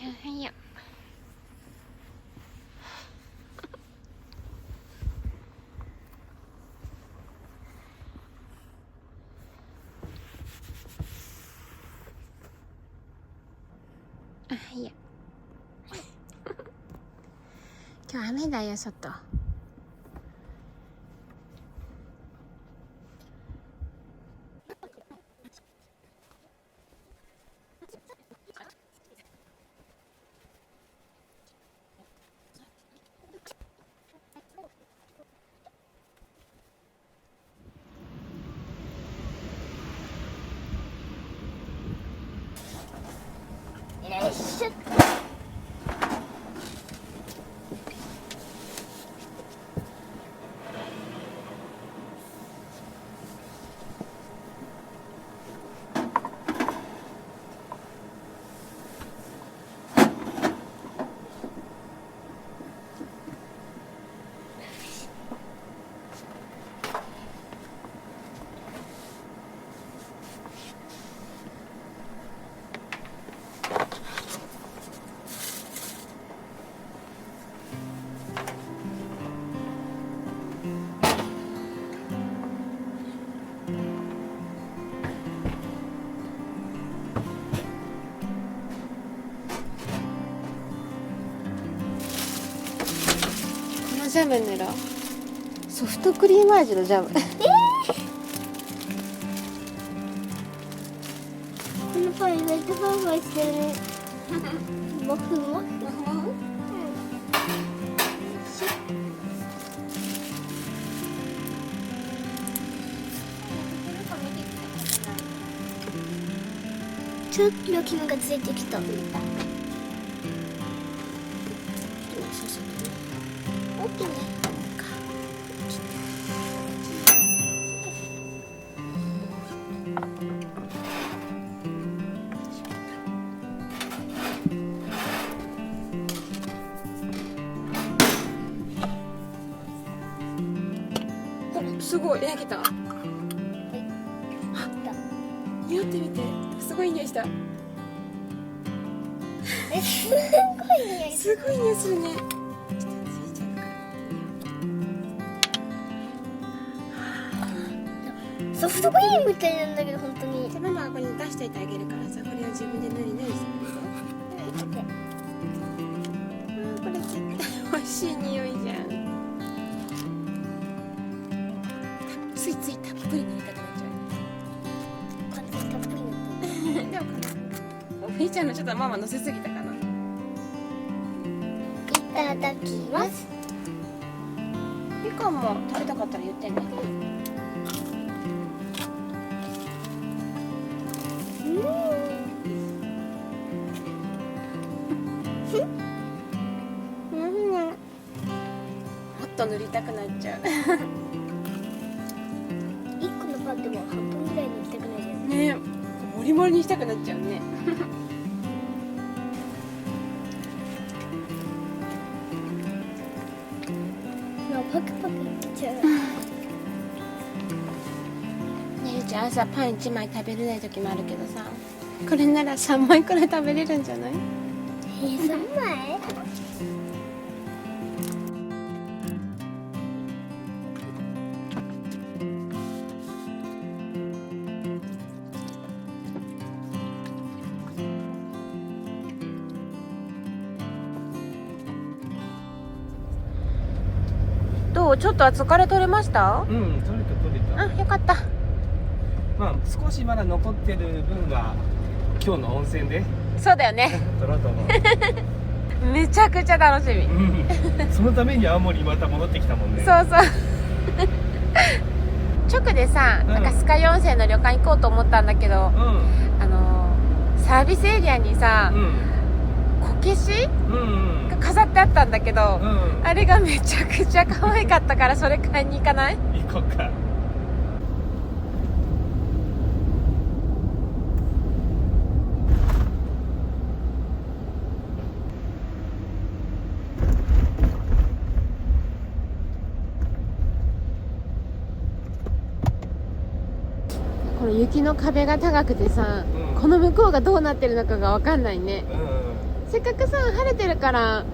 はいよ。あ、はいよ。今日雨だよ、外。よいしょ。ジャム塗ろう。ソフトクリーム味のジャム。このパン意外とふわふわしてるね。もふもふ。ちょっと気分がついてきた。大きいね。すごい焼けた。匂ってみて。すごい匂いした。すごい匂い。すごい匂いするね。ソフトクリームみたいなんだけど本当に。じゃあママはこれに出しといてあげるからさ、これを自分で塗り塗りしてくれる。これ絶対美味しい匂いじゃん。ついついたっぷり塗りたくなっちゃう。私たっぷり塗って。でもこれ、みーちゃんのちょっとママ乗せすぎたかな。いただきます。みかんも食べたかったら言ってね。もっと塗りたくなっちゃう。一個のパンでも半分ぐらい塗りたくないじゃん。ねえ、モリモリにしたくなっちゃうね。パクパクいっちゃう。ねるちゃん朝パン1枚食べれない時もあるけどさ、これなら3枚くらい食べれるんじゃない？ 3枚？どう？ちょっとは疲れ取れました？うん、取れた取れた。あ、よかった。まあ少しまだ残ってる分は今日の温泉でそうだよね。取ろうと思う。めちゃくちゃ楽しみ。うん。そのために青森また戻ってきたもんね。そうそう。直でさ、なんか酸ヶ湯温泉の旅館行こうと思ったんだけど、うん。サービスエリアにさ、うんこけしうんが飾ってあったんだけど、うんうん。あれがめちゃくちゃ可愛かったからそれ買いに行かない？行こうか。この雪の壁が高くてさ、うんこの向こうがどうなってるのかが分かんないね。うんうん。せっかくさ晴れてるから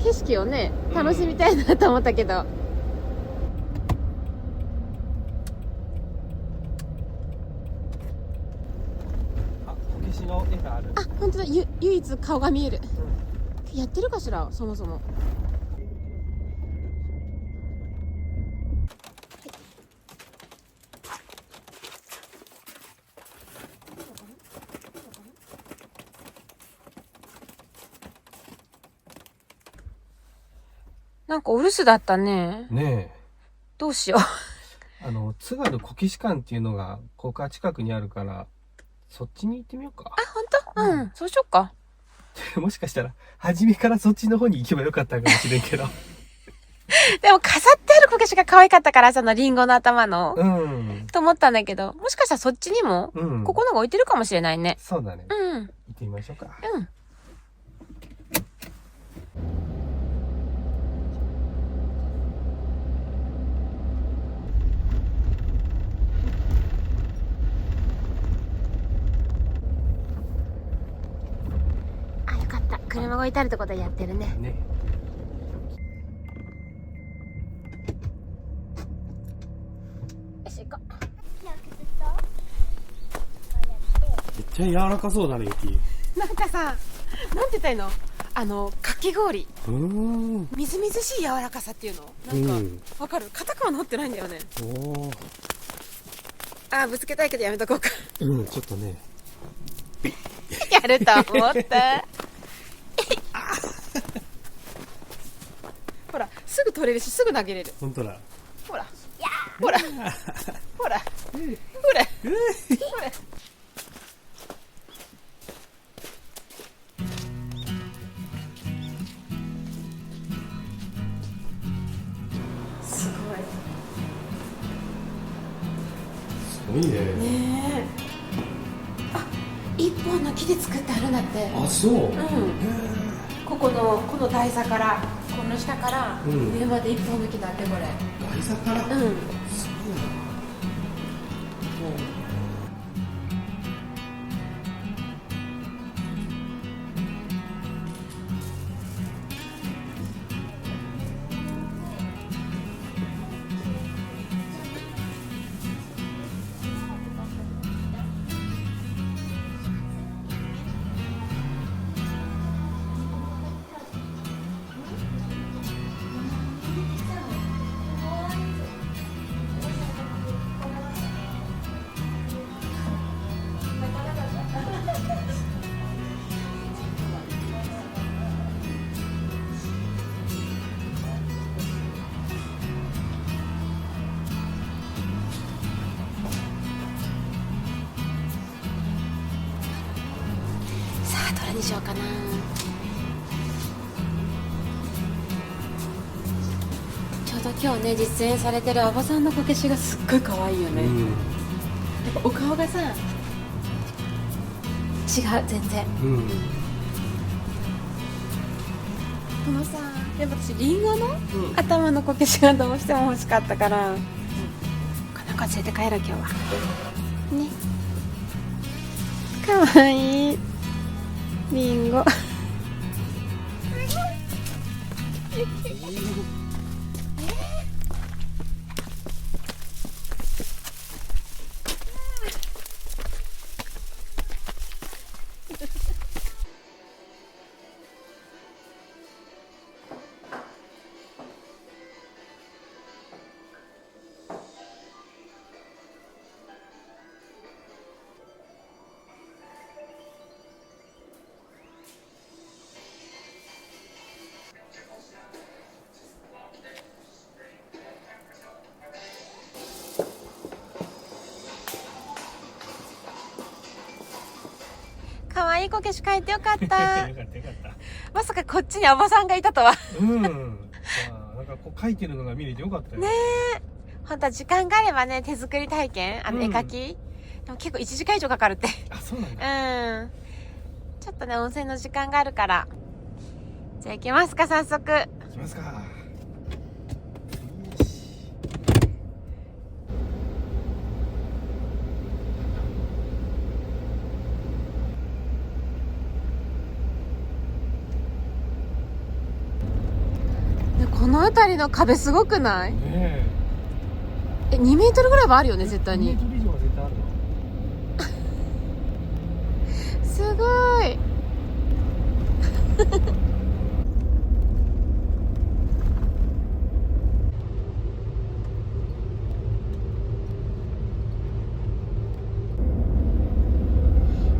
景色をね楽しみたいなと思ったけど、あ、こけしの絵がある。あ、本当だ、唯一顔が見える。やってるかしら、そもそも。なんかお留守だったね。ねどうしよう。え。津軽こけし館っていうのが、ここ近くにあるから、そっちに行ってみようか。あ、本当？うん、そうしよっか。もしかしたら、初めからそっちの方に行けばよかったかもしれんけど。でも飾ってあるこけしが可愛かったから、そのリンゴの頭の。うん。と思ったんだけど、もしかしたらそっちにも、うん。ここのが置いてるかもしれないね。そうだね。うん。行ってみましょうか。うん。あ、よかった。車が置いてあるとこでやってるね。ね。よし、行こう。めっちゃ柔らかそうだね、雪。なんかさ、なんて言ったらいいの？かき氷。みずみずしい柔らかさっていうの？なんか、わかる？硬くはなってないんだよね。おお。あ、ぶつけたいけどやめとこうか。うん、ちょっとね。やると思った。ほら、すぐ取れるし、すぐ投げれる。ほんとだ。ほら。ほら。ほら。ほら。ほら。すごい。すごいね。ねえ。あ、一本の木で作ってあるんだって。あ、そう。うん。この台座からこの下からうん上まで一本の木だってこれ。台座から。うん。すごいな。さあどれにしようかな。ちょうど今日ね実演されてるアボさんのこけしがすっごい可愛いよね。やっぱお顔がさ違う全然。このさやっぱ私リンゴの頭のこけしがどうしても欲しかったから、この子連れて帰ろう今日はね。かわいいリンゴ。かわいいこけし描いてよかった。よかったよかった。まさかこっちにおばさんがいたとは。うん。なんかこう書いてるのが見れてよかったよ。ねえ。本当は時間があればね手作り体験絵描き、でも結構1時間以上かかるって。あ、そうなんだ。ちょっとね温泉の時間があるから。じゃあ行きますか早速。行きますか。この辺りの壁すごくない？ね2メートルぐらいはあるよね、絶対に。2メートル以上は絶対あるよ。すごい。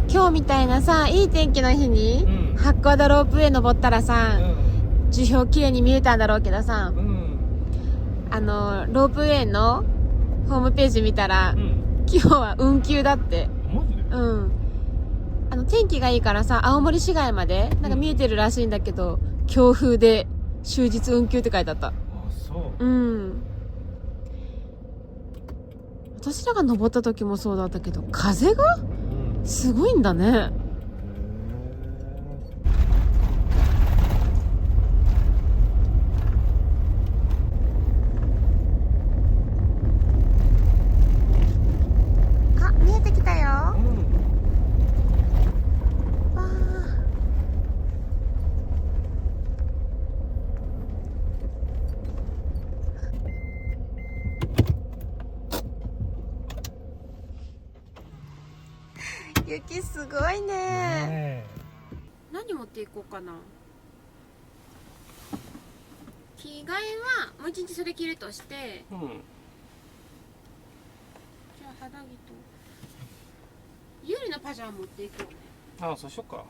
今日みたいなさ、いい天気の日に、八甲田ロープウェイ登ったらさ、樹氷綺麗に見えたんだろうけどさ、ロープウェイのホームページ見たら、今日は運休だって。マジで？天気がいいからさ、青森市街までなんか見えてるらしいんだけど、強風で終日運休って書いてあった。あ、そう。私らが登った時もそうだったけど、風がすごいんだね。あ、見えてきたよ。わあ。雪すごいね。何持っていこうかな。着替えはもう一日それ着るとして、じゃあ肌着と有利のパジャマ持っていこうね。あ、そうしよっか。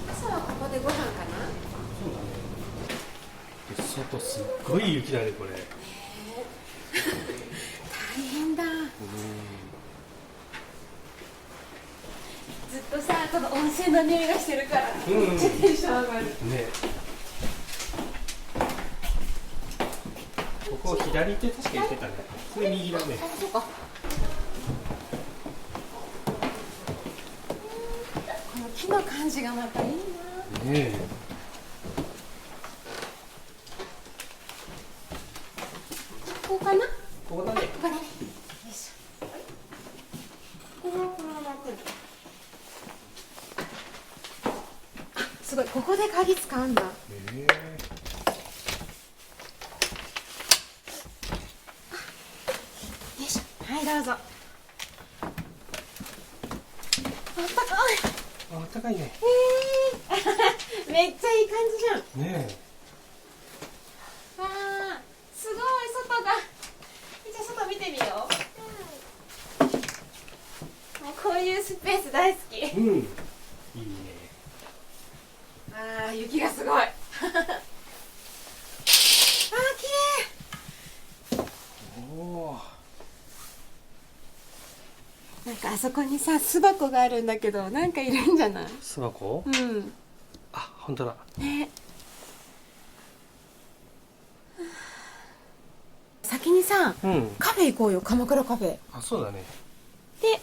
朝はここでご飯かな。そうだね。外すっごい雪だね、これ。大変だ。ずっとさ、この温泉の匂いがしてるから、めっちゃテンション上がる。ね。ここ左手確か言ってたね。それ右だね。あ、そうか。この木の感じがまたいいな。ねえ。ここかな。ここだね。ここだね。よいしょ。このまま来る。あ、すごい。ここで鍵使うんだ。よいしょ。はい、どうぞ。あったかい。あったかいね。めっちゃいい感じじゃん。ねわあ、すごい外が。じゃあ外見てみよう。もうこういうスペース大好き。え。いいね。ああ、雪がすごい。ああ、綺麗。おお。なんかあそこにさ、巣箱があるんだけど、なんかいるんじゃない？巣箱？あ、本当だ。ね。先にさ、カフェ行こうよ、鎌倉カフェ。あ、そうだね。で、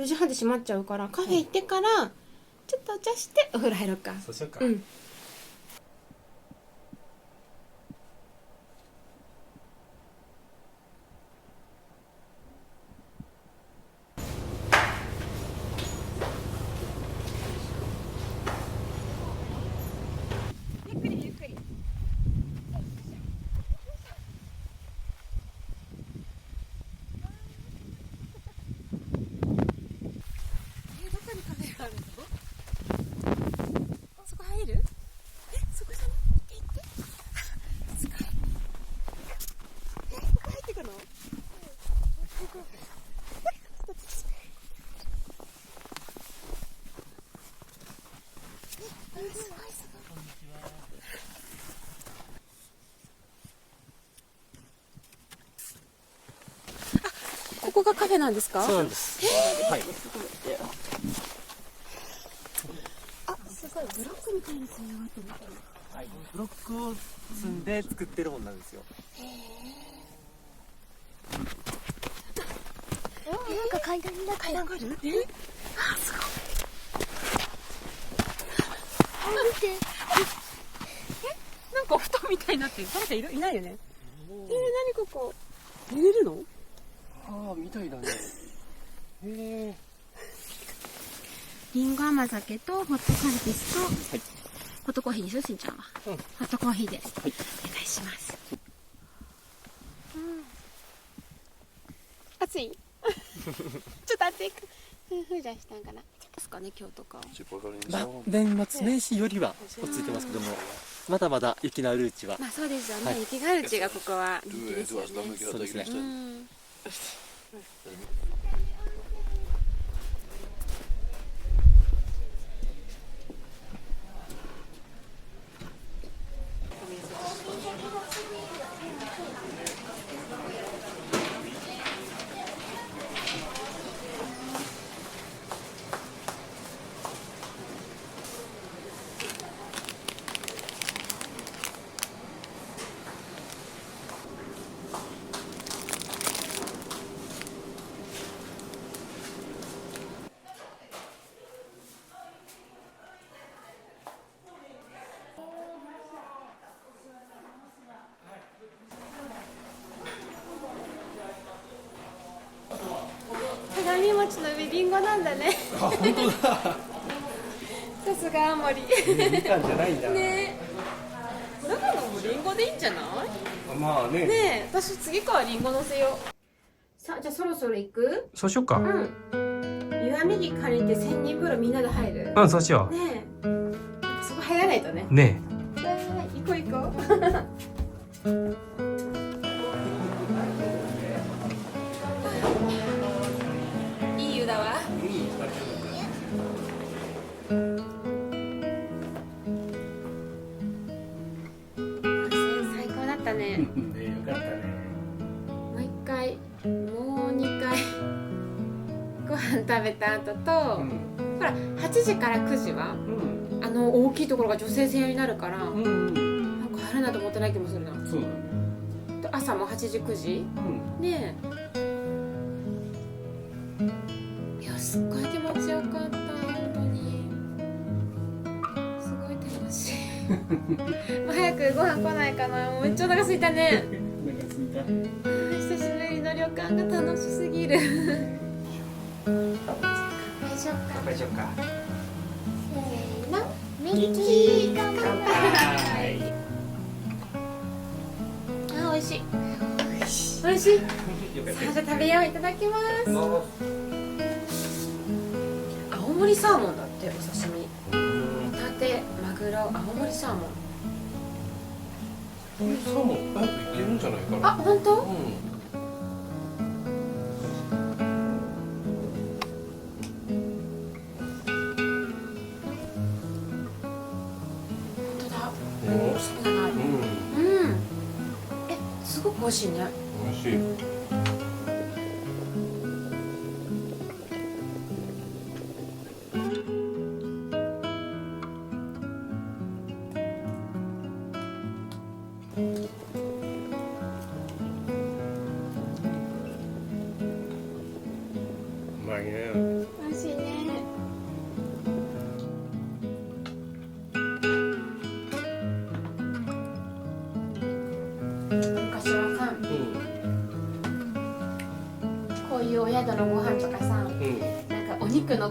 4時半で閉まっちゃうから、カフェ行ってから、ちょっとお茶してお風呂入ろうか。そうしようか。ゆっくりゆっくり。どこにカフェがあるの？そこ入る？そこじゃない？行って。すごい。ここ入ってくの？ここ。すごいすごい。ここがカフェなんですか？そうなんです。はい。あ、すごいブロックみたいにつながってる。ブロックを積んで作ってるもんなんですよ。なんか階段だ階段がある。あ、すごい。見て。なんかお布団みたいになってる。誰かいないよね。何ここ。寝れるの？ああ、みたいだね。へえ。リンゴ甘酒とホットカルピスと、ホットコーヒーにするしんちゃんは、ホットコーヒーで、お願いします。暑いちょっと暑いか。ふうじゃしたんかな。ですかね、今日とか。年末年始よりは落ち着いてますけども、まだまだ雪のあるうちは。まあそうですよね。雪があるうちがここは人気ですよね。そうですね。鏡餅の上リンゴなんだね。あ、本当だ。さすが青森。みかんじゃないんだ。ね。長野もリンゴでいいんじゃない？まあね。ねえ、私次からリンゴ乗せよう。さあ、じゃあそろそろ行く？そうしようか。湯あみ着借りて千人風呂みんなで入る？うん、そうしよねえ。そこ入らないとね。う。ね行こう行こう。いい湯だわ。最高だったね。ね、よかったね。もう一回、もう2回ご飯食べた後と、ほら8時から9時は、大きいところが女性専用になるから、なんか入らないと思ってない気もするな。そうだね。朝も8時9時、ねえ。いや、すっごい気持ちよかった、本当に。すごい楽しい。もう早くご飯来ないかな。もうめっちゃお腹空いたね。お腹すいた。久しぶりの旅館が楽しすぎる。乾杯しようか。乾杯しようか。せーの。ミッキー乾杯。あ、美味しい。美味しい。さあ、じゃあ食べよう。いただきます。青森サーモンだって、お刺身。ホタテ、マグロ、青森サーモン。これサーモン、早くいけるんじゃないかな。あ、本当？本当だ。そうだな。すごく美味しいね。美味しい。うまいね。美味しいね。昔はさ、こういうお宿のご飯とかさ、なんかお肉の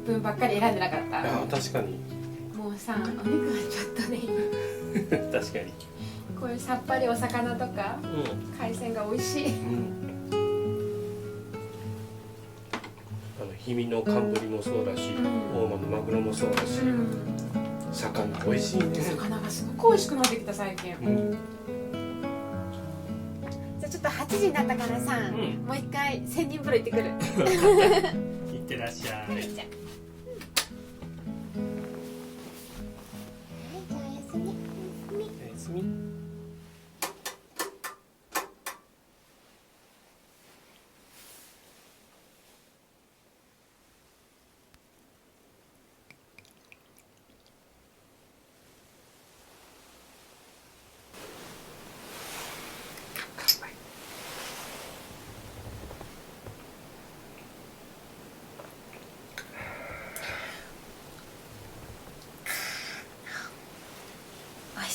分ばっかり選んでなかった。あ、確かに。もうさ、お肉はちょっとねいい。確かに。こういうさっぱりお魚とか、海鮮が美味しい。氷見の寒ぶりもそうだし、大間のマグロもそうだし、魚美味しいね。魚がすごく美味しくなってきた最近。じゃあちょっと8時になったからさ、もう一回千人風呂行ってくる。いってらっしゃい。じゃあおやすみ。おやすみ。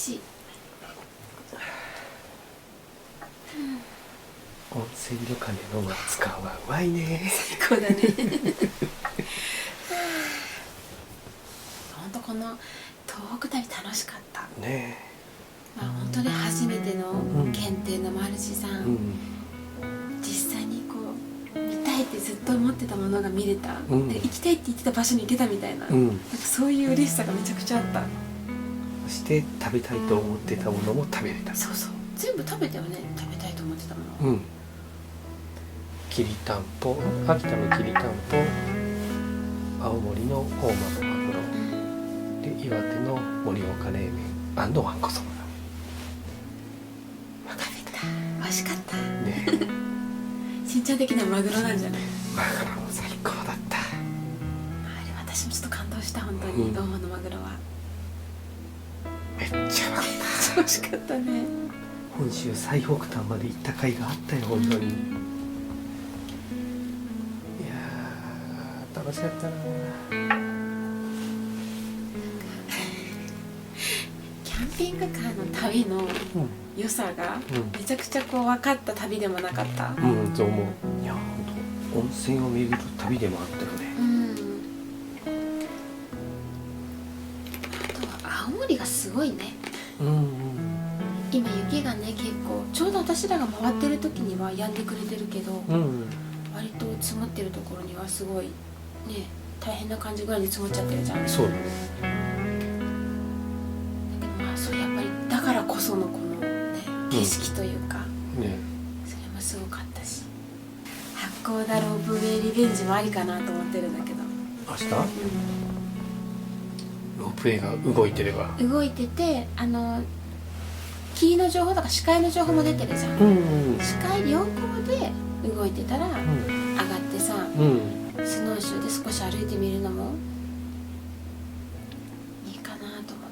しい。温泉旅館で飲む熱燗はうまいね。最高だね。本当この東北旅楽しかった。ねまあ本当に初めての検定のもあるしさ、実際にこう見たいってずっと思ってたものが見れた、で行きたいって言ってた場所に行けたみたいな、なんかそういう嬉しさがめちゃくちゃあった。そして食べたいと思ってたものも食べれた。そうそう、全部食べたよね。食べたいと思ってたもの。きりたんぽ、秋田のきりたんぽ、青森の大間のマグロ、で岩手の盛岡冷麺&わんこそばだ。食べた。美味しかったね。しんちゃん的なマグロなんじゃない？マグロも最高だった。あれ私もちょっと感動した。本当に大間のマグロはめっちゃ美味しかった。美味しかったね。本州最北端まで行った甲斐があったよ、本当に。いやー、楽しかったな。キャンピングカーの旅の良さがめちゃくちゃこう分かった旅でもなかった。そう思う。いや、本当温泉を巡る旅でもあったよね。あとは青森がすごいね。今雪がね結構ちょうど私らが回ってる時には止んでくれてるけど、割と積もってるところにはすごいね大変な感じぐらいに積もっちゃってるじゃん。そうだね。だけどまあそうやっぱりだからこそのこのね景色というか、ね、それもすごかったし、八甲田ロープウェイリベンジもありかなと思ってるんだけど。明日、ロープウェイが動いてれば。動いてて霧の情報とか視界の情報も出てるじゃん。視界良好で動いてたら、上がってさ、スノーシューで少し歩いてみるのもいいかなと思っ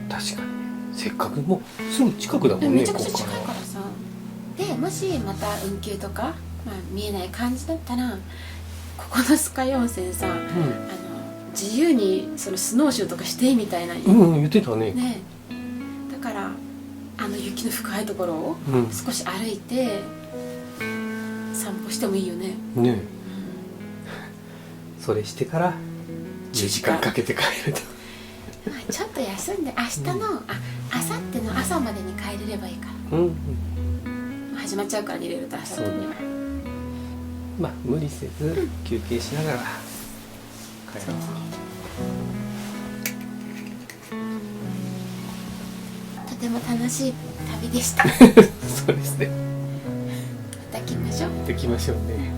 て。確かにね、せっかくもうすぐ近くだもんね。めちゃくちゃ近いからさ。でもしまた運休とか、見えない感じだったらここの酸ヶ湯温泉さ、自由にそのスノーシューとかしていいみたいな、言ってたね。だから雪の深いところを少し歩いて散歩してもいいよね。それしてから10時間かけて帰ると。ちょっと休んで明日の、明後日の朝までに帰れればいいから、始まっちゃうから入れると明後日には。まあ無理せず休憩しながら帰ろう。とても楽しい旅でした。そうですね。また来ましょう。行きましょうね。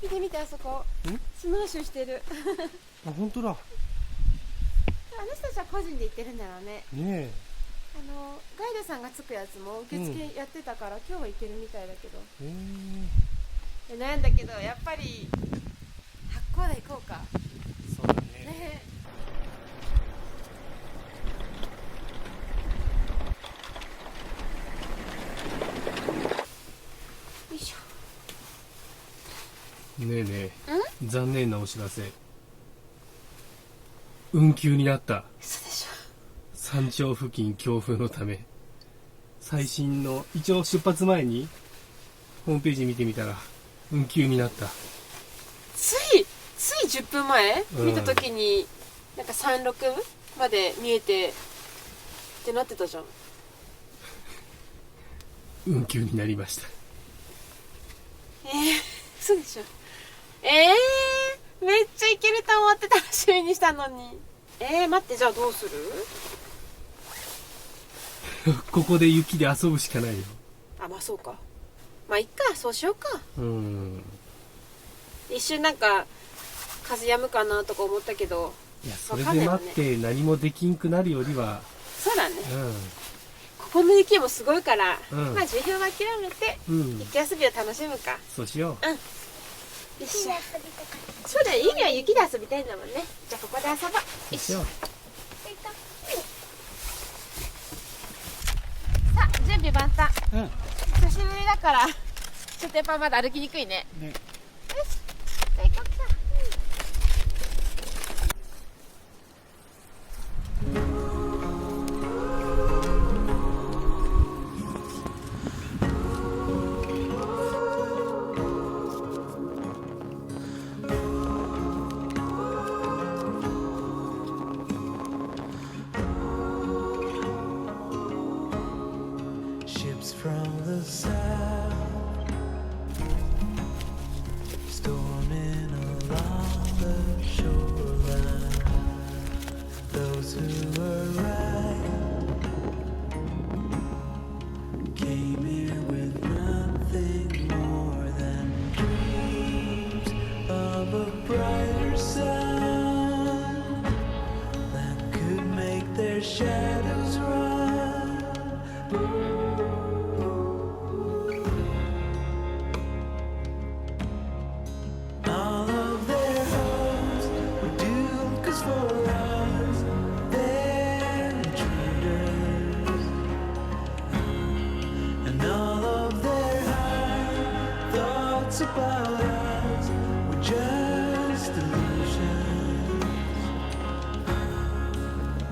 見て見て、あそこスノーシューしてる。あ、本当だ。あの人たちは個人で行ってるんだろうね。ねえ。ガイドさんがつくやつも受付やってたから、今日は行けるみたいだけど。なんだけどやっぱり八甲田行こうか。そうだね。よいしょ。ねえねえ、残念なお知らせ。運休になった。嘘でしょ。山頂付近強風のため。最新の一応出発前にホームページ見てみたら運休になった。つい10分前、見た時になんか36まで見えてってなってたじゃん。運休になりました。嘘でしょ。めっちゃいけると思って楽しみにしたのに。待って、じゃあどうする？ここで雪で遊ぶしかないよ。あ、まあそうか。まあいっか、そうしようか。一瞬なんか風止むかなとか思ったけど。いや、それで待って何もできんくなるよりは。そうだね。ここの雪もすごいから、まあ授業は諦めて、雪遊びを楽しむか。そうしよう。よっしゃ。そうだよ、ゆみは雪で遊びたいんだもんね。じゃあここで遊ぼう。そうしよう。さあ、準備万端。久しぶりだから、ちょっとやっぱまだ歩きにくいね。よし、じゃあ行こうか。Ships from the south storming along the shoreline. Those who arrived came here with nothing more than dreams of a brighter sun that could make their shadows run. All of their hopes were doomed, 'cause for us they're intruders, and all of their high thoughts about us were just illusions.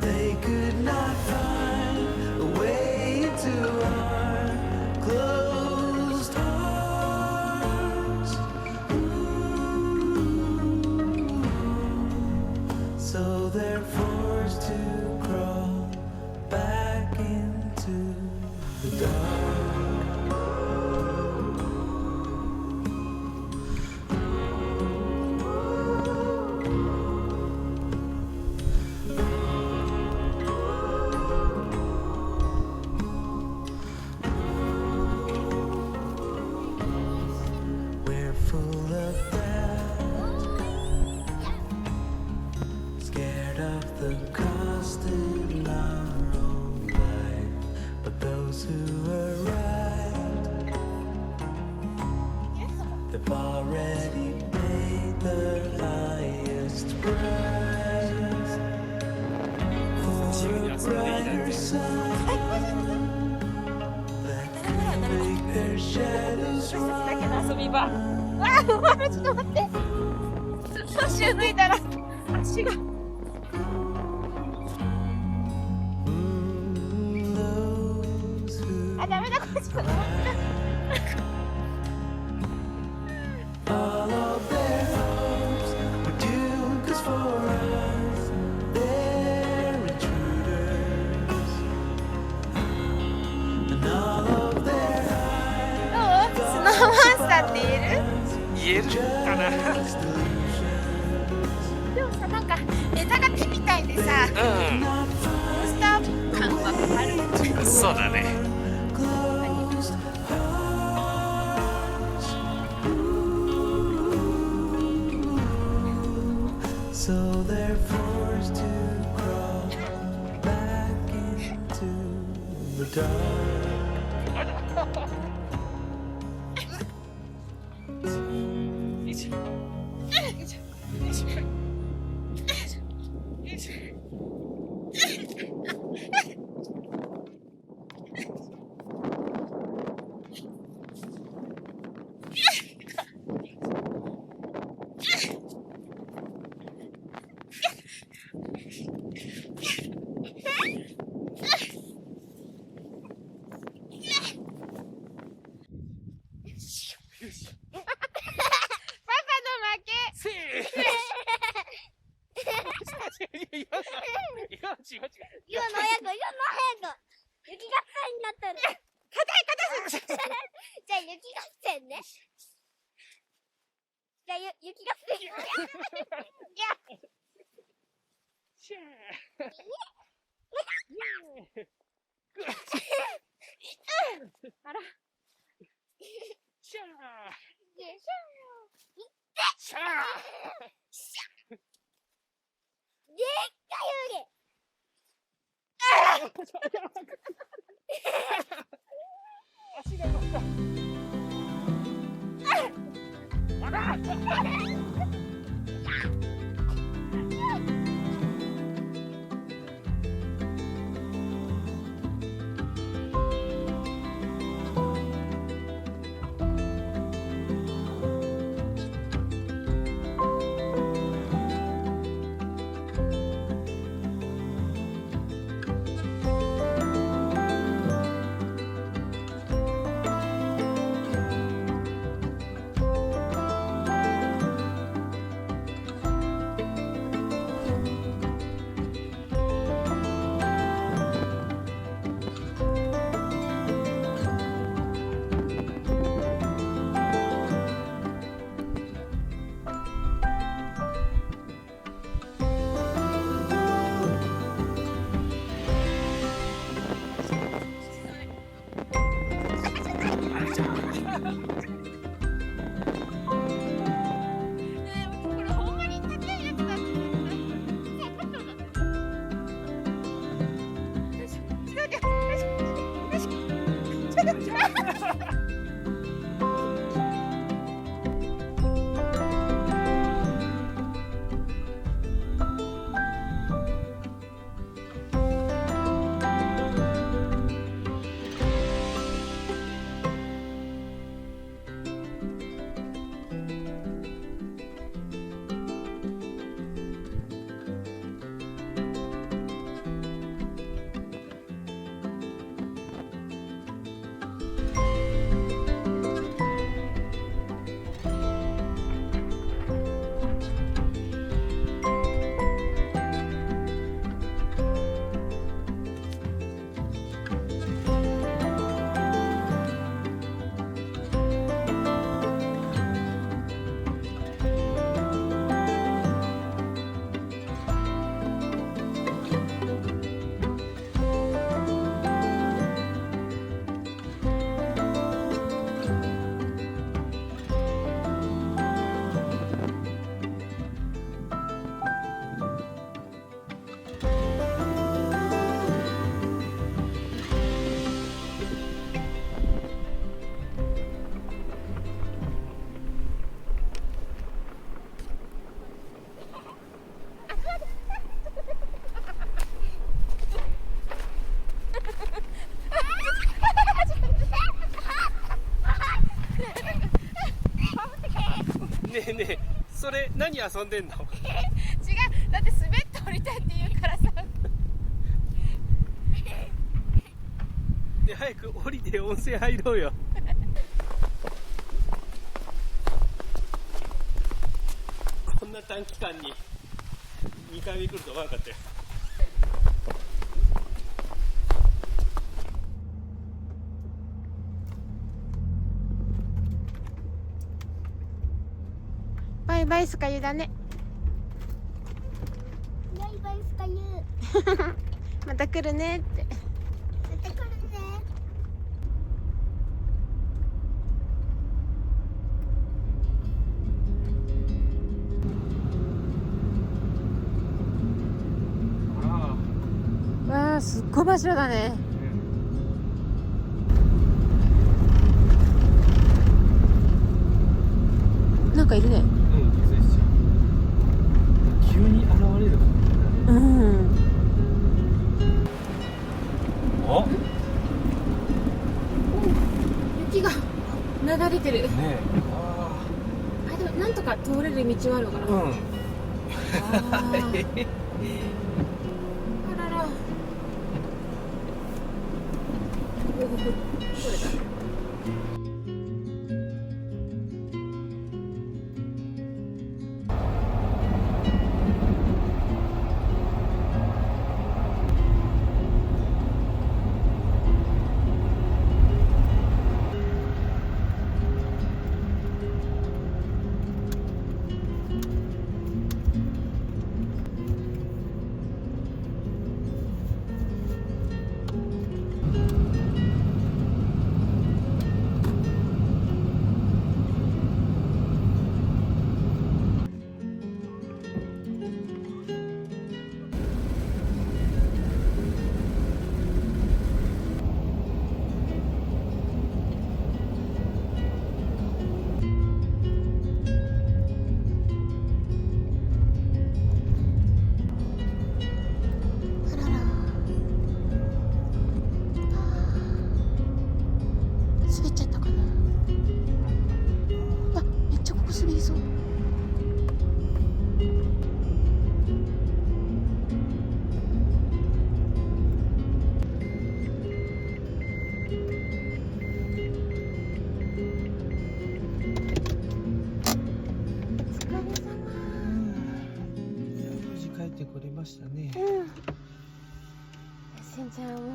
They could not find a way into our closed hearts. So they're forced to crawl back into the dark. We're full of doubt, scared of the cost in our own life. But those who arrived, they've already paid the highest price for a brighter sun that can make their shadows run. 遊び場。あ、ちょっと待って。ちょっとシュー抜いたら足が。あ、ダメだ、これちょっと。All of their hopes were doomed, 'cause for us they're intruders, and all of their どう？スノーマンスターって言える？言えるかな。でもさ、なんかネタが手みたいでさ、モンスター感はある。そうだね。 closed hearts. So they're forced to crawl back into the dark. でっかいよりねえねえ、それ何遊んでんの？違う、だって滑って降りたいって言うからさ。で、早く降りて温泉入ろうよ。こんな短期間に2回目来ると思わなかったよ。バイバイスカユだね。バイバイスカユまた来るねって。また来るね。わあ、すっごい場所だね。なんかいるね。急に現れる。うん。お？雪が流れてる。ねえ。あ、でもなんとか通れる道はあるのかな。うん。あらら。おお、これだ。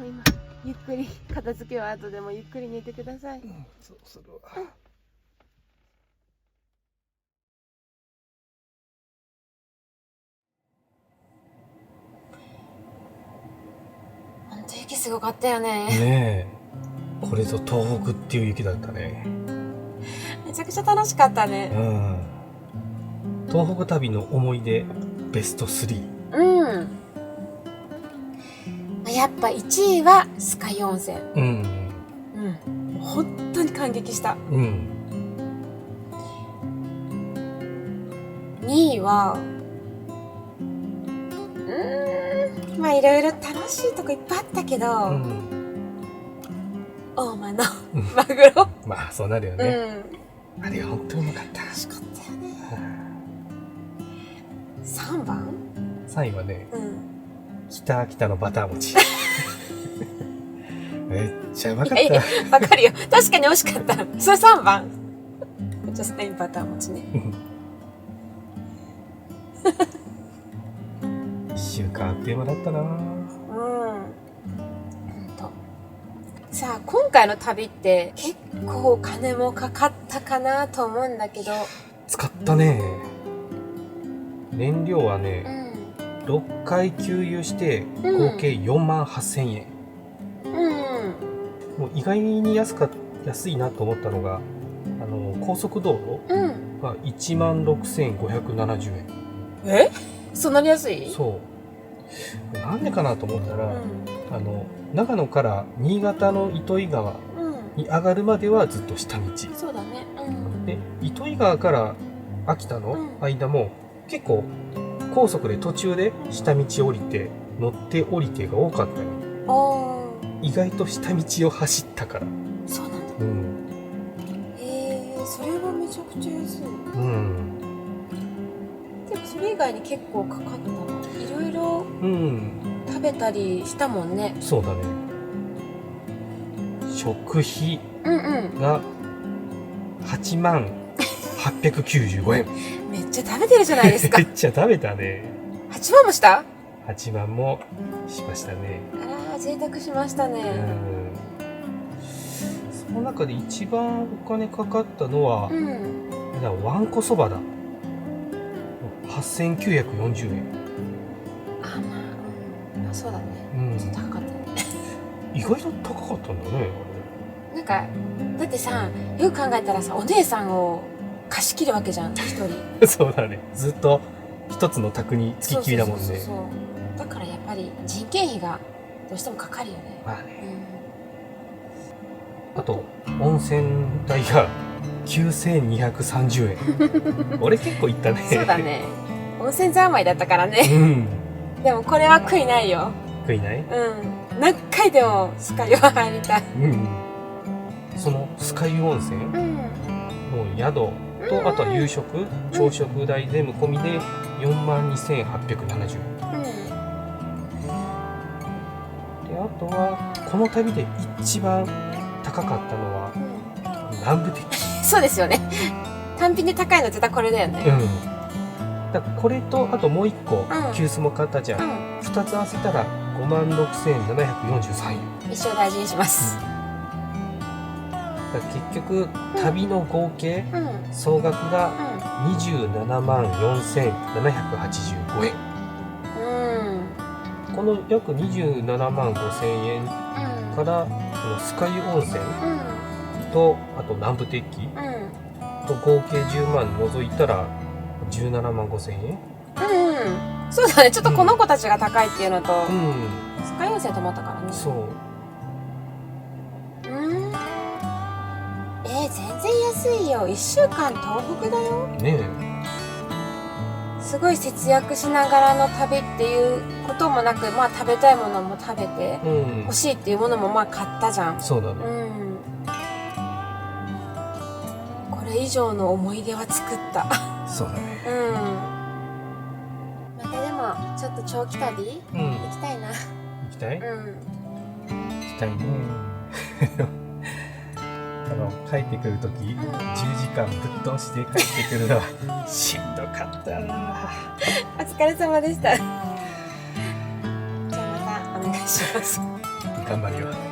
う今ゆっくり片付けは後でもゆっくり寝てください。そうするわ。本当雪すごかったよね。ねえ、これぞ東北っていう雪だったね。めちゃくちゃ楽しかったね。うん。東北旅の思い出ベスト3。うん。やっぱ1位は酸ヶ湯温泉。うん。うん。本当に感激した。うん。2位は、まあいろいろ楽しいとこいっぱいあったけど、大間のマグロ。まあそうなるよね。あれは本当にうまかった。美味しかったよね。3番 ?3 位はね、北のバター餅。めっちゃうまかった。わかるよ。確かに美味しかった。それ3番。じゃあスペインバター餅ね。1週間あっという間だったな。さあ今回の旅って結構お金もかかったかなと思うんだけど。使ったね。燃料はね、6回給油して合計48,000円。もう意外に安いなと思ったのが、高速道路が16,570円。え？そんなに安い？そう。なんでかなと思ったら、長野から新潟の糸魚川に上がるまではずっと下道。そうだね。で、糸魚川から秋田の間も結構高速で途中で下道降りて乗って降りてが多かったよ。意外と下道を走ったから。そうなんだ。それはめちゃくちゃ安い。でもそれ以外に結構かかったな。いろいろ食べたりしたもんね。そうだね。食費が88,95円。めっちゃ食べてるじゃないですか。めっちゃ食べたね。8万もした？ 8万もしましたね。あら、贅沢しましたね。その中で一番お金かかったのは、わんこそばだ。8,940円。あ、まあ、そうだね。ちょっと高かったね。意外と高かったんだね。なんかだってさ、よく考えたらさ、お姉さんを貸し切るわけじゃん、一人。そうだね。ずっと一つの宅につきっきりだもんね。だからやっぱり人件費がどうしてもかかるよね。まあね。あと温泉代が9,230円。俺結構行ったね。そうだね。温泉三昧だったからね。でもこれは悔いないよ。悔いない？何回でも酸ヶ湯は入りたい。その酸ヶ湯温泉の宿と、あとは夕食、朝食代全部込みで42,870円。で、あとはこの旅で一番高かったのは南部鉄器。そうですよね。単品で高いの絶対これだよね。だからこれとあともう一個急須も買ったじゃん。2つ合わせたら56,743円。一生大事にします。結局旅の合計総額が274,785円。この約275,000円からこの酸ヶ湯温泉とあと南部鉄器と合計10万除いたら175,000円。そうだね。ちょっとこの子たちが高いっていうのと、酸ヶ湯温泉泊まったからね。そう。全然安いよ。1週間東北だよ。ねえ。すごい節約しながらの旅っていうこともなく、まあ食べたいものも食べて、欲しいっていうものもまあ買ったじゃん。そうだね。これ以上の思い出は作った。そうだね。またでもちょっと長期旅、行きたいな。行きたい？行きたいね。帰ってくるとき、10時間ぶっ通しで帰ってくるのはしんどかったな。お疲れ様でした。じゃあまたお願いします。頑張るよ。